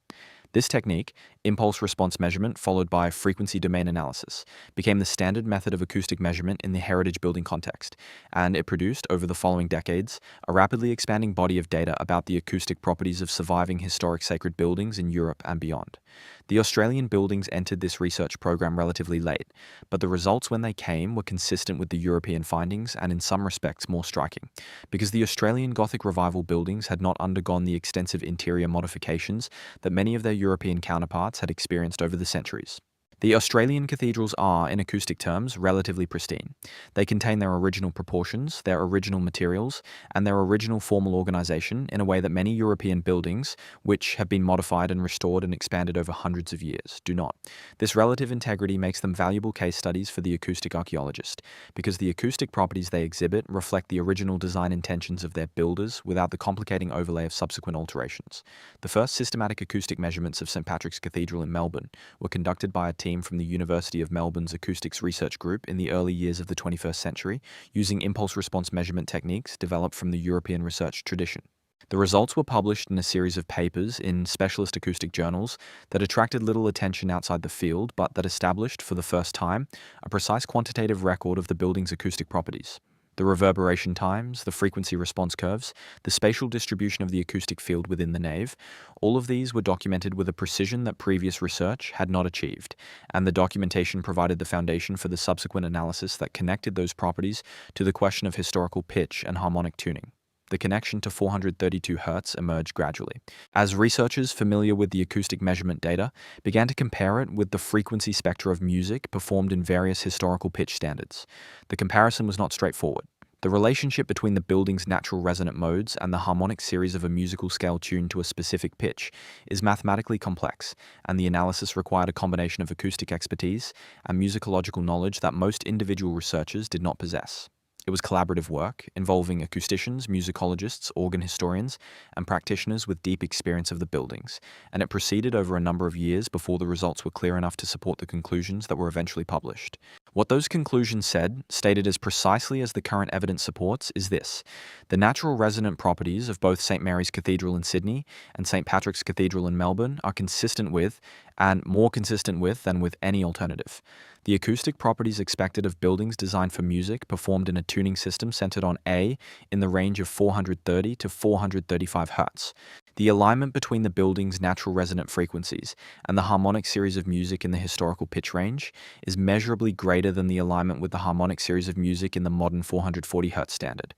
This technique, impulse response measurement followed by frequency domain analysis, became the standard method of acoustic measurement in the heritage building context, and it produced, over the following decades, a rapidly expanding body of data about the acoustic properties of surviving historic sacred buildings in Europe and beyond. The Australian buildings entered this research program relatively late, but the results when they came were consistent with the European findings and in some respects more striking, because the Australian Gothic revival buildings had not undergone the extensive interior modifications that many of their European counterparts had experienced over the centuries. The Australian cathedrals are, in acoustic terms, relatively pristine. They contain their original proportions, their original materials, and their original formal organisation in a way that many European buildings, which have been modified and restored and expanded over hundreds of years, do not. This relative integrity makes them valuable case studies for the acoustic archaeologist, because the acoustic properties they exhibit reflect the original design intentions of their builders without the complicating overlay of subsequent alterations. The first systematic acoustic measurements of St Patrick's Cathedral in Melbourne were conducted by a team from the University of Melbourne's Acoustics Research Group in the early years of the 21st century, using impulse response measurement techniques developed from the European research tradition. The results were published in a series of papers in specialist acoustic journals that attracted little attention outside the field, but that established, for the first time, a precise quantitative record of the building's acoustic properties. The reverberation times, the frequency response curves, the spatial distribution of the acoustic field within the nave, all of these were documented with a precision that previous research had not achieved, and the documentation provided the foundation for the subsequent analysis that connected those properties to the question of historical pitch and harmonic tuning. The connection to 432 Hz emerged gradually, as researchers familiar with the acoustic measurement data began to compare it with the frequency spectra of music performed in various historical pitch standards. The comparison was not straightforward. The relationship between the building's natural resonant modes and the harmonic series of a musical scale tuned to a specific pitch is mathematically complex, and the analysis required a combination of acoustic expertise and musicological knowledge that most individual researchers did not possess. It was collaborative work, involving acousticians, musicologists, organ historians, and practitioners with deep experience of the buildings, and it proceeded over a number of years before the results were clear enough to support the conclusions that were eventually published. What those conclusions said, stated as precisely as the current evidence supports, is this: the natural resonant properties of both St Mary's Cathedral in Sydney and St Patrick's Cathedral in Melbourne are consistent with, and more consistent with than with any alternative. The acoustic properties expected of buildings designed for music performed in a tuning system centered on A in the range of 430 to 435 Hz. The alignment between the building's natural resonant frequencies and the harmonic series of music in the historical pitch range is measurably greater than the alignment with the harmonic series of music in the modern 440 Hz standard.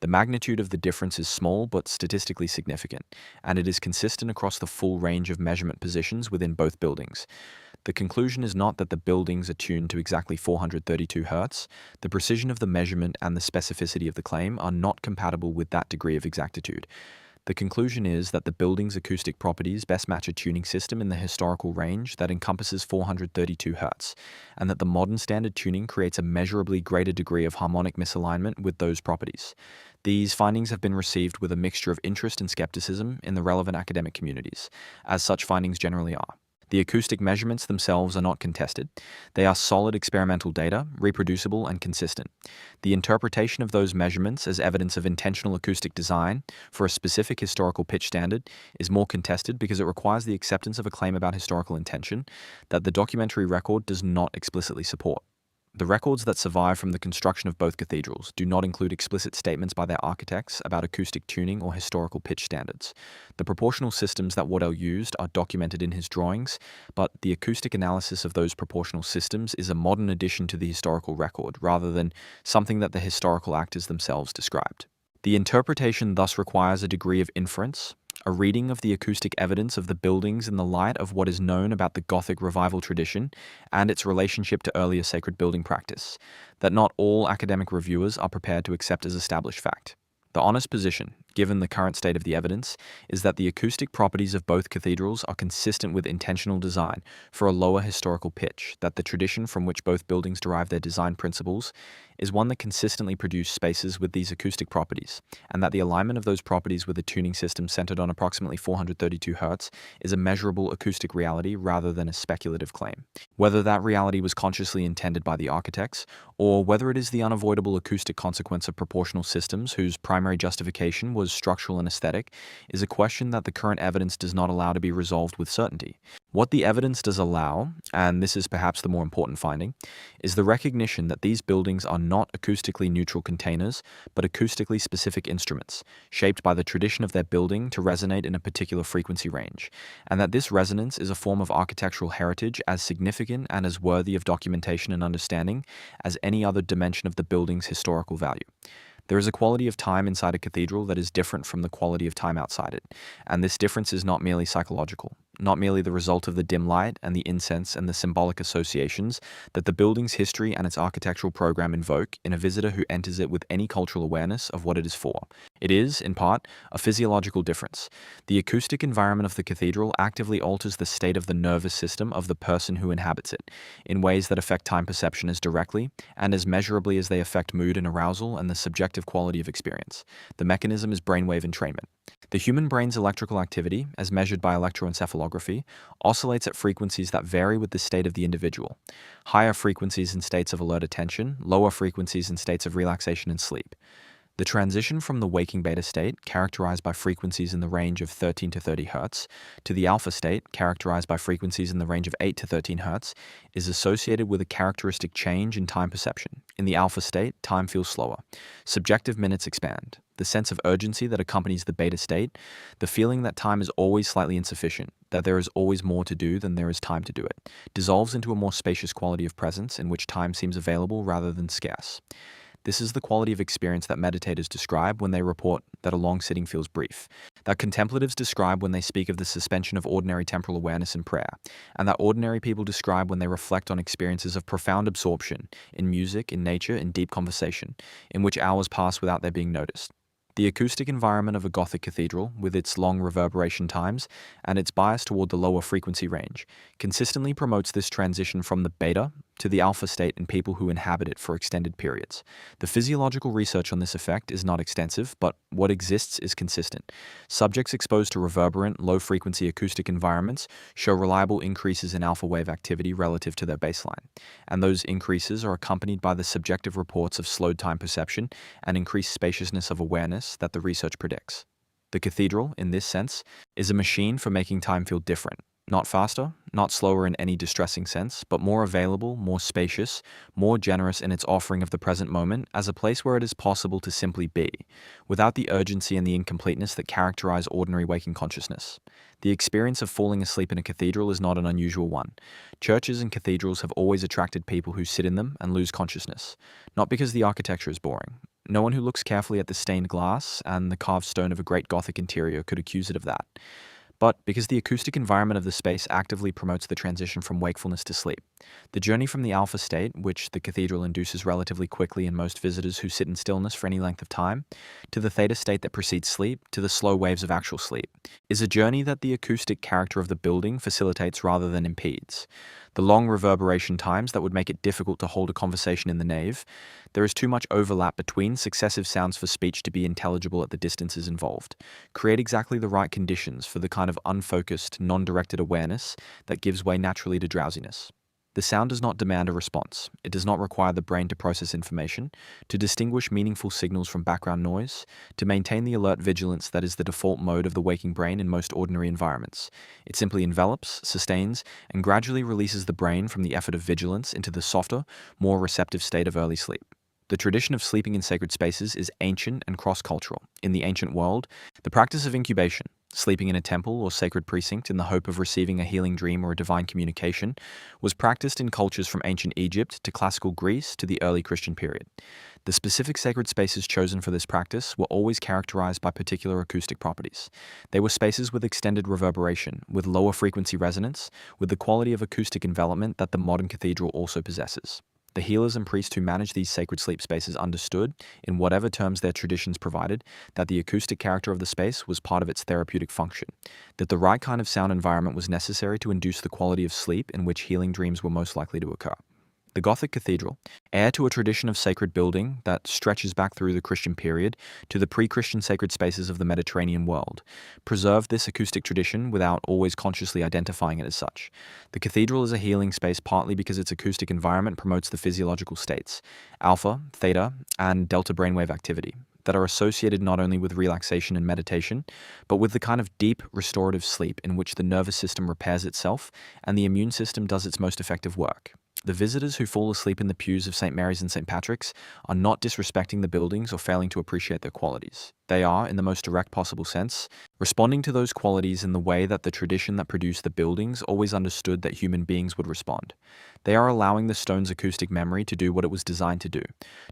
The magnitude of the difference is small but statistically significant, and it is consistent across the full range of measurement positions within both buildings. The conclusion is not that the buildings are tuned to exactly 432 Hz. The precision of the measurement and the specificity of the claim are not compatible with that degree of exactitude. The conclusion is that the building's acoustic properties best match a tuning system in the historical range that encompasses 432 Hz, and that the modern standard tuning creates a measurably greater degree of harmonic misalignment with those properties. These findings have been received with a mixture of interest and skepticism in the relevant academic communities, as such findings generally are. The acoustic measurements themselves are not contested. They are solid experimental data, reproducible and consistent. The interpretation of those measurements as evidence of intentional acoustic design for a specific historical pitch standard is more contested because it requires the acceptance of a claim about historical intention that the documentary record does not explicitly support. The records that survive from the construction of both cathedrals do not include explicit statements by their architects about acoustic tuning or historical pitch standards. The proportional systems that Waddell used are documented in his drawings, but the acoustic analysis of those proportional systems is a modern addition to the historical record rather than something that the historical actors themselves described. The interpretation thus requires a degree of inference, a reading of the acoustic evidence of the buildings in the light of what is known about the Gothic revival tradition and its relationship to earlier sacred building practice, that not all academic reviewers are prepared to accept as established fact. The honest position, given the current state of the evidence, is that the acoustic properties of both cathedrals are consistent with intentional design for a lower historical pitch, that the tradition from which both buildings derive their design principles is one that consistently produced spaces with these acoustic properties, and that the alignment of those properties with a tuning system centered on approximately 432 Hz is a measurable acoustic reality rather than a speculative claim. Whether that reality was consciously intended by the architects, or whether it is the unavoidable acoustic consequence of proportional systems whose primary justification was structural and aesthetic, is a question that the current evidence does not allow to be resolved with certainty. What the evidence does allow, and this is perhaps the more important finding, is the recognition that these buildings are not acoustically neutral containers, but acoustically specific instruments, shaped by the tradition of their building to resonate in a particular frequency range, and that this resonance is a form of architectural heritage as significant and as worthy of documentation and understanding as any other dimension of the building's historical value. There is a quality of time inside a cathedral that is different from the quality of time outside it, and this difference is not merely psychological, not merely the result of the dim light and the incense and the symbolic associations that the building's history and its architectural program invoke in a visitor who enters it with any cultural awareness of what it is for. It is, in part, a physiological difference. The acoustic environment of the cathedral actively alters the state of the nervous system of the person who inhabits it, in ways that affect time perception as directly and as measurably as they affect mood and arousal and the subjective quality of experience. The mechanism is brainwave entrainment. The human brain's electrical activity, as measured by electroencephalography, oscillates at frequencies that vary with the state of the individual. Higher frequencies in states of alert attention, lower frequencies in states of relaxation and sleep. The transition from the waking beta state, characterized by frequencies in the range of 13 to 30 Hz, to the alpha state, characterized by frequencies in the range of 8 to 13 Hz, is associated with a characteristic change in time perception. In the alpha state, time feels slower. Subjective minutes expand. The sense of urgency that accompanies the beta state, the feeling that time is always slightly insufficient, that there is always more to do than there is time to do it, dissolves into a more spacious quality of presence in which time seems available rather than scarce. This is the quality of experience that meditators describe when they report that a long sitting feels brief, that contemplatives describe when they speak of the suspension of ordinary temporal awareness in prayer, and that ordinary people describe when they reflect on experiences of profound absorption in music, in nature, in deep conversation, in which hours pass without their being noticed. The acoustic environment of a Gothic cathedral, with its long reverberation times and its bias toward the lower frequency range, consistently promotes this transition from the beta to the alpha state in people who inhabit it for extended periods. The physiological research on this effect is not extensive, but what exists is consistent. Subjects exposed to reverberant, low-frequency acoustic environments show reliable increases in alpha wave activity relative to their baseline, and those increases are accompanied by the subjective reports of slowed time perception and increased spaciousness of awareness that the research predicts. The cathedral, in this sense, is a machine for making time feel different. Not faster, not slower in any distressing sense, but more available, more spacious, more generous in its offering of the present moment as a place where it is possible to simply be, without the urgency and the incompleteness that characterize ordinary waking consciousness. The experience of falling asleep in a cathedral is not an unusual one. Churches and cathedrals have always attracted people who sit in them and lose consciousness, not because the architecture is boring. No one who looks carefully at the stained glass and the carved stone of a great Gothic interior could accuse it of that, but because the acoustic environment of the space actively promotes the transition from wakefulness to sleep. The journey from the alpha state, which the cathedral induces relatively quickly in most visitors who sit in stillness for any length of time, to the theta state that precedes sleep, to the slow waves of actual sleep, is a journey that the acoustic character of the building facilitates rather than impedes. The long reverberation times that would make it difficult to hold a conversation in the nave, there is too much overlap between successive sounds for speech to be intelligible at the distances involved, create exactly the right conditions for the kind of unfocused, non-directed awareness that gives way naturally to drowsiness. The sound does not demand a response. It does not require the brain to process information, to distinguish meaningful signals from background noise, to maintain the alert vigilance that is the default mode of the waking brain in most ordinary environments. It simply envelops, sustains, and gradually releases the brain from the effort of vigilance into the softer, more receptive state of early sleep. The tradition of sleeping in sacred spaces is ancient and cross-cultural. In the ancient world, the practice of incubation, sleeping in a temple or sacred precinct in the hope of receiving a healing dream or a divine communication, was practiced in cultures from ancient Egypt to classical Greece to the early Christian period. The specific sacred spaces chosen for this practice were always characterized by particular acoustic properties. They were spaces with extended reverberation, with lower frequency resonance, with the quality of acoustic envelopment that the modern cathedral also possesses. The healers and priests who managed these sacred sleep spaces understood, in whatever terms their traditions provided, that the acoustic character of the space was part of its therapeutic function, that the right kind of sound environment was necessary to induce the quality of sleep in which healing dreams were most likely to occur. The Gothic Cathedral, heir to a tradition of sacred building that stretches back through the Christian period to the pre-Christian sacred spaces of the Mediterranean world, preserved this acoustic tradition without always consciously identifying it as such. The cathedral is a healing space partly because its acoustic environment promotes the physiological states, alpha, theta, and delta brainwave activity, that are associated not only with relaxation and meditation, but with the kind of deep restorative sleep in which the nervous system repairs itself and the immune system does its most effective work. The visitors who fall asleep in the pews of St. Mary's and St. Patrick's are not disrespecting the buildings or failing to appreciate their qualities. They are, in the most direct possible sense, responding to those qualities in the way that the tradition that produced the buildings always understood that human beings would respond. They are allowing the stone's acoustic memory to do what it was designed to do,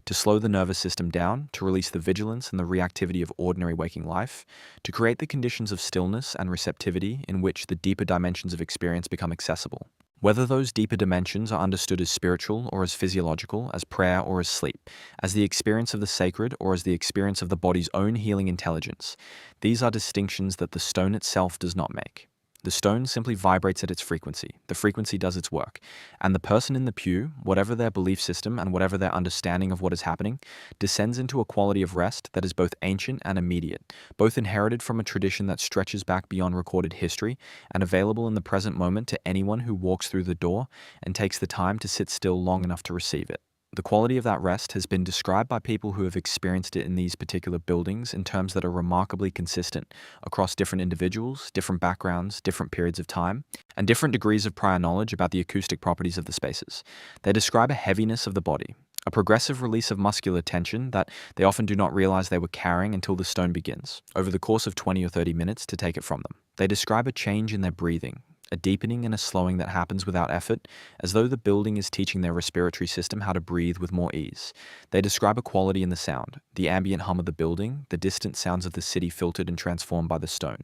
to slow the nervous system down, to release the vigilance and the reactivity of ordinary waking life, to create the conditions of stillness and receptivity in which the deeper dimensions of experience become accessible. Whether those deeper dimensions are understood as spiritual or as physiological, as prayer or as sleep, as the experience of the sacred or as the experience of the body's own healing intelligence, these are distinctions that the stone itself does not make. The stone simply vibrates at its frequency. The frequency does its work. And the person in the pew, whatever their belief system and whatever their understanding of what is happening, descends into a quality of rest that is both ancient and immediate, both inherited from a tradition that stretches back beyond recorded history and available in the present moment to anyone who walks through the door and takes the time to sit still long enough to receive it. The quality of that rest has been described by people who have experienced it in these particular buildings in terms that are remarkably consistent across different individuals, different backgrounds, different periods of time, and different degrees of prior knowledge about the acoustic properties of the spaces. They describe a heaviness of the body, a progressive release of muscular tension that they often do not realize they were carrying until the stone begins, over the course of 20 or 30 minutes, to take it from them. They describe a change in their breathing, a deepening and a slowing that happens without effort, as though the building is teaching their respiratory system how to breathe with more ease. They describe a quality in the sound, the ambient hum of the building, the distant sounds of the city filtered and transformed by the stone,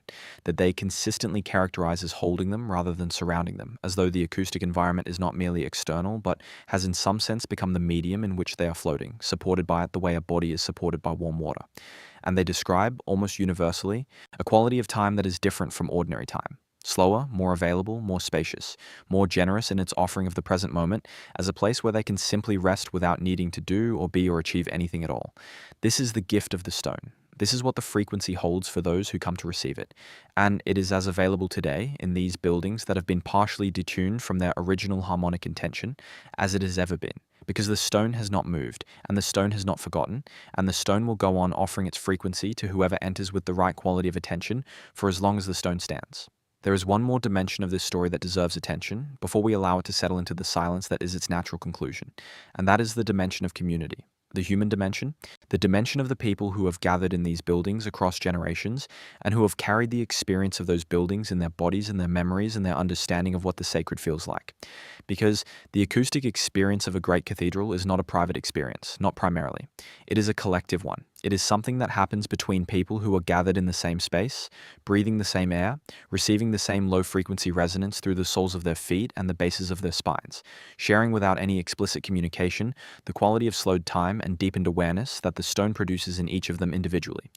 that they consistently characterize as holding them rather than surrounding them, as though the acoustic environment is not merely external, but has in some sense become the medium in which they are floating, supported by it the way a body is supported by warm water. And they describe, almost universally, a quality of time that is different from ordinary time. Slower, more available, more spacious, more generous in its offering of the present moment, as a place where they can simply rest without needing to do or be or achieve anything at all. This is the gift of the stone. This is what the frequency holds for those who come to receive it. And it is as available today in these buildings that have been partially detuned from their original harmonic intention as it has ever been. Because the stone has not moved, and the stone has not forgotten, and the stone will go on offering its frequency to whoever enters with the right quality of attention for as long as the stone stands. There is one more dimension of this story that deserves attention before we allow it to settle into the silence that is its natural conclusion, and that is the dimension of community. The human dimension, the dimension of the people who have gathered in these buildings across generations and who have carried the experience of those buildings in their bodies and their memories and their understanding of what the sacred feels like. Because the acoustic experience of a great cathedral is not a private experience, not primarily. It is a collective one. It is something that happens between people who are gathered in the same space, breathing the same air, receiving the same low-frequency resonance through the soles of their feet and the bases of their spines, sharing without any explicit communication the quality of slowed time and deepened awareness that the stone produces in each of them individually.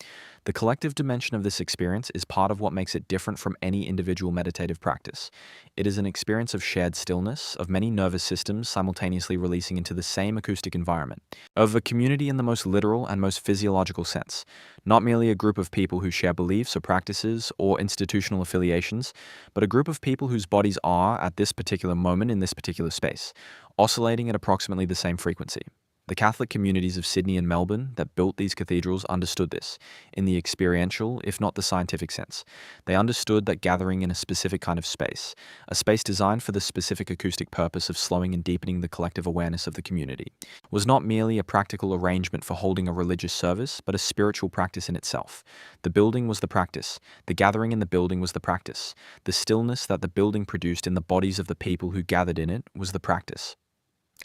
The collective dimension of this experience is part of what makes it different from any individual meditative practice. It is an experience of shared stillness, of many nervous systems simultaneously releasing into the same acoustic environment, of a community in the most literal and most physiological ontological sense, not merely a group of people who share beliefs or practices or institutional affiliations, but a group of people whose bodies are, at this particular moment in this particular space, oscillating at approximately the same frequency. The Catholic communities of Sydney and Melbourne that built these cathedrals understood this, in the experiential, if not the scientific sense. They understood that gathering in a specific kind of space, a space designed for the specific acoustic purpose of slowing and deepening the collective awareness of the community, was not merely a practical arrangement for holding a religious service, but a spiritual practice in itself. The building was the practice. The gathering in the building was the practice. The stillness that the building produced in the bodies of the people who gathered in it was the practice.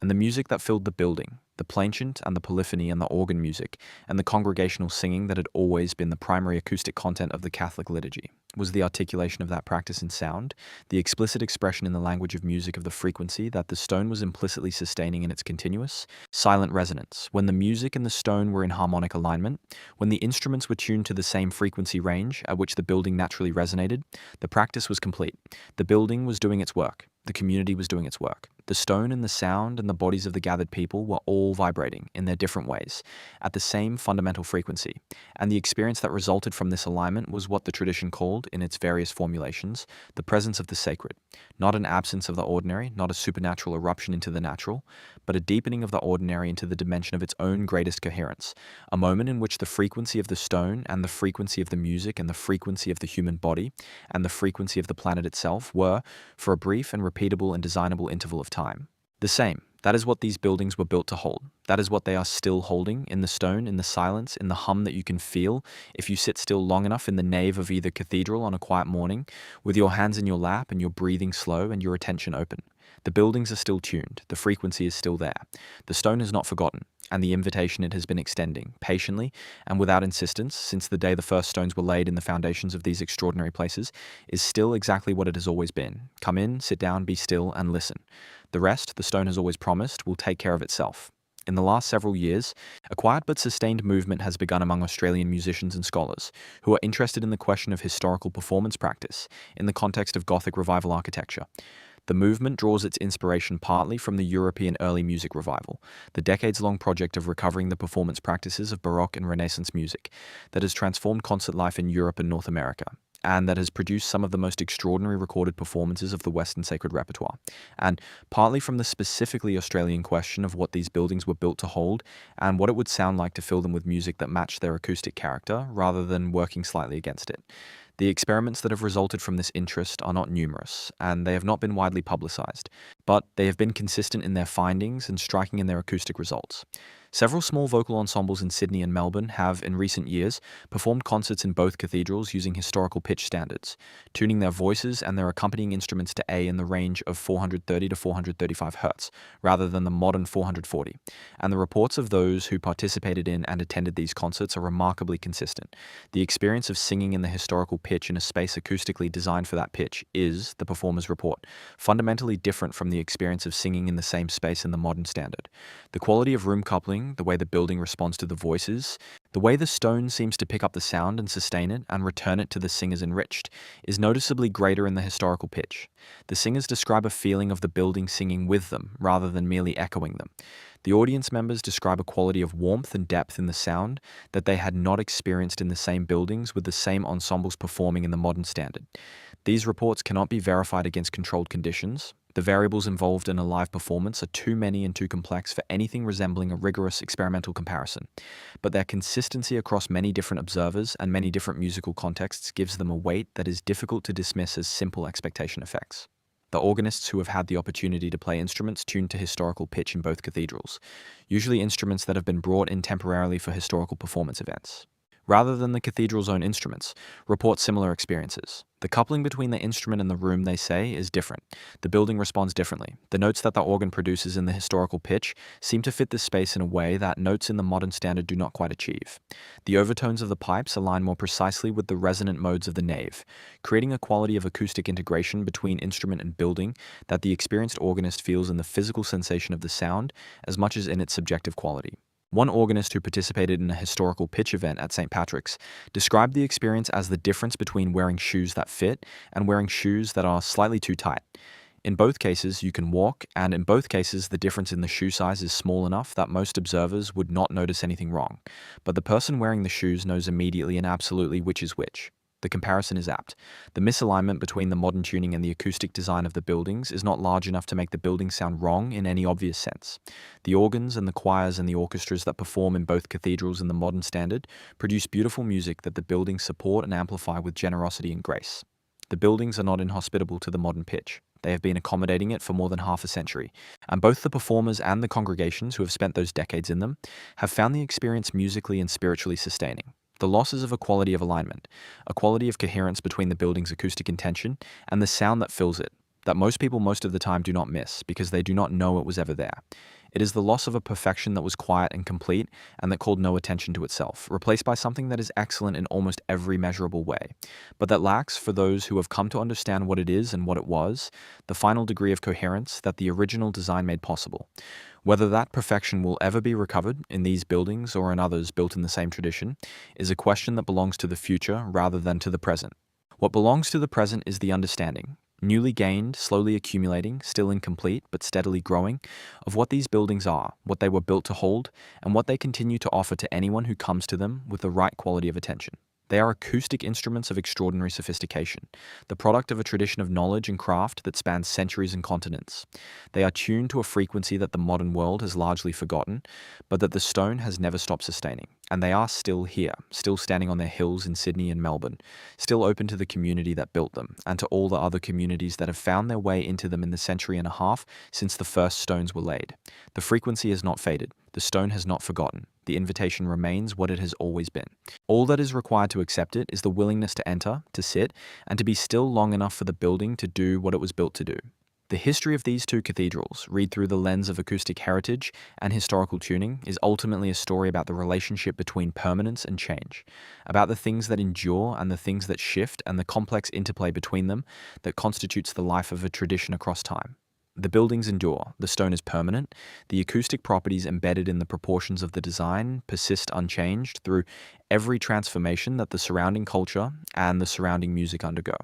And the music that filled the building, the plainchant and the polyphony and the organ music, and the congregational singing that had always been the primary acoustic content of the Catholic liturgy, was the articulation of that practice in sound, the explicit expression in the language of music of the frequency that the stone was implicitly sustaining in its continuous, silent resonance. When the music and the stone were in harmonic alignment, when the instruments were tuned to the same frequency range at which the building naturally resonated, the practice was complete. The building was doing its work. The community was doing its work. The stone and the sound and the bodies of the gathered people were all vibrating in their different ways, at the same fundamental frequency, and the experience that resulted from this alignment was what the tradition called, in its various formulations, the presence of the sacred, not an absence of the ordinary, not a supernatural eruption into the natural, but a deepening of the ordinary into the dimension of its own greatest coherence, a moment in which the frequency of the stone and the frequency of the music and the frequency of the human body and the frequency of the planet itself were, for a brief and repeatable and designable interval of time, the same. That is what these buildings were built to hold. That is what they are still holding, in the stone, in the silence, in the hum that you can feel if you sit still long enough in the nave of either cathedral on a quiet morning, with your hands in your lap and your breathing slow and your attention open. The buildings are still tuned, the frequency is still there. The stone has not forgotten, and the invitation it has been extending, patiently and without insistence, since the day the first stones were laid in the foundations of these extraordinary places, is still exactly what it has always been. Come in, sit down, be still, and listen. The rest, the stone has always promised, will take care of itself. In the last several years, a quiet but sustained movement has begun among Australian musicians and scholars who are interested in the question of historical performance practice in the context of Gothic revival architecture. The movement draws its inspiration partly from the European early music revival, the decades-long project of recovering the performance practices of Baroque and Renaissance music that has transformed concert life in Europe and North America, and that has produced some of the most extraordinary recorded performances of the Western sacred repertoire, and partly from the specifically Australian question of what these buildings were built to hold and what it would sound like to fill them with music that matched their acoustic character rather than working slightly against it. The experiments that have resulted from this interest are not numerous, and they have not been widely publicized, but they have been consistent in their findings and striking in their acoustic results. Several small vocal ensembles in Sydney and Melbourne have, in recent years, performed concerts in both cathedrals using historical pitch standards, tuning their voices and their accompanying instruments to A in the range of 430 to 435 Hz, rather than the modern 440. And the reports of those who participated in and attended these concerts are remarkably consistent. The experience of singing in the historical pitch in a space acoustically designed for that pitch is, the performers report, fundamentally different from the experience of singing in the same space in the modern standard. The quality of room coupling, the way the building responds to the voices, the way the stone seems to pick up the sound and sustain it and return it to the singers enriched, is noticeably greater in the historical pitch. The singers describe a feeling of the building singing with them, rather than merely echoing them. The audience members describe a quality of warmth and depth in the sound that they had not experienced in the same buildings with the same ensembles performing in the modern standard. These reports cannot be verified against controlled conditions. The variables involved in a live performance are too many and too complex for anything resembling a rigorous experimental comparison, but their consistency across many different observers and many different musical contexts gives them a weight that is difficult to dismiss as simple expectation effects. The organists who have had the opportunity to play instruments tuned to historical pitch in both cathedrals, usually instruments that have been brought in temporarily for historical performance events, rather than the cathedral's own instruments, report similar experiences. The coupling between the instrument and the room, they say, is different. The building responds differently. The notes that the organ produces in the historical pitch seem to fit this space in a way that notes in the modern standard do not quite achieve. The overtones of the pipes align more precisely with the resonant modes of the nave, creating a quality of acoustic integration between instrument and building that the experienced organist feels in the physical sensation of the sound as much as in its subjective quality. One organist who participated in a historical pitch event at St. Patrick's described the experience as the difference between wearing shoes that fit and wearing shoes that are slightly too tight. In both cases, you can walk, and in both cases, the difference in the shoe size is small enough that most observers would not notice anything wrong. But the person wearing the shoes knows immediately and absolutely which is which. The comparison is apt. The misalignment between the modern tuning and the acoustic design of the buildings is not large enough to make the building sound wrong in any obvious sense. The organs and the choirs and the orchestras that perform in both cathedrals in the modern standard produce beautiful music that the buildings support and amplify with generosity and grace. The buildings are not inhospitable to the modern pitch. They have been accommodating it for more than half a century, and both the performers and the congregations who have spent those decades in them have found the experience musically and spiritually sustaining. The loss is of a quality of alignment, a quality of coherence between the building's acoustic intention and the sound that fills it, that most people most of the time do not miss because they do not know it was ever there. It is the loss of a perfection that was quiet and complete and that called no attention to itself, replaced by something that is excellent in almost every measurable way, but that lacks, for those who have come to understand what it is and what it was, the final degree of coherence that the original design made possible. Whether that perfection will ever be recovered in these buildings or in others built in the same tradition is a question that belongs to the future rather than to the present. What belongs to the present is the understanding, newly gained, slowly accumulating, still incomplete, but steadily growing, of what these buildings are, what they were built to hold, and what they continue to offer to anyone who comes to them with the right quality of attention. They are acoustic instruments of extraordinary sophistication, the product of a tradition of knowledge and craft that spans centuries and continents. They are tuned to a frequency that the modern world has largely forgotten, but that the stone has never stopped sustaining. And they are still here, still standing on their hills in Sydney and Melbourne, still open to the community that built them, and to all the other communities that have found their way into them in the century and a half since the first stones were laid. The frequency has not faded. The stone has not forgotten. The invitation remains what it has always been. All that is required to accept it is the willingness to enter, to sit, and to be still long enough for the building to do what it was built to do. The history of these two cathedrals, read through the lens of acoustic heritage and historical tuning, is ultimately a story about the relationship between permanence and change, about the things that endure and the things that shift and the complex interplay between them that constitutes the life of a tradition across time. The buildings endure, the stone is permanent, the acoustic properties embedded in the proportions of the design persist unchanged through every transformation that the surrounding culture and the surrounding music undergo.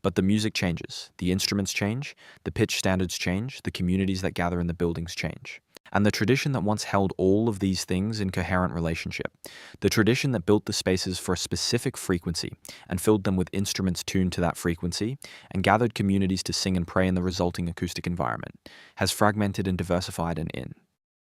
But the music changes, the instruments change, the pitch standards change, the communities that gather in the buildings change. And the tradition that once held all of these things in coherent relationship, the tradition that built the spaces for a specific frequency and filled them with instruments tuned to that frequency and gathered communities to sing and pray in the resulting acoustic environment, has fragmented and diversified and in.